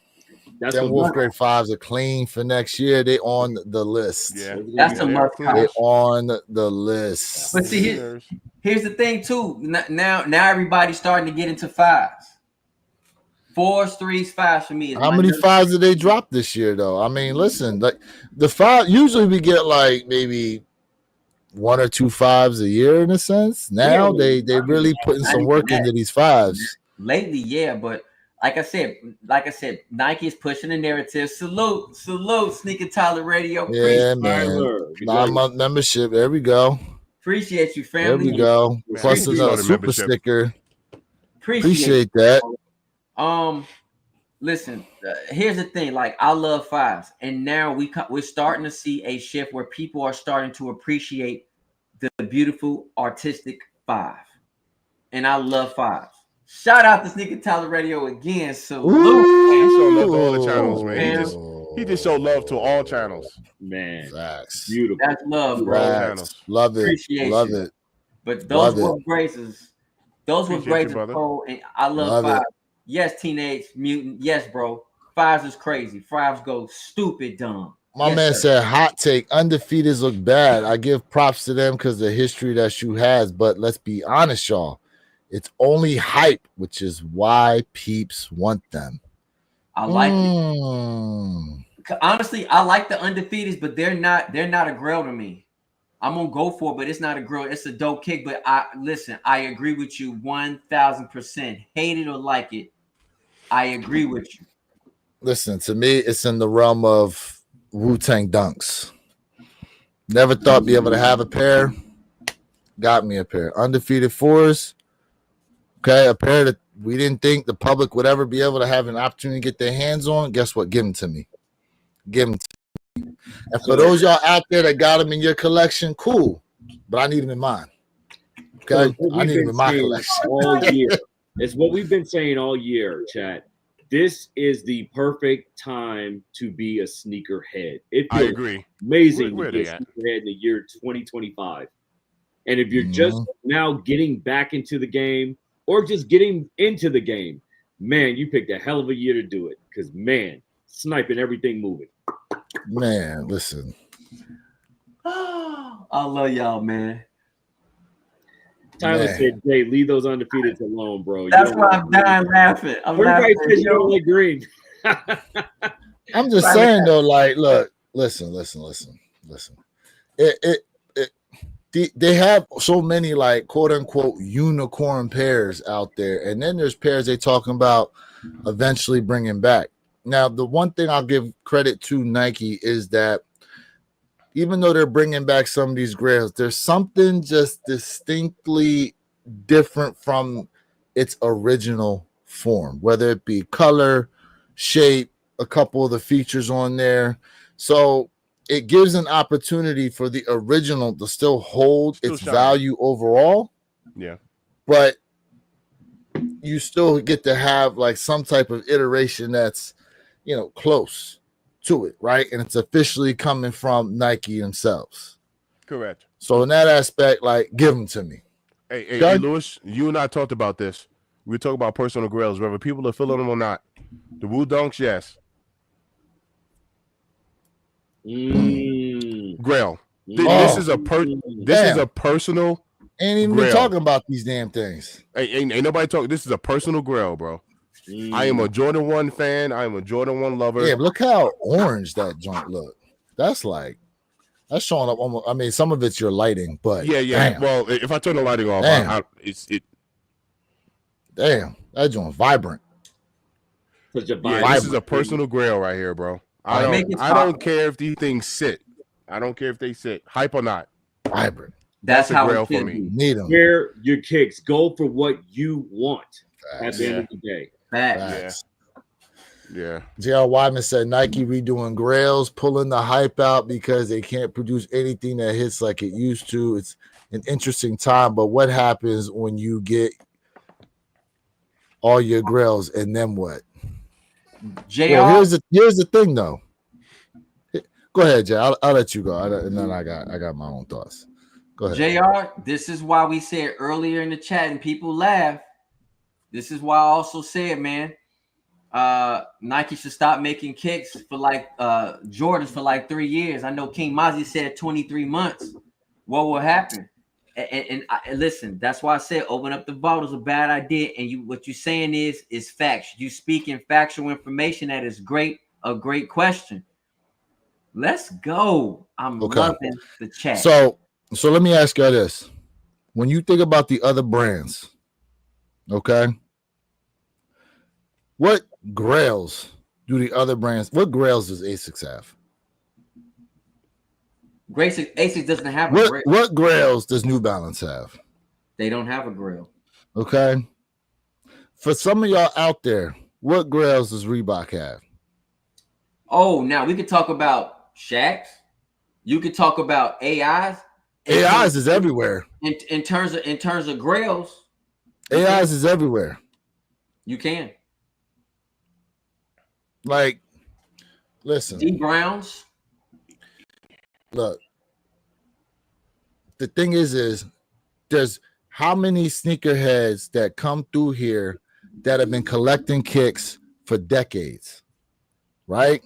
Them Wolf Grade 5s are clean for next year. They on the list. Yeah. That's a must. They on the list. But see, here's the thing too. Now everybody's starting to get into 5s. 4s, 3s, 5s for me. How many 5s did they drop this year, though? I mean, listen, like the 5 usually we get like maybe 1 or 2 5s a year in a sense. Now they really putting some work into these 5s. Lately, yeah, but like I said, Nike is pushing the narrative. Salute, Sneaker Tyler Radio. Yeah, man. 9-month membership. There we go. Appreciate you, family. There we go. Man, plus another super membership. sticker. Appreciate that. Listen, here's the thing. Like, I love 5s, and now we're starting to see a shift where people are starting to appreciate the beautiful artistic 5, and I love 5s. Shout out to Sneaker Talent Radio again. Salute. He showed love to all the channels, man. Man. He just showed love to all channels. Man, Facts. beautiful. That's love, bro. All Facts. channels. Love it. Appreciation. Love it. But those Love were graces. Those were Appreciate you, graces, brother. bro. And I love Love Five. it. Yes, Teenage Mutant. Yes, bro. Fives is crazy. Fives go stupid dumb. My Yes, man sir. said, hot take, undefeateds look bad. I give props to them because the history that shoe has, but let's be honest, y'all. It's only hype, which is why peeps want them. I like it. Honestly, I like the undefeateds, but they're not a grail to me. I'm gonna go for it, but it's not a grail. It's a dope kick. But I agree with you 1,000%. Hate it or like it, I agree with you. Listen, to me, it's in the realm of Wu-Tang dunks. Never thought be able to have a pair. Got me a pair. Undefeated 4's. Okay, a pair that we didn't think the public would ever be able to have an opportunity to get their hands on. Guess what? Give them to me. Give them to me. And for those y'all out there that got them in your collection, cool. But I need them in mine. Okay? I need them in my collection. All year. It's what we've been saying all year, chat. This is the perfect time to be a sneakerhead. It I feels agree. amazing Where to be they a at? sneakerhead in the year 2025. And if you're just now getting back into the game or just getting into the game, man, you picked a hell of a year to do it. Because, man, sniping everything moving. Man, listen. I love y'all, man. Tyler Man. said, Jay, leave those undefeateds alone, bro. That's why I'm dying laughing. I'm Everybody laughing. says you don't like green. I'm just saying though, like, look, listen. They have so many like quote unquote unicorn pairs out there, and then there's pairs they talking about eventually bringing back. Now, the one thing I'll give credit to Nike is that even though they're bringing back some of these grails, there's something just distinctly different from its original form, whether it be color, shape, a couple of the features on there. So it gives an opportunity for the original to still hold its shiny. value overall. Yeah. But you still get to have like some type of iteration that's, you know, close to it, right? And it's officially coming from Nike themselves. Correct. So in that aspect, like, give them to me. Hey, Lewis, you and I talked about this. We talk about personal grails, whether people are feeling them or not. The Wu Dunks, yes. Grail. This is a personal. Ain't even been talking about these damn things. Ain't nobody talking. This is a personal grail, bro. I am a Jordan 1 fan. I am a Jordan 1 lover. Yeah, look how orange that joint look. That's showing up almost. I mean, some of it's your lighting, but yeah. Damn. Well, if I turn the lighting off, Damn, that joint vibrant. Such a this is a personal grail right here, bro. I don't care if these things sit. I don't care if they sit, hype or not. Vibrant. That's a how grail it for should me. be. Need them. Wear your kicks. Go for what you want at the Yeah. end of the day. Facts. Yeah. J.R. Wyman said Nike redoing grails, pulling the hype out because they can't produce anything that hits like it used to. It's an interesting time, but what happens when you get all your grails and then what? JR, Well, here's the thing though. Go ahead, Jay. I'll let you go, and then I got my own thoughts. Go ahead. JR, this is why we said earlier in the chat, and people laugh. This is why I also said, man, Nike should stop making kicks for like Jordans for like 3 years. I know King Mozzie said 23 months. What will happen? And listen, that's why I said open up the vault is a bad idea. And what you're saying is facts. You speaking factual information. That is great. A great question. Let's go. I'm loving the chat. So let me ask you this. When you think about the other brands, okay, what grails do the other brands, what grails does ASICS have? ASICS doesn't have a grail. What grails does New Balance have? They don't have a grail. Okay. For some of y'all out there, what grails does Reebok have? Oh, now we could talk about Shaqs. You could talk about AIs. AIs is everywhere. In terms of grails, AIs is everywhere. You can. Like, listen, D Browns. look. The thing is there's how many sneakerheads that come through here that have been collecting kicks for decades, right?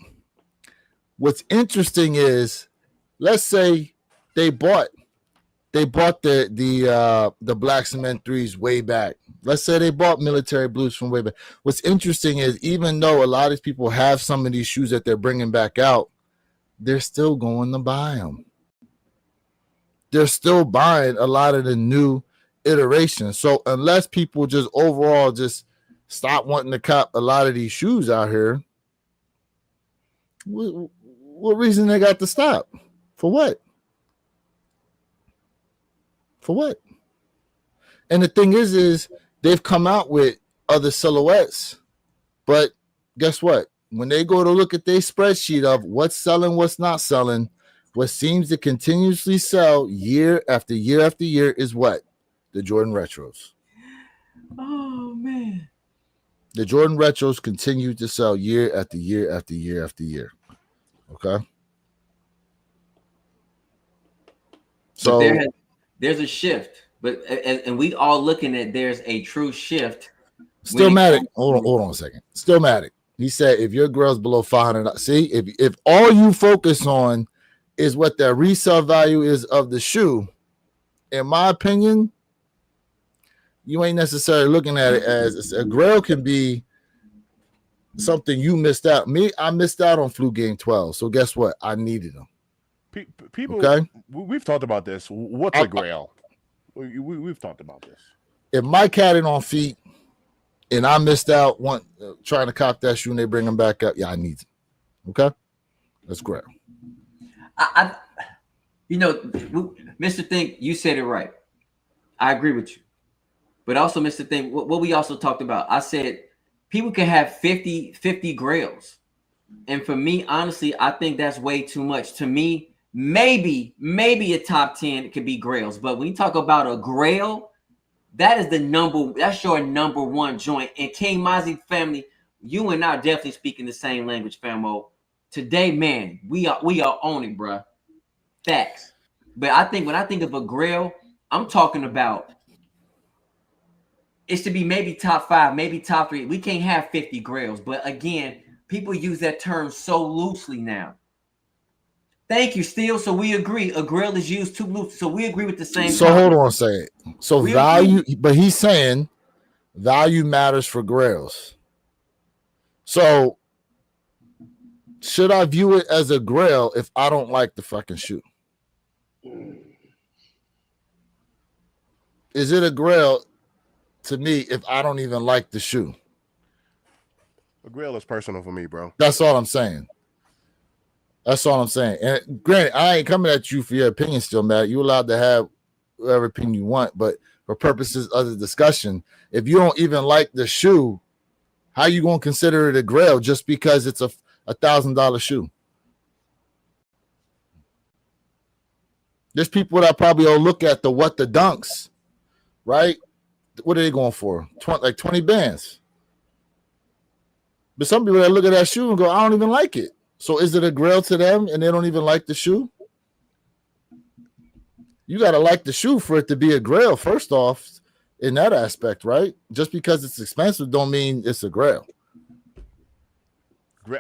What's interesting is, let's say they bought the Black Cement 3s way back. Let's say they bought Military Blues from way back. What's interesting is, even though a lot of these people have some of these shoes that they're bringing back out, they're still going to buy them. They're still buying a lot of the new iterations. So unless people just overall just stop wanting to cop a lot of these shoes out here, what reason they got to stop? For what? For what? And the thing is they've come out with other silhouettes, but guess what? When they go to look at their spreadsheet of what's selling, what's not selling, what seems to continuously sell year after year after year is what? The Jordan Retros. Oh, man. The Jordan Retros continue to sell year after year after year after year. Okay? So there's a shift, but and we all looking at there's a true shift. Stillmatic. Hold on a second. Stillmatic. He said if your girl's below 500, see, if all you focus on is what the resale value is of the shoe, in my opinion, you ain't necessarily looking at it as a grail can be something you missed out. Me, I missed out on Flu Game 12. So guess what? I needed them. People, okay? We've talked about this. What's a grail? We've talked about this. If Mike had it on feet and I missed out trying to cop that shoe and they bring them back up, yeah, I need it. Okay? That's grail. Mr. Think, you said it right. I agree with you. But also, Mr. Think, what we also talked about, I said people can have 50 grails. And for me, honestly, I think that's way too much. To me, maybe a top 10 could be grails. But when you talk about a grail, that's your number one joint. And King Mozzie family, you and I are definitely speaking the same language, famo. Today, man, we are on it, bro. Facts. But I think when I think of a grail, I'm talking about it should be maybe top 5, maybe top 3. We can't have 50 grails. But again, people use that term so loosely now. Thank you, Steele. So we agree. A grail is used too loose. So we agree with the same. So hold on a second. So value, but he's saying value matters for grails. So should I view it as a grail if I don't like the fucking shoe? Is it a grail to me if I don't even like the shoe? A grail is personal for me, bro. That's all I'm saying. And granted, I ain't coming at you for your opinion still, Matt. You're allowed to have whatever opinion you want, but for purposes of the discussion, if you don't even like the shoe, how you going to consider it a grail just because it's a $1,000 shoe? There's people that probably will look at the dunks, right? What are they going for? 20 bands. But some people that look at that shoe and go, I don't even like it. So is it a grail to them and they don't even like the shoe? You got to like the shoe for it to be a grail, first off, in that aspect, right? Just because it's expensive don't mean it's a grail.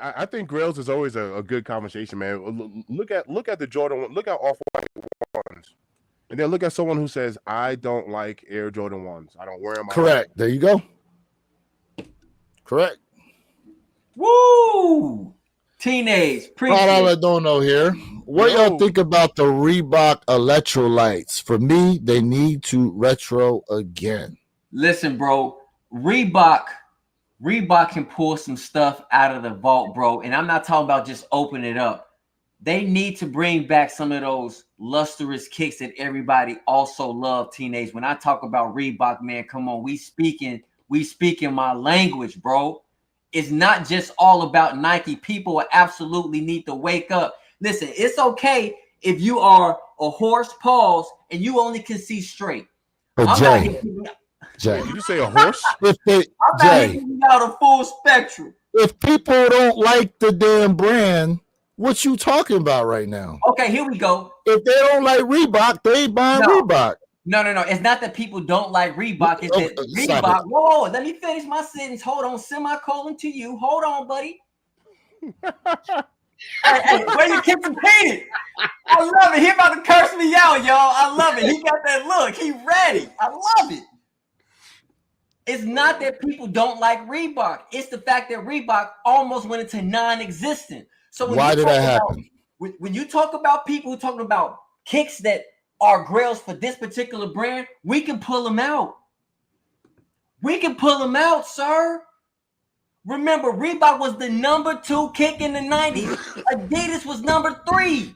I think grails is always a good conversation, man. Look at the Jordan, look at off-white ones. And then look at someone who says, I don't like Air Jordan 1s. I don't wear them. Correct. There you go. Correct. Woo! Teenage. I don't know here. What y'all think about the Reebok electrolytes? For me, they need to retro again. Listen, bro. Reebok can pull some stuff out of the vault, bro. And I'm not talking about just open it up. They need to bring back some of those lustrous kicks that everybody also love, teenage. When I talk about Reebok, man, come on. We speaking my language, bro. It's not just all about Nike. People absolutely need to wake up. Listen, it's okay if you are a horse, pause, and you only can see straight. But Jay. Did you say a horse? If they, I'm not Jay, giving out a full spectrum. if people don't like the damn brand, what you talking about right now? Okay, here we go. If they don't like Reebok, they ain't buying No. Reebok. No. It's not that people don't like Reebok. It's that Stop Reebok. it. Whoa, let me finish my sentence. Hold on, semicolon to you. Hold on, buddy. Hey, where you keep repeating? I love it. He about to curse me out, y'all. I love it. He got that look. He ready. I love it. It's not that people don't like Reebok. It's the fact that Reebok almost went into non-existent. So when Why did that happen? When you talk about people who talking about kicks that are grails for this particular brand, we can pull them out. We can pull them out, sir. Remember, Reebok was the number 2 kick in the 90s. Adidas was number 3.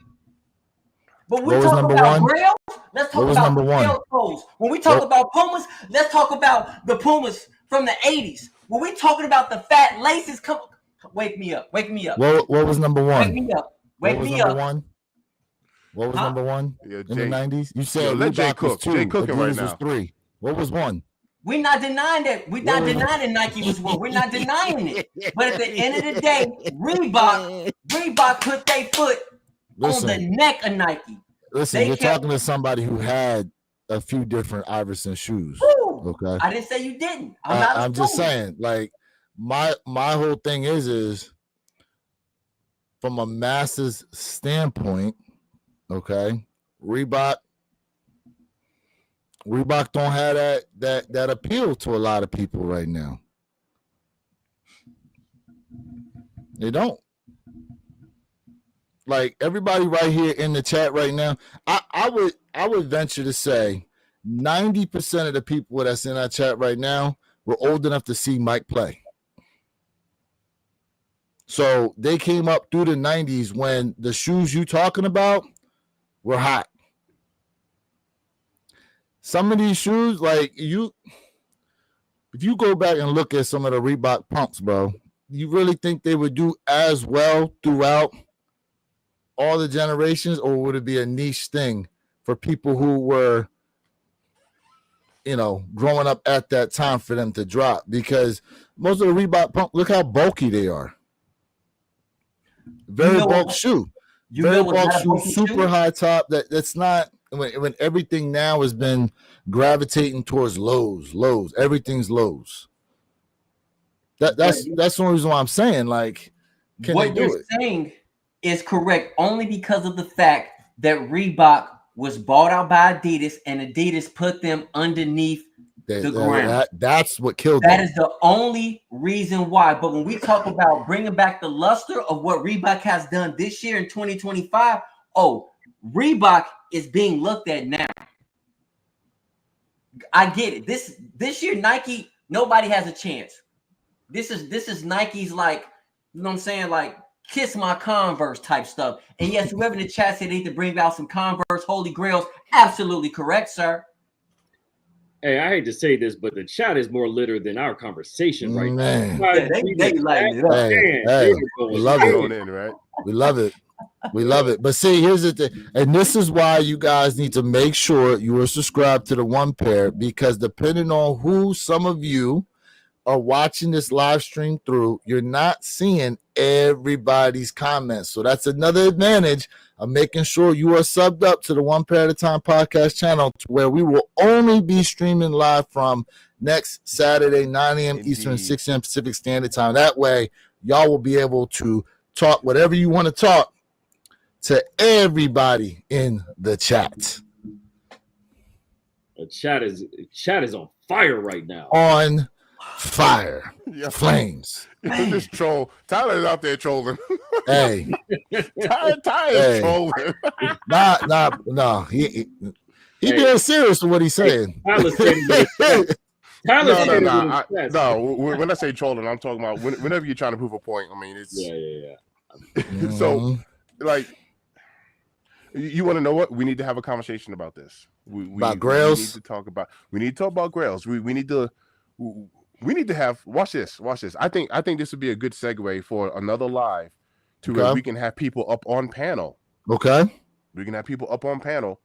But we talk about grails, let's talk about the grail toes. When we talk about Pumas, let's talk about the Pumas from the 80s. When we talking about the fat laces, come wake me up. Wake me up. What was number 1? Wake me up. Wake me up. up. What was number 1 in the 90s? You said let Jay Reebok was cook. 2. Jay cooking right now. Was 3. What was 1? We're not denying that. We're not denying that Nike was 1. We're not denying it. But at the end of the day, Reebok put their foot on the neck of Nike. Listen, you're talking to somebody who had a few different Iverson shoes. Woo! Okay. I didn't say you didn't. I'm just saying, like, my whole thing is from a masses standpoint, okay, Reebok don't have that appeal to a lot of people right now. They don't. Like everybody right here in the chat right now, I would venture to say 90% of the people that's in our chat right now were old enough to see Mike play. So they came up through the 90s when the shoes you talking about were hot. Some of these shoes, like if you go back and look at some of the Reebok pumps, bro, you really think they would do as well throughout all the generations, or would it be a niche thing for people who were, growing up at that time for them to drop? Because most of the Reebok pump, look how bulky they are. Very bulk shoe. Very bulk shoe, super high top. That's not when everything now has been gravitating towards lows. Everything's lows. That's the only reason why I'm saying, like, can what they do you're saying is correct only because of the fact that Reebok was bought out by Adidas and Adidas put them underneath the ground. That's what killed them. That them. is the only reason why. But when we talk about bringing back the luster of what Reebok has done this year in 2025, Reebok is being looked at now. I get it. This year, Nike, nobody has a chance. This is Nike's, like, you know what I'm saying, like, kiss my Converse type stuff. And yes, whoever in the chat said they need to bring out some Converse Holy Grails, absolutely correct, sir. Hey, I hate to say this, but the chat is more litter than our conversation right now. Yeah, they lighten it up. Hey, we love it. Right? We love it. We love it. But see, here's the thing. And this is why you guys need to make sure you are subscribed to the One Pair, because depending on who some of you are watching this live stream through, you're not seeing everybody's comments. So that's another advantage of making sure you are subbed up to the One Pair at a Time podcast channel, to where we will only be streaming live from next Saturday, 9 a.m. Eastern, 6 a.m. Pacific Standard Time. That way, y'all will be able to talk whatever you want to talk to everybody in the chat. The chat is on fire right now. On fire. Flames. This troll. Tyler's out there trolling. Hey. Tyler's trolling. Nah. He being serious with what he's saying. No. When I say trolling, I'm talking about whenever you're trying to prove a point. I mean, it's So, like, you want to know what? We need to have a conversation about this. About grails. We need to talk about grails. We need to have watch this. I think this would be a good segue for another live to where we can have people up on panel. Okay. We can have people up on panel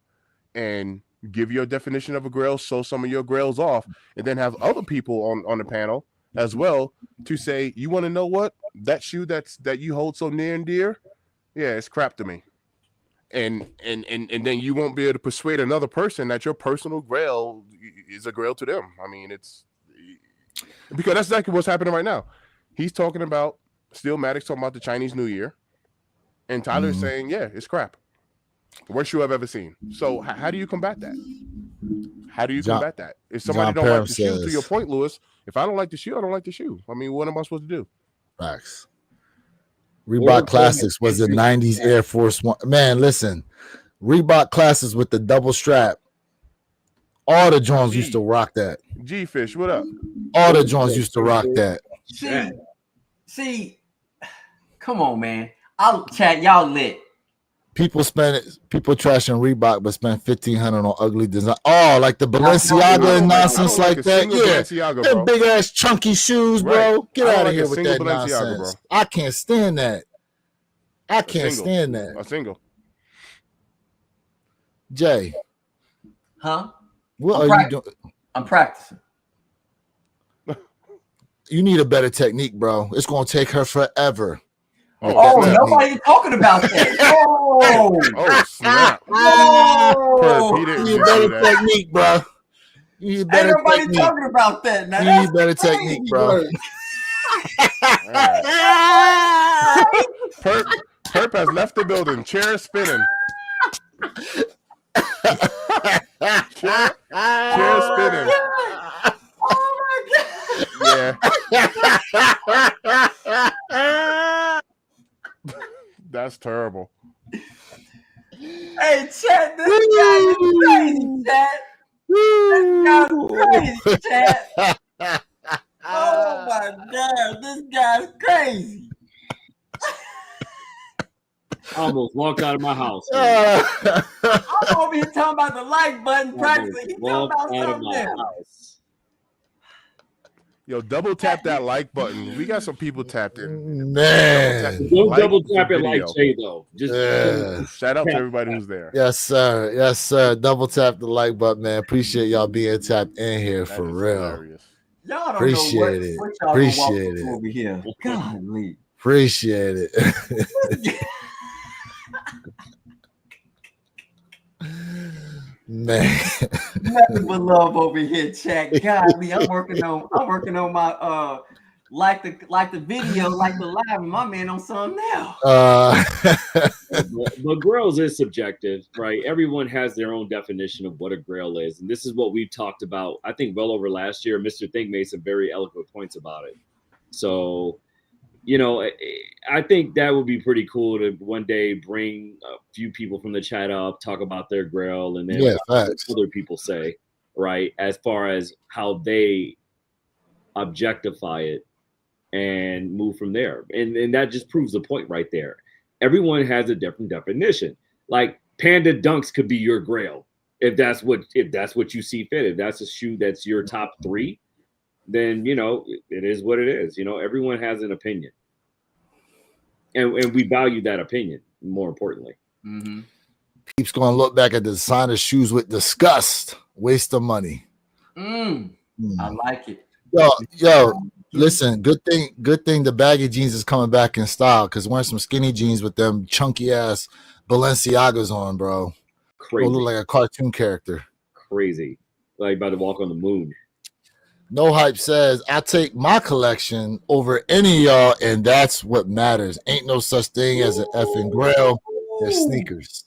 and give your definition of a grail, show some of your grails off, and then have other people on the panel as well to say, you want to know what? That shoe that you hold so near and dear, yeah, it's crap to me. And then you won't be able to persuade another person that your personal grail is a grail to them. I mean, it's because that's exactly what's happening right now. He's talking about Steelmatic's talking about the Chinese New Year, and Tyler's saying, yeah, it's crap. Worst shoe I've ever seen. So how do you combat that? How do you combat that? If somebody don't like the shoe, to your point, Lewis, if I don't like the shoe, I don't like the shoe. I mean, what am I supposed to do? Facts. Reebok Classics was the 90s Air Force One. Man, listen, Reebok Classics with the double strap. All the Jones used to rock that. G-Fish, what up? All the Jones used to rock that. See, come on, man. Chat, y'all lit. People trashing Reebok, but spend $1,500 on ugly design. Oh, like the Balenciaga and nonsense like that. Yeah, them big ass chunky shoes, bro. Get out of here with that nonsense. Bro. I can't stand that. I can't stand that. A single. Jay. Huh? What are you doing? I'm practicing. You need a better technique, bro. It's gonna take her forever. Oh, nobody's talking about that. Oh, snap. Oh, you need better technique, bro. You need better technique. Talking about that. Now, you need better technique, bro. Perp has left the building. Chair spinning. Chair spinning. Oh my God. Yeah. That's terrible. Hey, Chat, this guy is crazy, Chat. This guy's crazy, Chat. Oh my God, this guy's crazy. I almost walked out of my house. I'm over here talking about the like button practically. He's talking about something else. Yo, double tap that like button. We got some people tapped in. Man. Don't double tap it like Jay, though. Just shout out to everybody who's there. Yes, sir. Yes, sir. Double tap the like button, man. Appreciate y'all being tapped in here for real. Hilarious. Y'all don't Appreciate know it. what y'all Appreciate it. over here. Golly. Appreciate it. Man, nothing but love over here, Chat. Golly, I'm working on my like the video, like the live, my man on something now. But grails is subjective, right? Everyone has their own definition of what a grail is, and this is what we've talked about. I think well over last year, Mr. Think made some very eloquent points about it. So, you know, I think that would be pretty cool to one day bring a few people from the chat up, talk about their grail, and then what other people say, right? As far as how they objectify it and move from there. And that just proves the point right there. Everyone has a different definition. Like Panda Dunks could be your grail if that's what you see fit. If that's a shoe that's your top three, then, you know, it is what it is. You know, everyone has an opinion. And we value that opinion, more importantly. Mm-hmm. Peeps going to look back at the designer shoes with disgust. Waste of money. I like it. Yo, listen, good thing the baggy jeans is coming back in style, because wearing some skinny jeans with them chunky ass Balenciagas on, bro. Crazy. Look like a cartoon character. Crazy. Like about to walk on the moon. No Hype says, I take my collection over any of y'all, and that's what matters. Ain't no such thing as an effing grail. They're sneakers.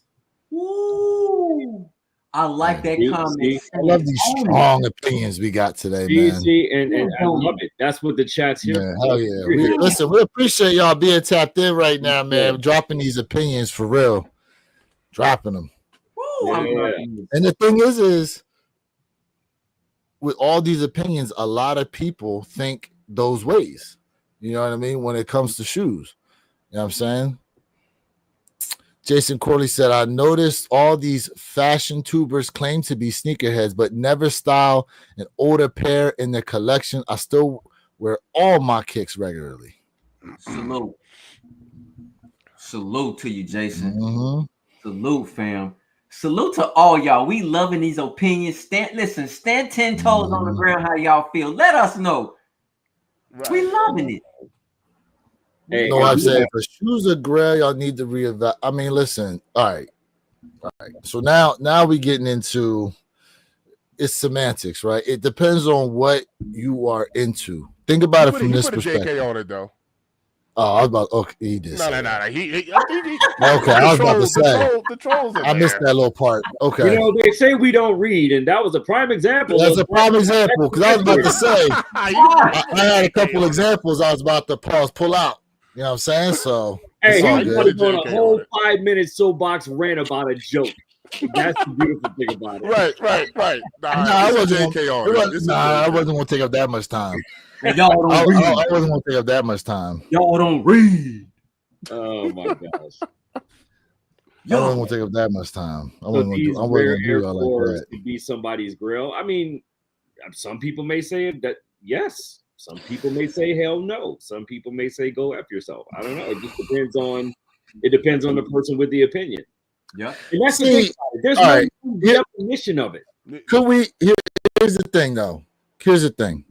Ooh. I like that comment. I love these strong opinions we got today, man. And I love it. That's what the chat's here. Yeah, hell yeah. Listen, we appreciate y'all being tapped in right now, man. Yeah. Dropping these opinions for real. Dropping them. Yeah. And the thing is with all these opinions, a lot of people think those ways. You know what I mean? When it comes to shoes. You know what I'm saying? Jason Corley said, I noticed all these fashion tubers claim to be sneakerheads, but never style an older pair in their collection. I still wear all my kicks regularly. Salute to you, Jason. Mm-hmm. Salute, fam. salute to all y'all. We loving these opinions. Stand 10 toes on the ground. How y'all feel? Let us know. Right. We loving it. Hey, No, I'm saying if the shoes are gray, y'all need to reevaluate. I mean, listen. All right. So now we getting into it's semantics, right? It depends on what you are into. Think about it from this Put a perspective. JK on it though. Oh, I was about okay. He did. No. He I think he okay, I was about to say. the trolls are I missed there. that little part. Okay. You know, they say we don't read, and that was a prime example. That's a prime example because I was about to say I had a couple examples I was about to pull out. You know what I'm saying? So Hey, it's all he good. was on a whole 5-minute soapbox rant about a joke. That's the beautiful thing about it. Right. I wasn't JK on it. I wasn't going to take up that much time. And y'all don't read. I wasn't going to take up that much time. Y'all don't read. Oh my gosh. I wasn't going to take up that much time. I wasn't going to do all like that. To be somebody's grill. I mean, some people may say that yes. Some people may say hell no. Some people may say go F yourself. I don't know. It just depends on the person with the opinion. Yeah. And that's the thing. There's no definition of it. Here's the thing though. Here's the thing.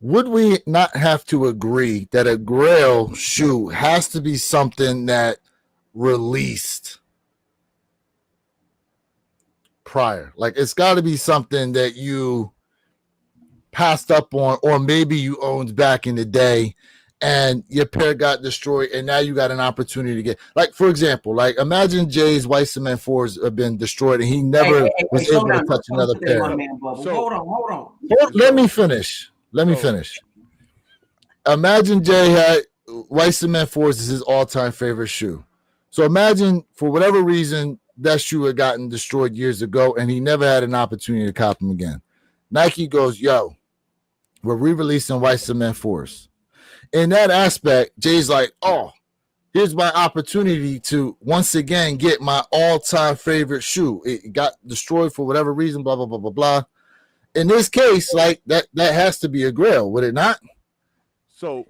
Would we not have to agree that a grail shoe has to be something that released prior? Like it's got to be something that you passed up on, or maybe you owned back in the day and your pair got destroyed and now you got an opportunity to get, like, for example, like imagine Jay's white cement 4's have been destroyed and he never was able to touch another pair. Hold on. Let me finish. Imagine Jay had white cement 4's is his all-time favorite shoe. So imagine for whatever reason that shoe had gotten destroyed years ago and he never had an opportunity to cop them again. Nike goes, yo, we're re-releasing white cement 4's. In that aspect, Jay's like, oh, here's my opportunity to once again get my all-time favorite shoe. It got destroyed for whatever reason, blah, blah, blah, blah, blah. In this case, like that has to be a grail, would it not? So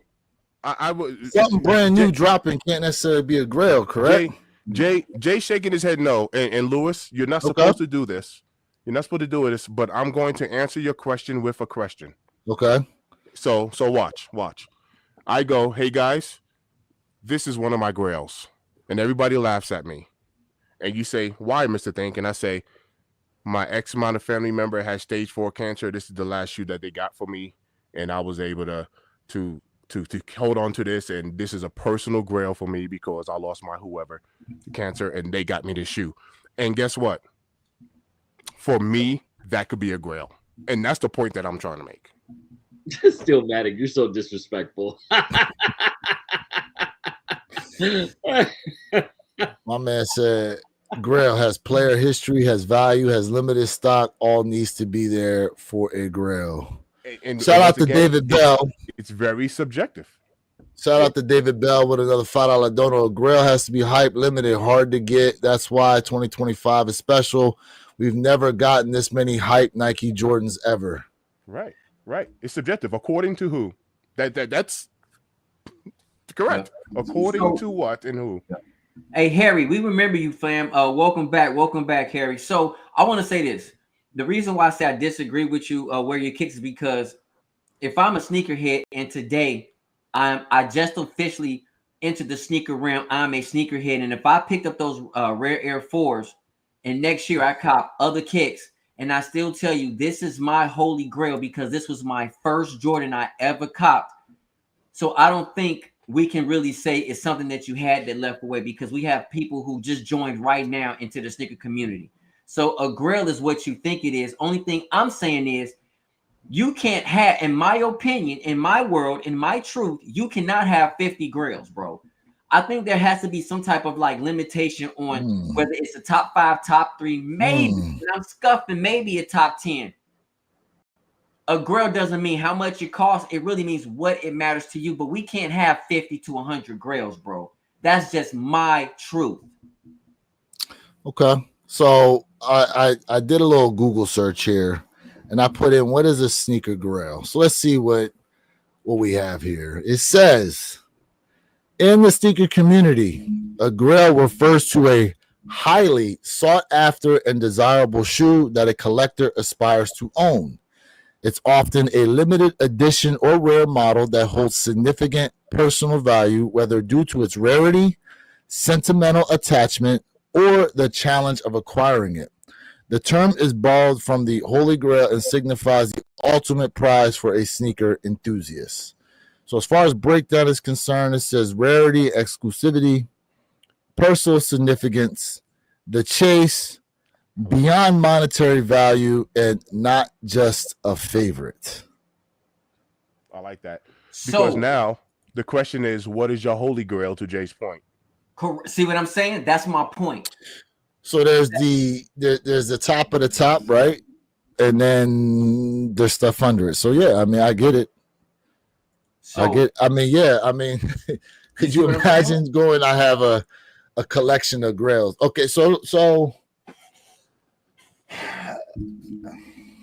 I would something brand new dropping can't necessarily be a grail, correct? Jay shaking his head no. And Lewis, you're not supposed to do this. You're not supposed to do this, but I'm going to answer your question with a question. Okay. So watch. I go, hey guys, this is one of my grails. And everybody laughs at me. And you say, why, Mr. Think? And I say, my X amount of family member has stage 4 cancer. This is the last shoe that they got for me. And I was able to hold on to this. And this is a personal grail for me because I lost my whoever cancer and they got me this shoe. And guess what? For me, that could be a grail. And that's the point that I'm trying to make. Still mad at you're so disrespectful. My man said grail has player history, has value, has limited stock, all needs to be there for a grail. And shout out to David Bell. It's very subjective. Shout out to David Bell with another $5 donor. A grail has to be hype, limited, hard to get. That's why 2025 is special. We've never gotten this many hype Nike Jordans ever. Right. It's subjective. According to who? That's correct. Yeah. According to what and who? Yeah. Hey, Harry, we remember you, fam. Welcome back, Harry. So I want to say this. The reason why I say I disagree with you where your kicks is because if I'm a sneakerhead and today I just officially entered the sneaker realm, I'm a sneakerhead. And if I picked up those rare Air 4's and next year I cop other kicks, and I still tell you, this is my holy grail because this was my first Jordan I ever copped. So I don't think we can really say it's something that you had that left away because we have people who just joined right now into the sneaker community. So a grail is what you think it is. Only thing I'm saying is you can't have, in my opinion, in my world, in my truth, you cannot have 50 grails, bro. I think there has to be some type of like limitation on whether it's a top 5, top 3, maybe, and I'm scuffing maybe a top 10. A grail doesn't mean how much it costs. It really means what it matters to you. But we can't have 50 to 100 grails, bro. That's just my truth. Okay. So I did a little Google search here and I put in what is a sneaker grail. So let's see what we have here. It says in the sneaker community, a grail refers to a highly sought after and desirable shoe that a collector aspires to own. It's often a limited edition or rare model that holds significant personal value, whether due to its rarity, sentimental attachment, or the challenge of acquiring it. The term is borrowed from the Holy Grail and signifies the ultimate prize for a sneaker enthusiast. So, as far as breakdown is concerned, it says rarity, exclusivity, personal significance, the chase, beyond monetary value, and not just a favorite. I like that. Because So now the question is, what is your holy grail, to Jay's point? see what I'm saying? That's my point. So there's the top of the top, right? And then there's stuff under it. So yeah, I mean, I get it. So Could you imagine going, I have a collection of grails. Okay, so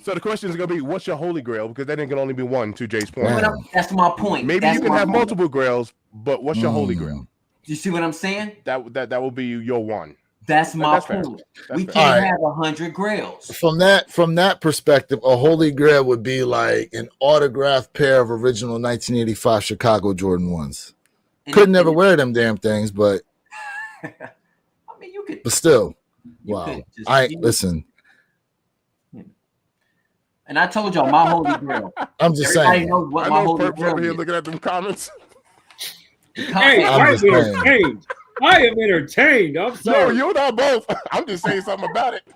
the question is going to be, what's your holy grail? Because then it can only be one, to Jay's point. that's my point. Maybe that's you can have point. multiple grails, but what's your holy grail? You see what I'm saying? That will be your one. That's my point. We can't have 100 grails. From that perspective, a holy grail would be like an autographed pair of original 1985 Chicago Jordan 1s. Could never wear them damn things, but I mean, you could. But still, wow. Listen. And I told y'all my holy grail. I'm just Everybody saying. knows what my holy grail over here is. looking at them comments. Hey, I'm entertained. I am entertained. I'm sorry. No, you're not both. I'm just saying something about it.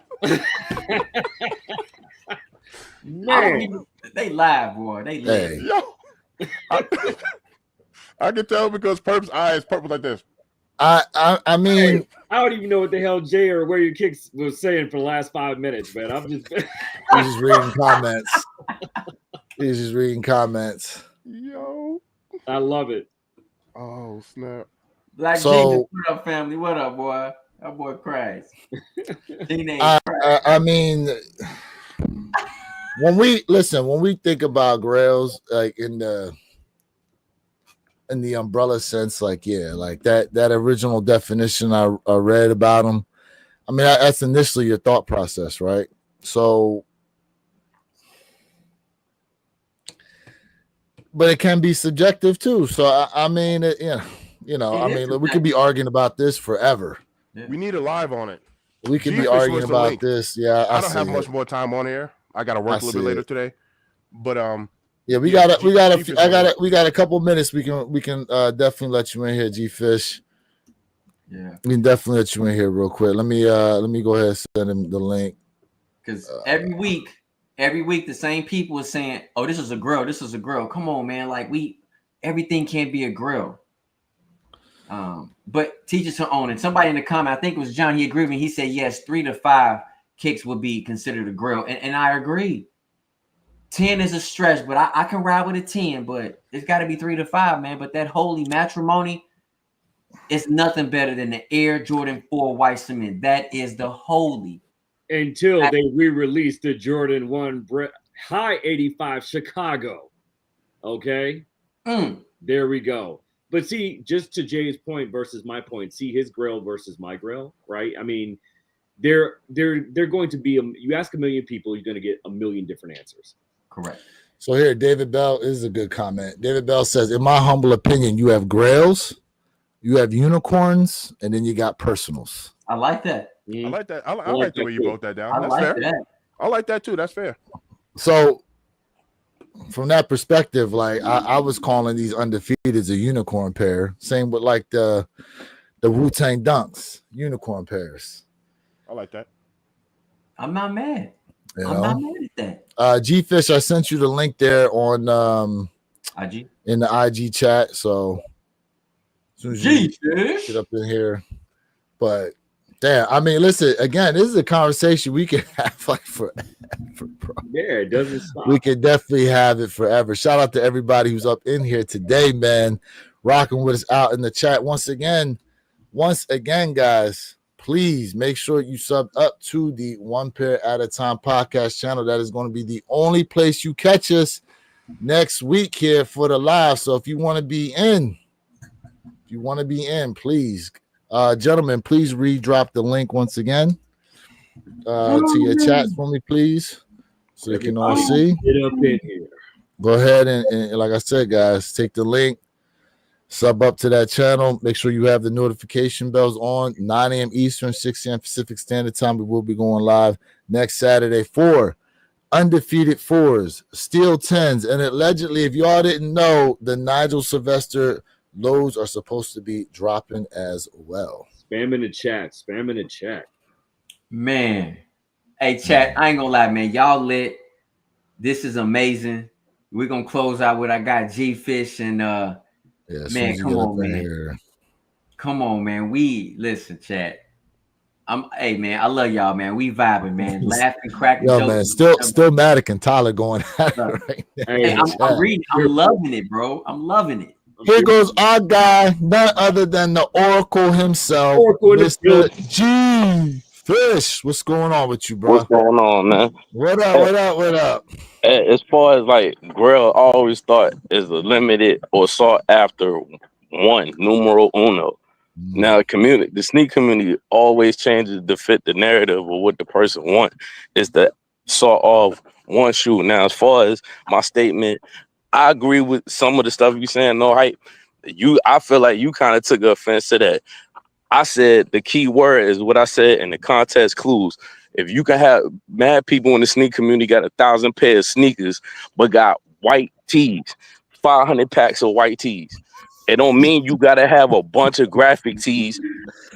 Man. They live, boy. They live. Hey. Yo, I can tell because Perp's eye is purple like this. I mean, I don't even know what the hell Jay or where your kicks was saying for the last 5 minutes, man. I'm just he's just reading comments. He's just reading comments. Yo, I love it. Oh snap! Black Jesus, what up, family? What up, boy? That boy cries. I mean, when we think about grails, like in the umbrella sense, like that original definition I read about them. I mean, that's initially your thought process, right? So, but it can be subjective too. So I mean, we could be arguing about this forever. Yeah. We need a live on it. We could be arguing about this. Yeah, I don't have much more time on here. I got to work a little bit later today, but yeah, we got a couple minutes. We can definitely let you in here, G Fish. Yeah, we can definitely let you in here real quick. Let me go ahead and send him the link. Because every week the same people are saying, "Oh, this is a grill. This is a grill." Come on, man! Like everything can't be a grill. But teach us to own it. Somebody in the comment, I think it was John. He agreed with me. He said yes, 3 to 5 kicks would be considered a grill, and I agree. 10 is a stretch, but I can ride with a 10, but it's got to be 3 to 5, man. But that holy matrimony is nothing better than the Air Jordan 4 white cement. That is the holy. Until they re-release the Jordan 1 High 85 Chicago. Okay? There we go. But see, just to Jay's point versus my point, see his grail versus my grail, right? I mean, they're going to be, you ask a million people, you're going to get a million different answers. Correct. So here, David Bell is a good comment. David Bell says, in my humble opinion, you have grails, you have unicorns, and then you got personals. I like that. I like that. I like the way you broke that down. That's like fair. That. I like that too. That's fair. So from that perspective, like I was calling these undefeateds a unicorn pair. Same with like the Wu-Tang Dunks, unicorn pairs. I like that. I'm not mad. I'm not mad at that. G Fish, I sent you the link there on IG in the IG chat. So as soon as you get up in here, but damn, I mean, listen, again, this is a conversation we can have like forever, bro. Yeah, it doesn't stop. We can definitely have it forever. Shout out to everybody who's up in here today, man, rocking with us out in the chat. Once again, guys, please make sure you sub up to the One Pair at a Time podcast channel. That is going to be the only place you catch us next week here for the live. So if you want to be in, please Gentlemen, please re-drop the link once again to your chats for me, please, so you can all see. Get up in here. Go ahead and like I said, guys, take the link, sub up to that channel. Make sure you have the notification bells on. 9 a.m. Eastern, 6 a.m. Pacific Standard Time. We will be going live next Saturday for undefeated 4's, steel 10s, and allegedly, if y'all didn't know, the Nigel Sylvester loads are supposed to be dropping as well. Spam in the chat. Spam in the chat. Man. Hey, chat, I ain't gonna lie, man. Y'all lit. This is amazing. We're gonna close out with I got G-Fish and man, come on, man. Here. Come on, man. We listen, chat. Hey man, I love y'all, man. We vibing, man. Laughing, cracking. Yo, man, still Matic and Tyler going at it right now. Hey, I'm reading. I'm loving it, bro. I'm loving it. Here goes our guy, none other than the Oracle himself, Mr. G-Fish. What's going on with you, bro? What's going on, man? What up? As far as like Grail, I always thought is a limited or sought after one, numero uno. Now, the sneak community always changes to fit the narrative of what the person wants. It's the sort of one shoe. Now, as far as my statement, I agree with some of the stuff you saying. No hype. I feel like you kind of took offense to that. I said the key word is what I said in the context clues. If you can have mad people in the sneak community got 1,000 pairs of sneakers, but got white tees, 500 packs of white tees. It don't mean you gotta have a bunch of graphic tees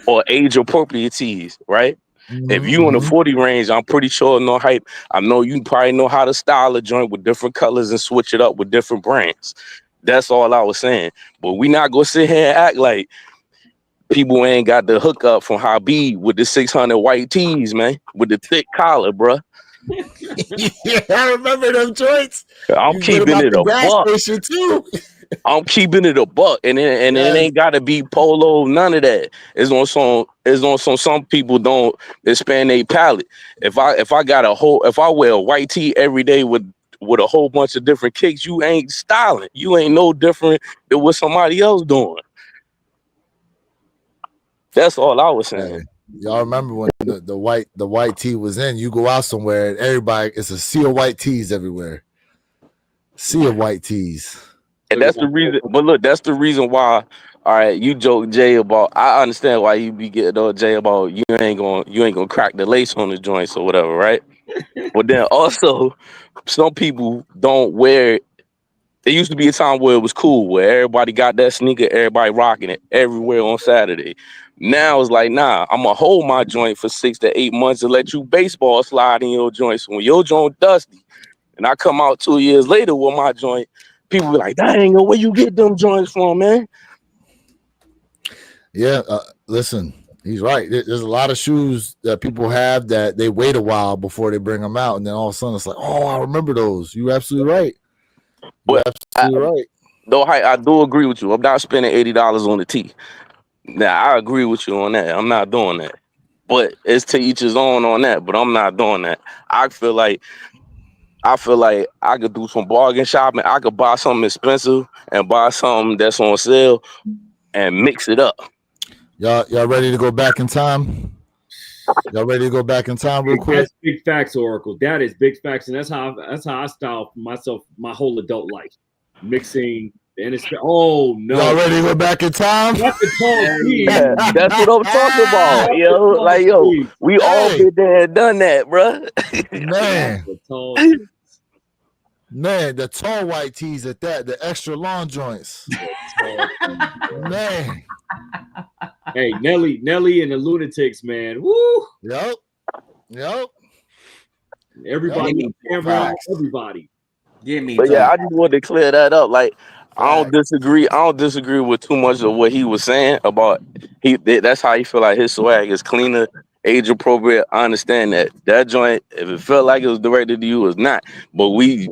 or age appropriate tees, right? Mm-hmm. If you in the 40 range, I'm pretty sure no hype. I know you probably know how to style a joint with different colors and switch it up with different brands. That's all I was saying. But we not gonna sit here and act like people ain't got the hookup from Habib with the 600 white tees, man, with the thick collar, bruh. Yeah, I remember them joints. I'm keeping it a buck. Too. I'm keeping it a buck, and it ain't gotta be polo, none of that. It's on some people don't expand their palette. If I wear a white tee every day with a whole bunch of different kicks, you ain't styling. You ain't no different than what somebody else doing. That's all I was saying. Hey, y'all remember when the white tee was in? You go out somewhere and everybody, it's a sea of white tees everywhere. Sea of white tees. And that's the reason. But look, that's the reason why. All right, you joke Jay about. I understand why you be getting on Jay about you ain't gonna crack the lace on the joints or whatever, right? But then also, some people don't wear it. There used to be a time where it was cool, where everybody got that sneaker, everybody rocking it everywhere on Saturday. Now it's like, nah, I'm gonna hold my joint for 6 to 8 months and let you baseball slide in your joint. So when your joint dusty, and I come out 2 years later with my joint, people be like, dang, where you get them joints from, man? Yeah, listen, he's right. There's a lot of shoes that people have that they wait a while before they bring them out, and then all of a sudden it's like, oh, I remember those. You're absolutely right. You're absolutely right. Though I do agree with you. I'm not spending $80 on the tee. Now, I agree with you on that. I'm not doing that. But it's to each his own on that, but I'm not doing that. I feel like I could do some bargain shopping. I could buy something expensive and buy something that's on sale and mix it up. Y'all ready to go back in time? Y'all ready to go back in time real quick? That's big facts, Oracle. That is big facts, and that's how I style myself my whole adult life. Mixing and it's oh no. Y'all ready to go back in time? That's what I'm talking about. Yo, we all been there and done that, bro. Man, the tall white tees at that, the extra long joints. Man. Hey, Nelly and the Lunatics, man. Woo! Yep. Everybody. Give me. But yeah, I just wanted to clear that up. Like, I don't disagree with too much of what he was saying about that's how he feel like his swag is cleaner, age appropriate. I understand that joint, if it felt like it was directed to you, it's not. But we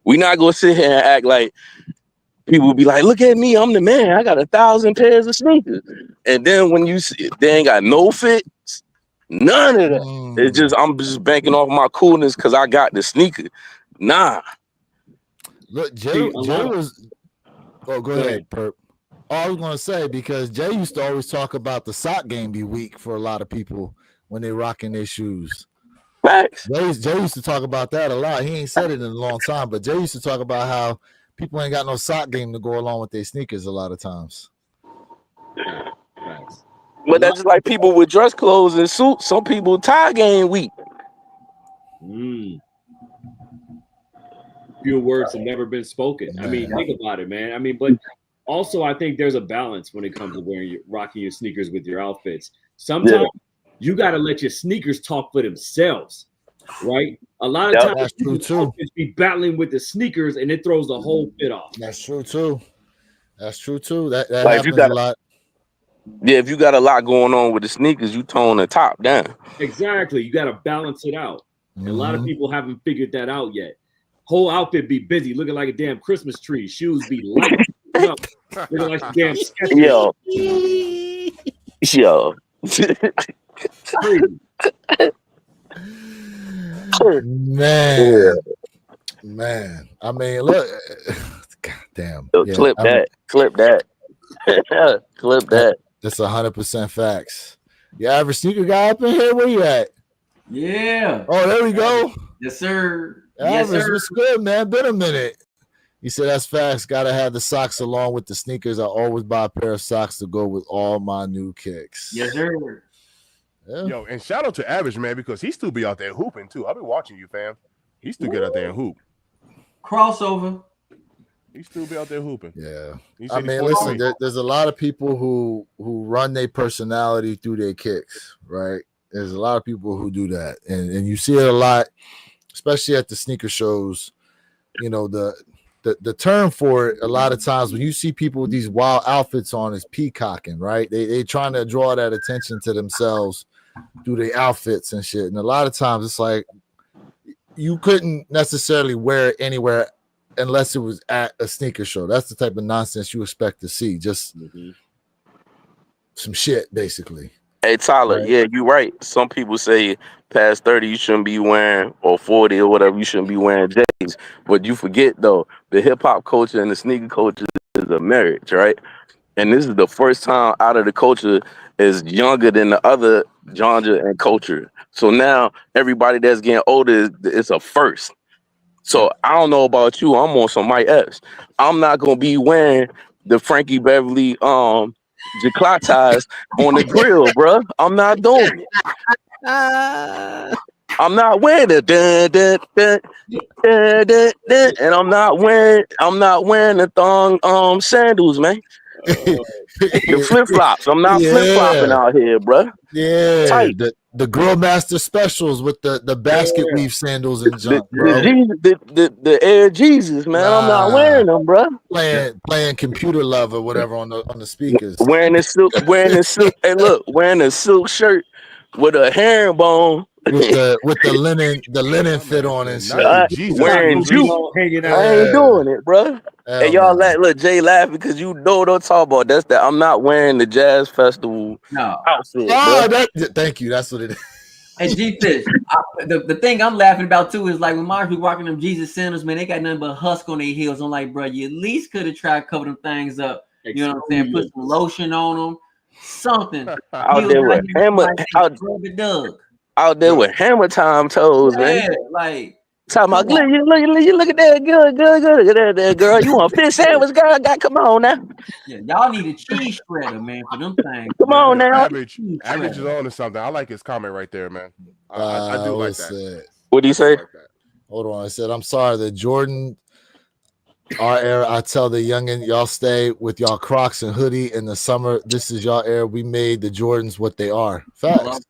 not gonna sit here and act like people will be like, look at me, I'm the man. I got 1,000 pairs of sneakers. And then when you see they ain't got no fits, none of that. It's just I'm just banking off my coolness because I got the sneaker. Nah. Look, Jay was. Oh, go ahead, Perp. I was gonna say, because Jay used to always talk about the sock game be weak for a lot of people when they rocking their shoes. Facts. Jay used to talk about that a lot. He ain't said it in a long time, but Jay used to talk about how people ain't got no sock game to go along with their sneakers a lot of times. Facts. But that's just like people with dress clothes and suits. Some people tie game weak. Few words have never been spoken. I mean, think about it, man. I mean, but also I think there's a balance when it comes to rocking your sneakers with your outfits. Sometimes you got to let your sneakers talk for themselves, right? A lot of times that's true too. Be battling with the sneakers and it throws the whole fit off. That's true too. That's true too. That Like happens a lot. Yeah, if you got a lot going on with the sneakers, you tone the top down. Exactly. You got to balance it out. And a lot of people haven't figured that out yet. Whole outfit be busy, looking like a damn Christmas tree. Shoes be light, looking like a damn sketch. Yo. Man. I mean, look. God damn. Yo, clip that. Clip that. That's 100% facts. Your average sneaker guy up in here, where you at? Yeah. Oh, there we go. Yes, sir. Average, what's good, man? Been a minute. He said that's facts. Gotta have the socks along with the sneakers. I always buy a pair of socks to go with all my new kicks. Yes, sir. Yeah. Yo, and shout out to Average, man, because he still be out there hooping too. I've been watching you, fam. He still get out there and hoop. Crossover. He still be out there hooping. Yeah. He I said mean, listen, there's a lot of people who run their personality through their kicks, right? There's a lot of people who do that. And you see it a lot, especially at the sneaker shows. You know, the term for it a lot of times when you see people with these wild outfits on is peacocking, right? They trying to draw that attention to themselves through their outfits and shit. And a lot of times it's like you couldn't necessarily wear it anywhere unless it was at a sneaker show. That's the type of nonsense you expect to see. Just some shit, basically. Hey, Tyler, right? Yeah, you're right. Some people say past 30 you shouldn't be wearing, or 40 or whatever, you shouldn't be wearing J's. But you forget, though, the hip-hop culture and the sneaker culture is a marriage, right? And this is the first time out of the culture is younger than the other genre and culture. So now everybody that's getting older, it's a first. So I don't know about you. I'm on some Mike Epps. I'm not gonna be wearing the Frankie Beverly Jaclatas on the grill, bro. I'm not doing it. I'm not wearing it. And I'm not wearing the thong sandals, man. The flip flops. I'm not flip flopping out here, bro. Yeah, Tight. the Grill Master specials with the basket weave sandals and junk, bro. The Air Jesus, man. I'm not wearing them, bro. Playing Computer Love or whatever on the speakers. Wearing the silk. Hey, look, wearing a silk shirt with a herringbone. With the linen fit on and shit. Wearing juice. Hanging out. I ain't doing it, bro. And y'all look, Jay laughing because you know what I'm talking about. That's that. I'm not wearing the Jazz Festival outfit. Thank you. That's what it is. And G-Fish, the thing I'm laughing about too is like when Mars be rocking them Jesus sandals, man, they got nothing but husk on their heels. I'm like, bro, you at least could have tried to cover them things up. You know what I'm saying? Put some lotion on them, something. Out there with hammer time toes, man. Like talking about you look at that good at that girl. You want a fish sandwich, girl? Come on now. Yeah, y'all need a cheese shredder, man, for them things. Come on now. Average is on to something. I like his comment right there, man. I do like that. What do you say? Hold on. I said, I'm sorry. The Jordan, our era. I tell the youngin, y'all stay with y'all Crocs and hoodie in the summer. This is y'all era. We made the Jordans what they are. Facts.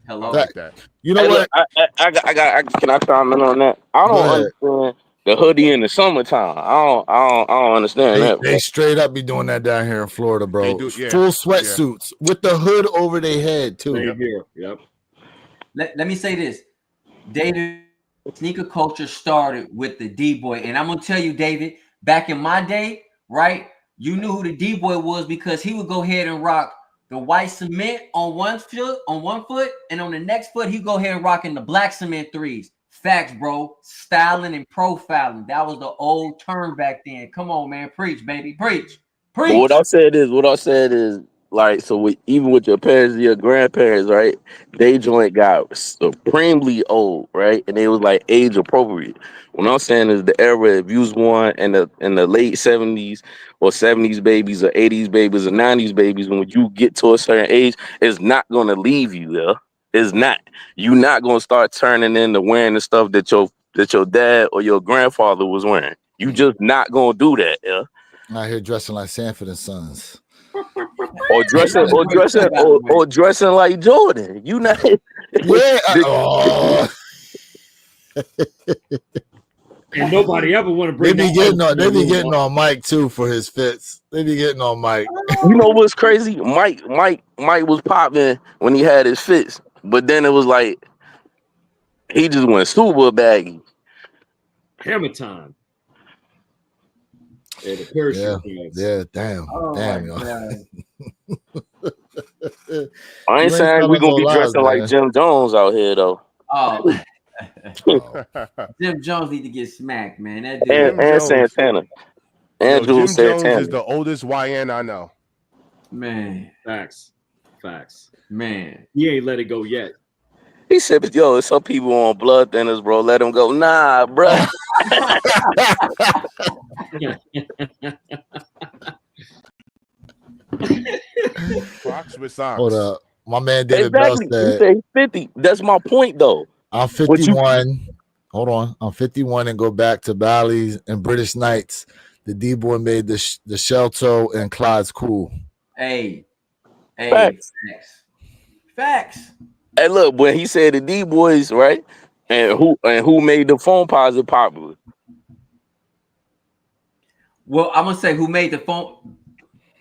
Hello. Like that. You know what? I got. Can I comment on that? I don't understand the hoodie in the summertime. I don't understand that. They straight up be doing that down here in Florida, bro. They do, yeah. Full sweatsuits with the hood over their head too. Yep. Let me say this, David. Sneaker culture started with the D-boy, and I'm gonna tell you, David. Back in my day, right? You knew who the D-boy was because he would go ahead and rock the white cement on one foot, and on the next foot, he go ahead and rocking the black cement threes. Facts, bro. Styling and profiling. That was the old term back then. Come on, man. Preach, baby. Preach. But Preach. what I said is like, so even with your parents, your grandparents, right? They joint got supremely old, right? And they was like age appropriate. What I'm saying is the era, if you was born in the late 70s or 70s babies or 80s babies or 90s babies, when you get to a certain age, it's not gonna leave you there. It's not. You're not gonna start turning into wearing the stuff that your dad or your grandfather was wearing. You just not gonna do that, yeah. Out here dressing like Sanford and Sons. Or dressing, or dressing like Jordan. You not. Yeah. Oh. And nobody ever want to They bring be getting on Mike too for his fits. They be getting on Mike. You know what's crazy? Mike was popping when he had his fits, but then it was like he just went super baggy. Hammer time. Yeah, the parachute pants. Yeah, damn, damn, y'all. I ain't saying we gonna be dressing like Jim Jones out here though. Oh. Jim Jones need to get smacked, man. That dude. And Santana. And Jim Santana. Jones is the oldest YN I know. Man. Facts. Man. He ain't let it go yet. He said, yo, some people on blood thinners, bro. Let them go. Nah, bro. Crocs with socks. Hold up. My man David Bell said, he 50. That's my point, though. I'm 51. Hold on. I'm 51 and go back to Bally's and British Knights. The D-boy made the shell toe and Clyde's cool. Hey. Facts. Hey, look, when he said the D-boys, right? And who made the phone posit popular? Well, I'm gonna say who made the phone.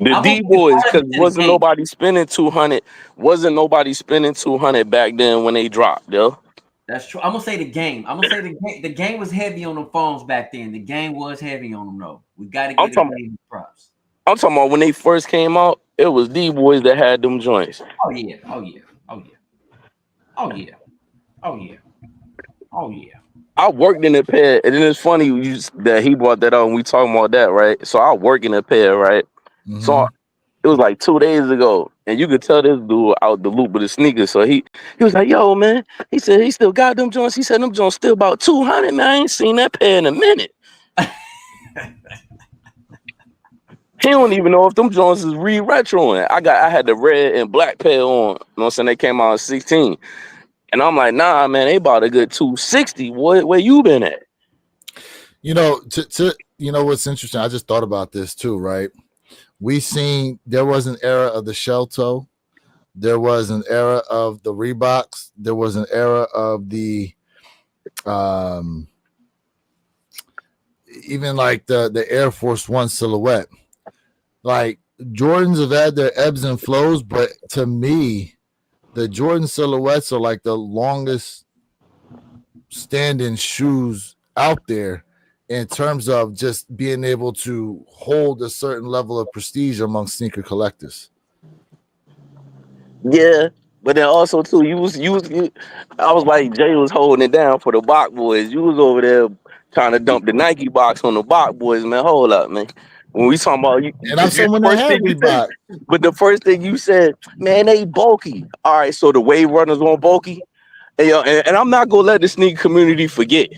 The D-boys, because wasn't nobody spending 200. Wasn't nobody spending 200 back then when they dropped, yo. That's true. I'm gonna say the game. I'm gonna say the game was heavy on the phones back then. The game was heavy on them, though. We gotta give the game props. I'm talking about when they first came out, it was D-boys that had them joints. Oh yeah. I worked in a pair, and then it's funny that he brought that up and we talking about that, right? So I work in a pair, right? Mm-hmm. So it was like 2 days ago, and you could tell this dude out the loop with his sneakers. So he was like, yo, man, he said he still got them joints. He said them joints still about 200, man. I ain't seen that pair in a minute. He don't even know if them joints is re-retroing. I had the red and black pair on. You know what I'm saying? They came out in 16. And I'm like, nah, man, they about a good 260. Where you been at? You know, you know what's interesting? I just thought about this too, right? There was an era of the shell toe. There was an era of the Reeboks. There was an era of the even like the Air Force One silhouette. Like Jordans have had their ebbs and flows, but to me, the Jordan silhouettes are like the longest standing shoes out there in terms of just being able to hold a certain level of prestige among sneaker collectors. Yeah, but then also too, I was like Jay was holding it down for the Bach boys. You was over there trying to dump the Nike box on the Bach boys, man. Hold up, man. When we talking about you, and I'm someone that had Reebok. But the first thing you said, man, they bulky. All right, so the wave runners on bulky. And I'm not gonna let the sneaker community forget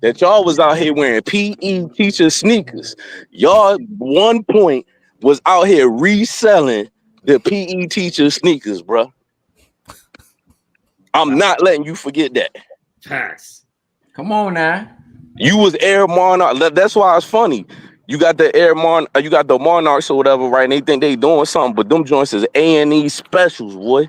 that y'all was out here wearing PE teacher sneakers. Y'all 1 point was out here reselling the PE teacher sneakers, bro. I'm not letting you forget that. Facts. Come on now. You was Air Monarch. That's why it's funny. You got the you got the Monarchs or whatever, right? And they think they doing something, but them joints is A&E specials, boy.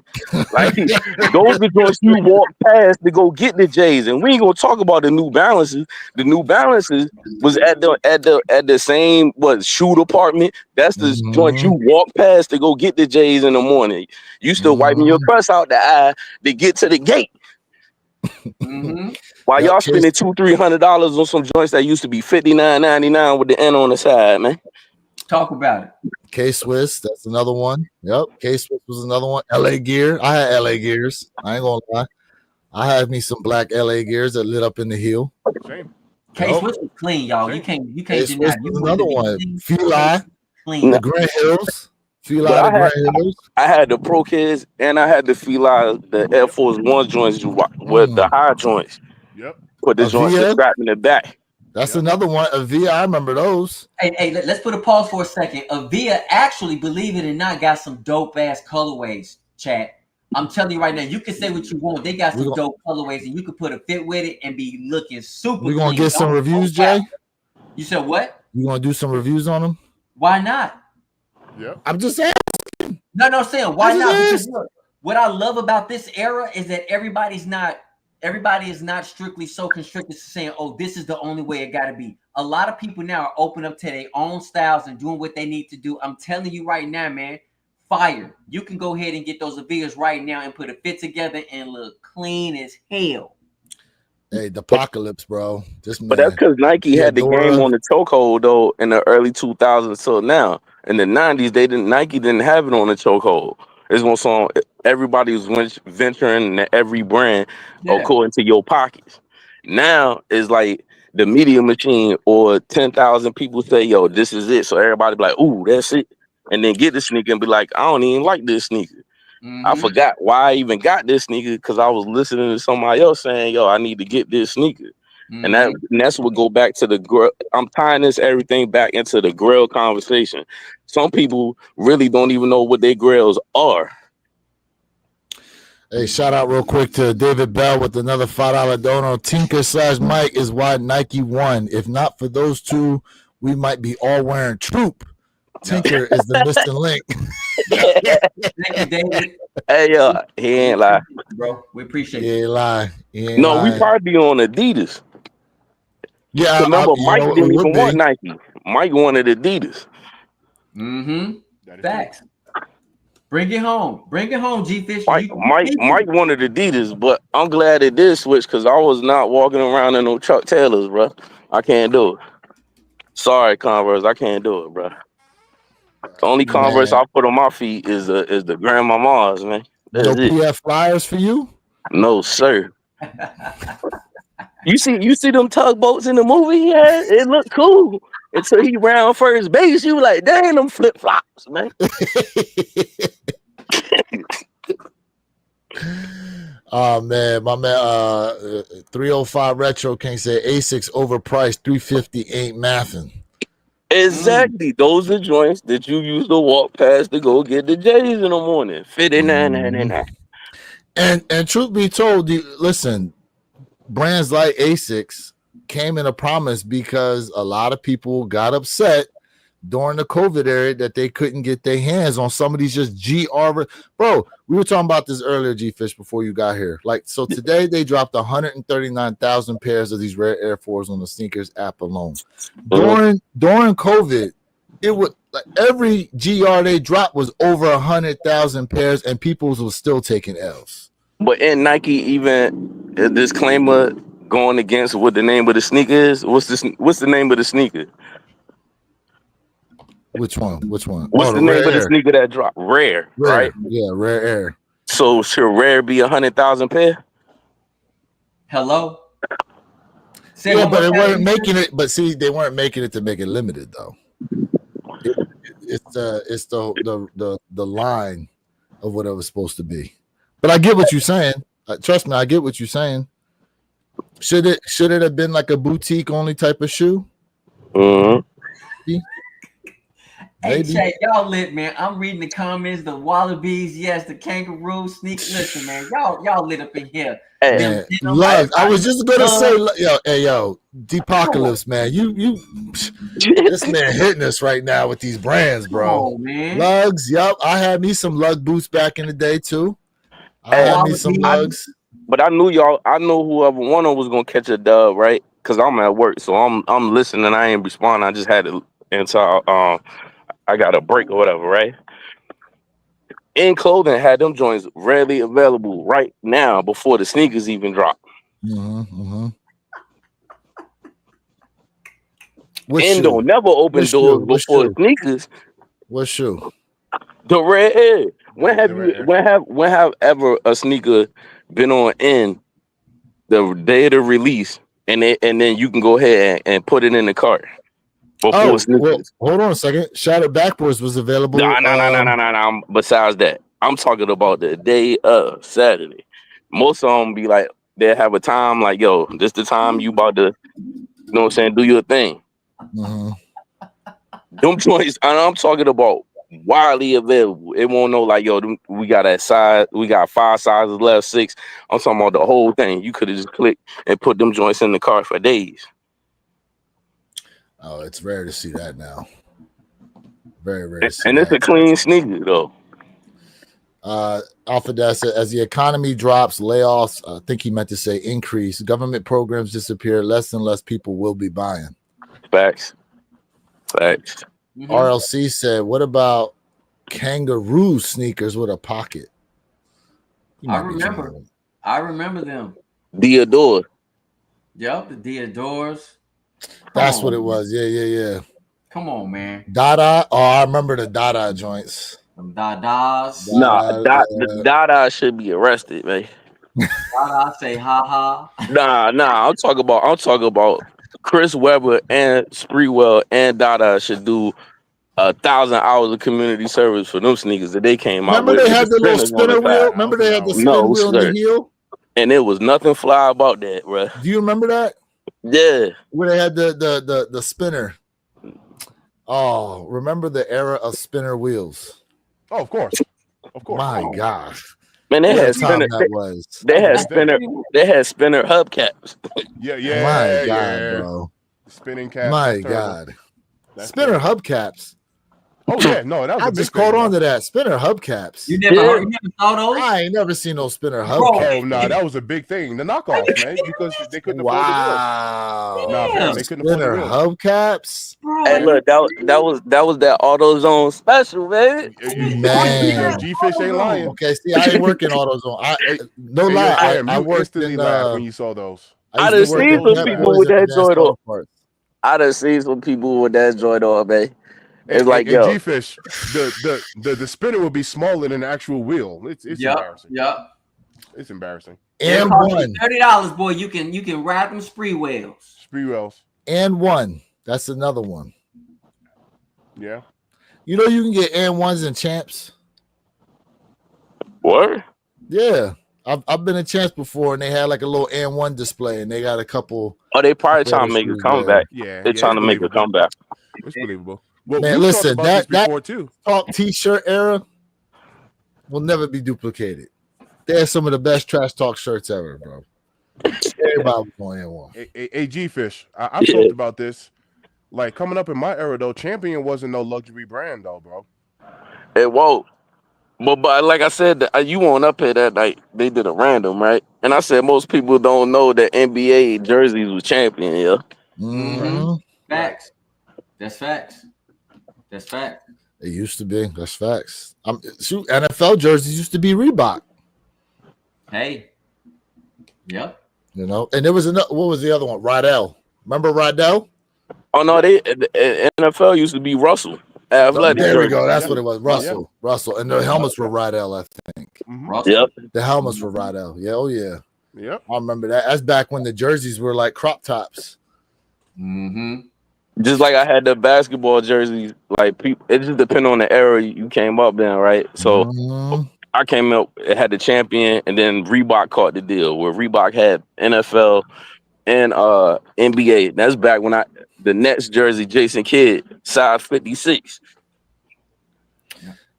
Like those are the joints you walk past to go get the J's. And we ain't gonna talk about the New Balances. The New Balances was at the same shoe department. That's the joint you walk past to go get the J's in the morning. You still wiping your crust out the eye to get to the gate. While y'all spending $200-300 on some joints that used to be $59.99 with the N on the side, man. Talk about it. K-Swiss, that's another one. Yep, K-Swiss was another one. LA Gear, I had LA Gears. I ain't gonna lie. I had me some black LA Gears that lit up in the heel. Same. K-Swiss was clean, y'all. You can't deny. Was another one. Feli. clean. The Grand Hills. Feel But out I of had Grand Hills. I had the Pro Kids and I had the Fila, the Air Force One joints with the high joints. Yep. Put the A joints to Via? strap in the back. That's Yep. another one. A Via, I remember those. Hey, let's put a pause for a second. Avia actually, believe it or not, got some dope ass colorways, chat. I'm telling you right now, you can say what you want. They got some dope colorways, and you can put a fit with it and be looking super We're gonna clean. get some reviews, Jay. You said what? You gonna do some reviews on them? Why not? Yep. I'm just saying. No, I'm saying why This not? is- Because look, what I love about this era is that everybody is not strictly so constricted to saying, oh, this is the only way it got to be. A lot of people now are open up to their own styles and doing what they need to do. I'm telling you right now, man, fire. You can go ahead and get those Avias right now and put a fit together and look clean as hell. Hey, the apocalypse, bro. This man. But that's because Nike had the Theodora. game on the chokehold though in the early 2000s till now. In the 90s, Nike didn't have it on the chokehold. It's one song. Everybody was venturing into every brand according to your pockets. Now it's like the media machine or 10,000 people say, "Yo, this is it." So everybody be like, "Ooh, that's it," and then get the sneaker and be like, "I don't even like this sneaker." I forgot why I even got this sneaker because I was listening to somebody else saying, "Yo, I need to get this sneaker." And that's what go back to the grill. I'm tying this everything back into the grill conversation. Some people really don't even know what their grills are. Hey, shout out real quick to David Bell with another $5 dono. Tinker/Mike is why Nike won. If not for those two, we might be all wearing Troop. Tinker is the missing link. Thank you, David. Hey, he ain't lie, bro. We appreciate He it. ain't lie. He ain't No, lie. we probably be on Adidas. Yeah, Remember, Mike it didn't would even want be. Nike. Mike wanted Adidas. Facts. Bring it home. Bring it home, G Fish. Mike wanted Adidas, but I'm glad it did switch because I was not walking around in no Chuck Taylors, bro. I can't do it. Sorry, Converse, I can't do it, bro. The only Converse I put on my feet is the Grandma Mars, man. No That's it. PF Flyers for you? No, sir. You see them tugboats in the movie? Yeah, it looked cool until he round first base. You like, dang, them flip flops, man. Oh man, my man 305 Retro King said Asics overpriced, 350 ain't mathing. Exactly. Those are joints that you use to walk past to go get the J's in the morning. 59.99. And truth be told, listen, brands like Asics came in a promise because a lot of people got upset during the COVID era that they couldn't get their hands on some of these just GR. Bro, we were talking about this earlier, G-Fish, before you got here. Like, so today they dropped 139,000 pairs of these rare Air Force on the sneakers app alone. During COVID, it was like every GR they dropped was over 100,000 pairs, and people was still taking L's. But in Nike, even a disclaimer going against what the name of the sneaker is. What's the name of the sneaker? Which one? What's the name of the sneaker that dropped? Rare, right? Yeah, Rare Air. So should Rare be 100,000 pair? Hello. Yeah, but they weren't making it. But see, they weren't making it to make it limited though. It's the line of what it was supposed to be. But I get what you're saying. Trust me, I get what you're saying. Should it have been like a boutique only type of shoe? Hey, chat, y'all lit, man. I'm reading the comments. The wallabies, yes, the kangaroo sneak. Listen, man, y'all lit up in here. Hey, love. I was just gonna say, yo, Depocalypse, man. You, this man hitting us right now with these brands, bro. Lugs, yup. I had me some lug boots back in the day too. I had me some lugs. But I knew whoever one of them was gonna catch a dub, right? Because I'm at work, so I'm listening. I ain't responding. I just had it until I got a break or whatever, right? In Clothing had them joints readily available right now before the sneakers even drop. Endo never opened doors before sneakers. What shoe? The Red Air. When have ever a sneaker been on in the day of the release and then you can go ahead and put it in the cart? before sneakers. well, hold on a second. Shattered Backboards was available. No. Besides that, I'm talking about the day of Saturday. Most of them be like, they have a time like, yo, this the time you about to, you know what I'm saying, do your thing. Mhm. Them joints, and I'm talking about widely available. It won't know like, yo, we got that size, we got 5 sizes left, 6. I'm talking about the whole thing. You could have just clicked and put them joints in the cart for days. Oh, it's rare to see that now. Very rare to see And it's a clean sneaker though. Alpha Dash said, as the economy drops, layoffs, I think he meant to say increase, government programs disappear, less and less people will be buying. Facts. RLC said, what about kangaroo sneakers with a pocket? I remember them. Diodore. Yep, the Diodores. That's what it was. Yeah. Come on, man. Dada. Oh, I remember the Dada joints. Some Dadas. Nah, Dada should be arrested, man. Dada say ha ha. Nah. I'm talking about Chris Webber and Spreewell and Dada should do 1,000 hours of community service for them sneakers that they came out with. Remember they had the little spinners on spinner the wheel? side. Remember they had the spin No, wheel in sir. the heel? And there was nothing fly about that, bro. Do you remember that? Yeah. Where they had the spinner. Oh, remember the era of spinner wheels? Oh, of course. My gosh. Man, they What had a time spinner. that was. They had spinner hubcaps. Yeah. My God, bro. Spinning caps. My God. Spinner hubcaps. Oh yeah, no, that was I just caught on to that. Spinner hubcaps. You never saw those? I ain't never seen no spinner Oh hubcaps. no, that was a big thing. The knockoffs, man, because they couldn't afford the wheels. Nah, fam, they couldn't afford the Spinner wheels. hubcaps. Hey, look, that was that AutoZone special, baby. Man, G-Fish ain't lying. Okay, see, I ain't working AutoZone. No Hey, lie, fam, I you worked instantly in. laughed when you saw those. I done seen some people with that joint on. I done seen some people with that joint on, man. It's like, yo, G-Fish, the spinner will be smaller than the actual wheel. It's embarrassing. Yep. It's embarrassing. And one $30, boy. You can ride them spree wheels. And one. That's another one. Yeah. You know you can get and ones and champs. What? Yeah. I've been in Champs before, and they had like a little and one display, and they got a couple. Oh, they probably trying to make a comeback. Yeah, they're trying to make a comeback. It's believable. Well, man, listen, that too. Talk T-shirt era will never be duplicated. They had some of the best trash talk shirts ever, bro. Everybody was going in one. Hey, G-Fish, I've talked about this. Like coming up in my era, though, Champion wasn't no luxury brand, though, bro. It won't. But like I said, you weren't up here that night. They did a random, right? And I said most people don't know that NBA jerseys was Champion, yeah. Mm-hmm. Facts. That's facts. It used to be. That's facts. Shoot, NFL jerseys used to be Reebok. Hey. Yep. You know, and there was another. What was the other one? Rydell. Remember Rydell? Oh no, the NFL used to be Russell. Athletic. There we go. That's what it was. Russell, and the helmets were Rydell, I think. Yep. The helmets were Rydell. Yeah. Oh yeah. Yep. I remember that. That's back when the jerseys were like crop tops. Mm-hmm. Just like I had the basketball jerseys, like people, it just depends on the era you came up in, right? So I came up, it had the Champion, and then Reebok caught the deal where Reebok had NFL and NBA. That's back when the Nets jersey, Jason Kidd, size 56.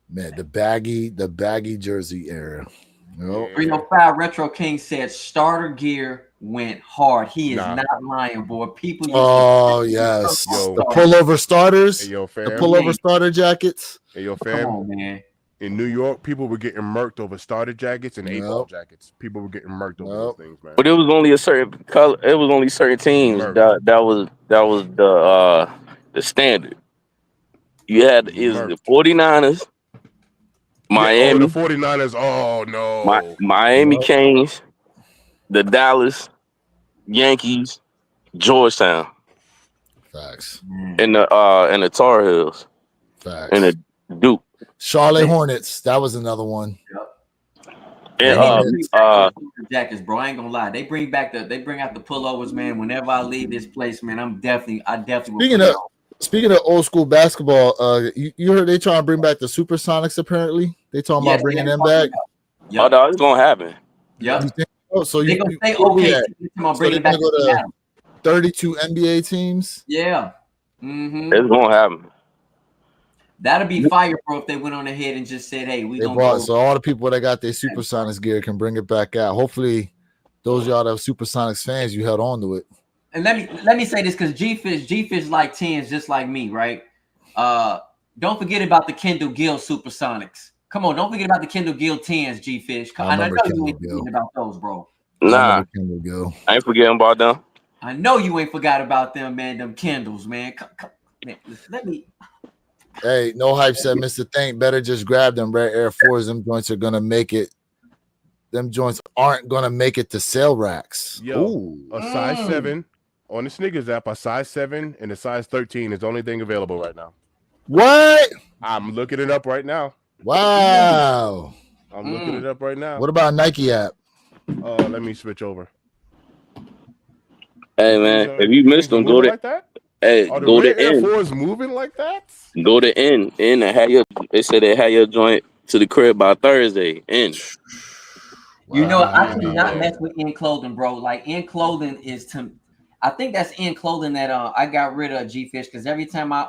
Man, the baggy jersey era. Nope. 305 Retro King said starter gear went hard. He is not lying, boy. People used yes. The pullover starters. Hey, yo, fam. The pullover starter jackets. Hey, yo, fam. Come on, man. In New York, people were getting murked over starter jackets and 8-ball jackets. People were getting murked over those things, man. But it was only a certain color. It was only certain teams that was the standard. You had the 49ers, Miami, the 49ers. Oh no, Miami Canes, the Dallas Yankees, Georgetown. Facts. And the Tar Heels. Facts. And the Duke. Charlotte Hornets. That was another one. And jackets, bro. I ain't gonna lie. They bring out the pullovers, man. Whenever I leave this place, man, I definitely. Speaking of old school basketball, you heard they trying to bring back the Supersonics. Apparently, they talking about bringing them back. Oh, Yep. no, it's gonna happen. Yep. You think? Oh, so They you gonna say where we okay. at? I'm So bringing they're back gonna go to Seattle. 32 NBA teams. Yeah. Mm-hmm. It's gonna happen. That'd be fire, bro, if they went on ahead and just said, "Hey, we They gonna brought go." so all the people that got their Supersonics gear can bring it back out. Hopefully, those of y'all that are Supersonics fans, you held on to it. And let me say this because G-Fish like 10s just like me, right? Don't forget about the Kendall Gill Supersonics. Come on, don't forget about the Kendall Gill 10s, G-Fish. I And I know remember you Kendall ain't Gill. forgetting about those, bro. I Nah, remember Kendall Gill. I ain't forgetting about them. I know you ain't forgot about them, man. Them Kendalls, man. Come, man. Let me. Hey, no hype said Mr. Think better just grab them Rare Air 4s. Them joints are gonna make it. Them joints aren't gonna make it to sale racks. Yo, Ooh. a size 7 on the sneakers app, a size 7 and a size 13 is the only thing available right now. What? I'm looking it up right now. Wow. I'm looking it up right now. What about Nike app? Let me switch over. Hey man, if you missed them, go to like that. hey, Are the go Rare to Air N. 4s moving like that? Go to N and have your. They said they had your joint to the crib by Thursday. N. You know, I Wow. cannot mess with In Clothing, bro. Like In Clothing is to. I think that's In Clothing that I got rid of G-Fish because every time I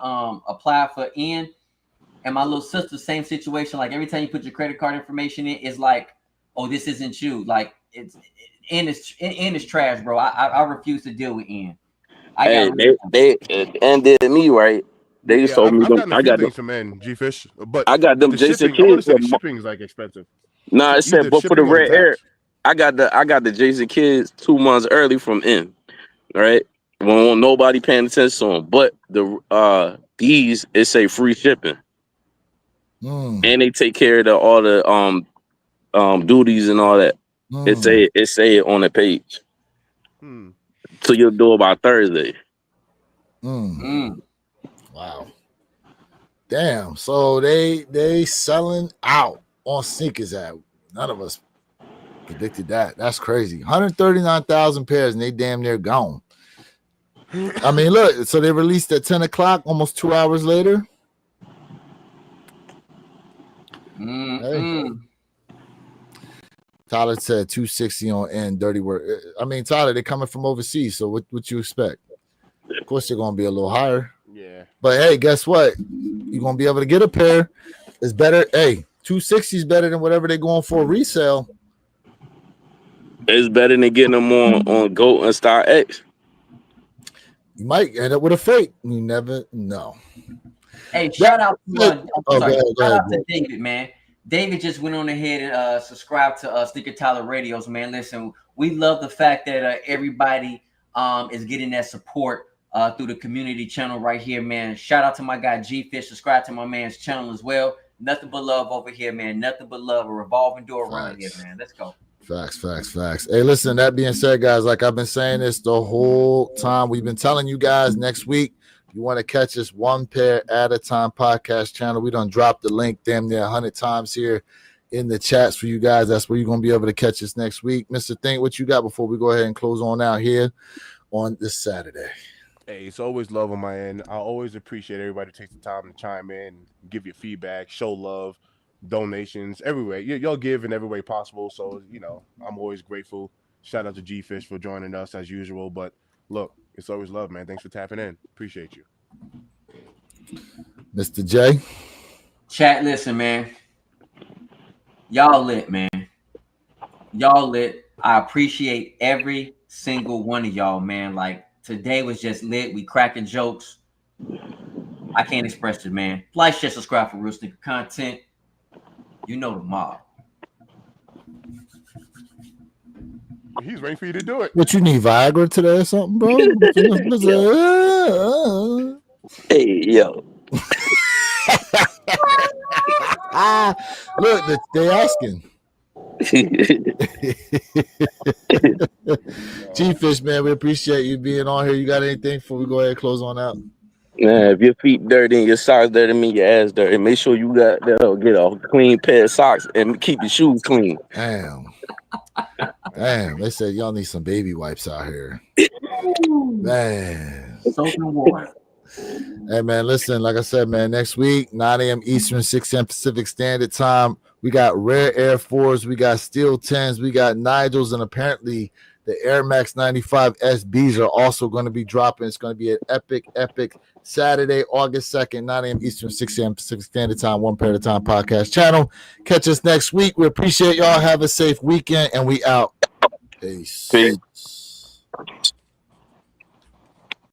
apply for In, and my little sister, same situation. Like every time you put your credit card information in, it's like, oh, this isn't you. Like In is trash, bro. I refuse to deal with In. Hey, they N did me right. They Yeah, told me I've them. gotten a few things from N, G-Fish, but I got them the Jason shipping, I want to Kids. say the shipping is like expensive. Nah, it said, Either but for the shipping or the Red Air, tax. I got the Jason Kids 2 months early from N. Right, when nobody paying attention to them. But the these it say free shipping, and they take care of all the duties and all that. It say it on the page. So you'll do it by Thursday. Wow. Damn. So they selling out on sneakers app. None of us predicted that. That's crazy. 139,000 pairs and they damn near gone. I mean, look, so they released at 10 o'clock, almost 2 hours later. Hey. Tyler said 260 on N, dirty work. I mean, Tyler, they're coming from overseas, so what you expect? Of course, they're going to be a little higher. Yeah. But hey, guess what? You're going to be able to get a pair. It's better. Hey, 260 is better than whatever they're going for resale. It's better than getting them on Goat and Star X. You might end up with a fake. You never know. Hey, shout out to go ahead, to David, man. David just went on ahead and subscribed to Sneaker Tyler Radios, man. Listen, we love the fact that everybody is getting that support through the community channel right here, man. Shout out to my guy G-Fish. Subscribe to my man's channel as well. Nothing but love over here, man. Nothing but love. A revolving door around here, man. Let's go. Facts. Hey, listen, that being said, guys, like I've been saying this the whole time, we've been telling you guys next week, you want to catch us one pair at a time podcast channel. We done dropped the link damn near 100 times here in the chats for you guys. That's where you're going to be able to catch us next week. Mr. Think, what you got before we go ahead and close on out here on this Saturday? Hey, it's always love on my end. I always appreciate everybody who takes the time to chime in, give your feedback, show love, donations, everywhere. Y'all give in every way possible. So, I'm always grateful. Shout out to G-Fish for joining us as usual. But look, it's always love, man. Thanks for tapping in. Appreciate you. Mr. J. Chat, listen, man. Y'all lit, man. Y'all lit. I appreciate every single one of y'all, man. Like, today was just lit. We cracking jokes. I can't express it, man. Like, share, subscribe for real sneaker content. You know the mob. He's waiting for you to do it. What you need, Viagra today or something, bro? Hey, yo. Look, they asking. G-Fish, man, we appreciate you being on here. You got anything before we go ahead and close on out? Man, if your feet dirty and your socks dirty, mean your ass dirty. Make sure you get a clean pair of socks and keep your shoes clean. Damn, they said y'all need some baby wipes out here. Man. Soap and water. Hey man, listen, like I said, man, next week, 9 a.m. Eastern, 6 a.m. Pacific Standard Time. We got rare Air 4s, we got Steel 10s, we got Nigels, and apparently the Air Max 95 SBs are also going to be dropping. It's going to be an epic Saturday, August 2nd, 9 a.m. Eastern, 6 a.m. Pacific Standard Time, One Pair at a Time podcast channel. Catch us next week. We appreciate y'all. Have a safe weekend, and we out. Peace. Peace.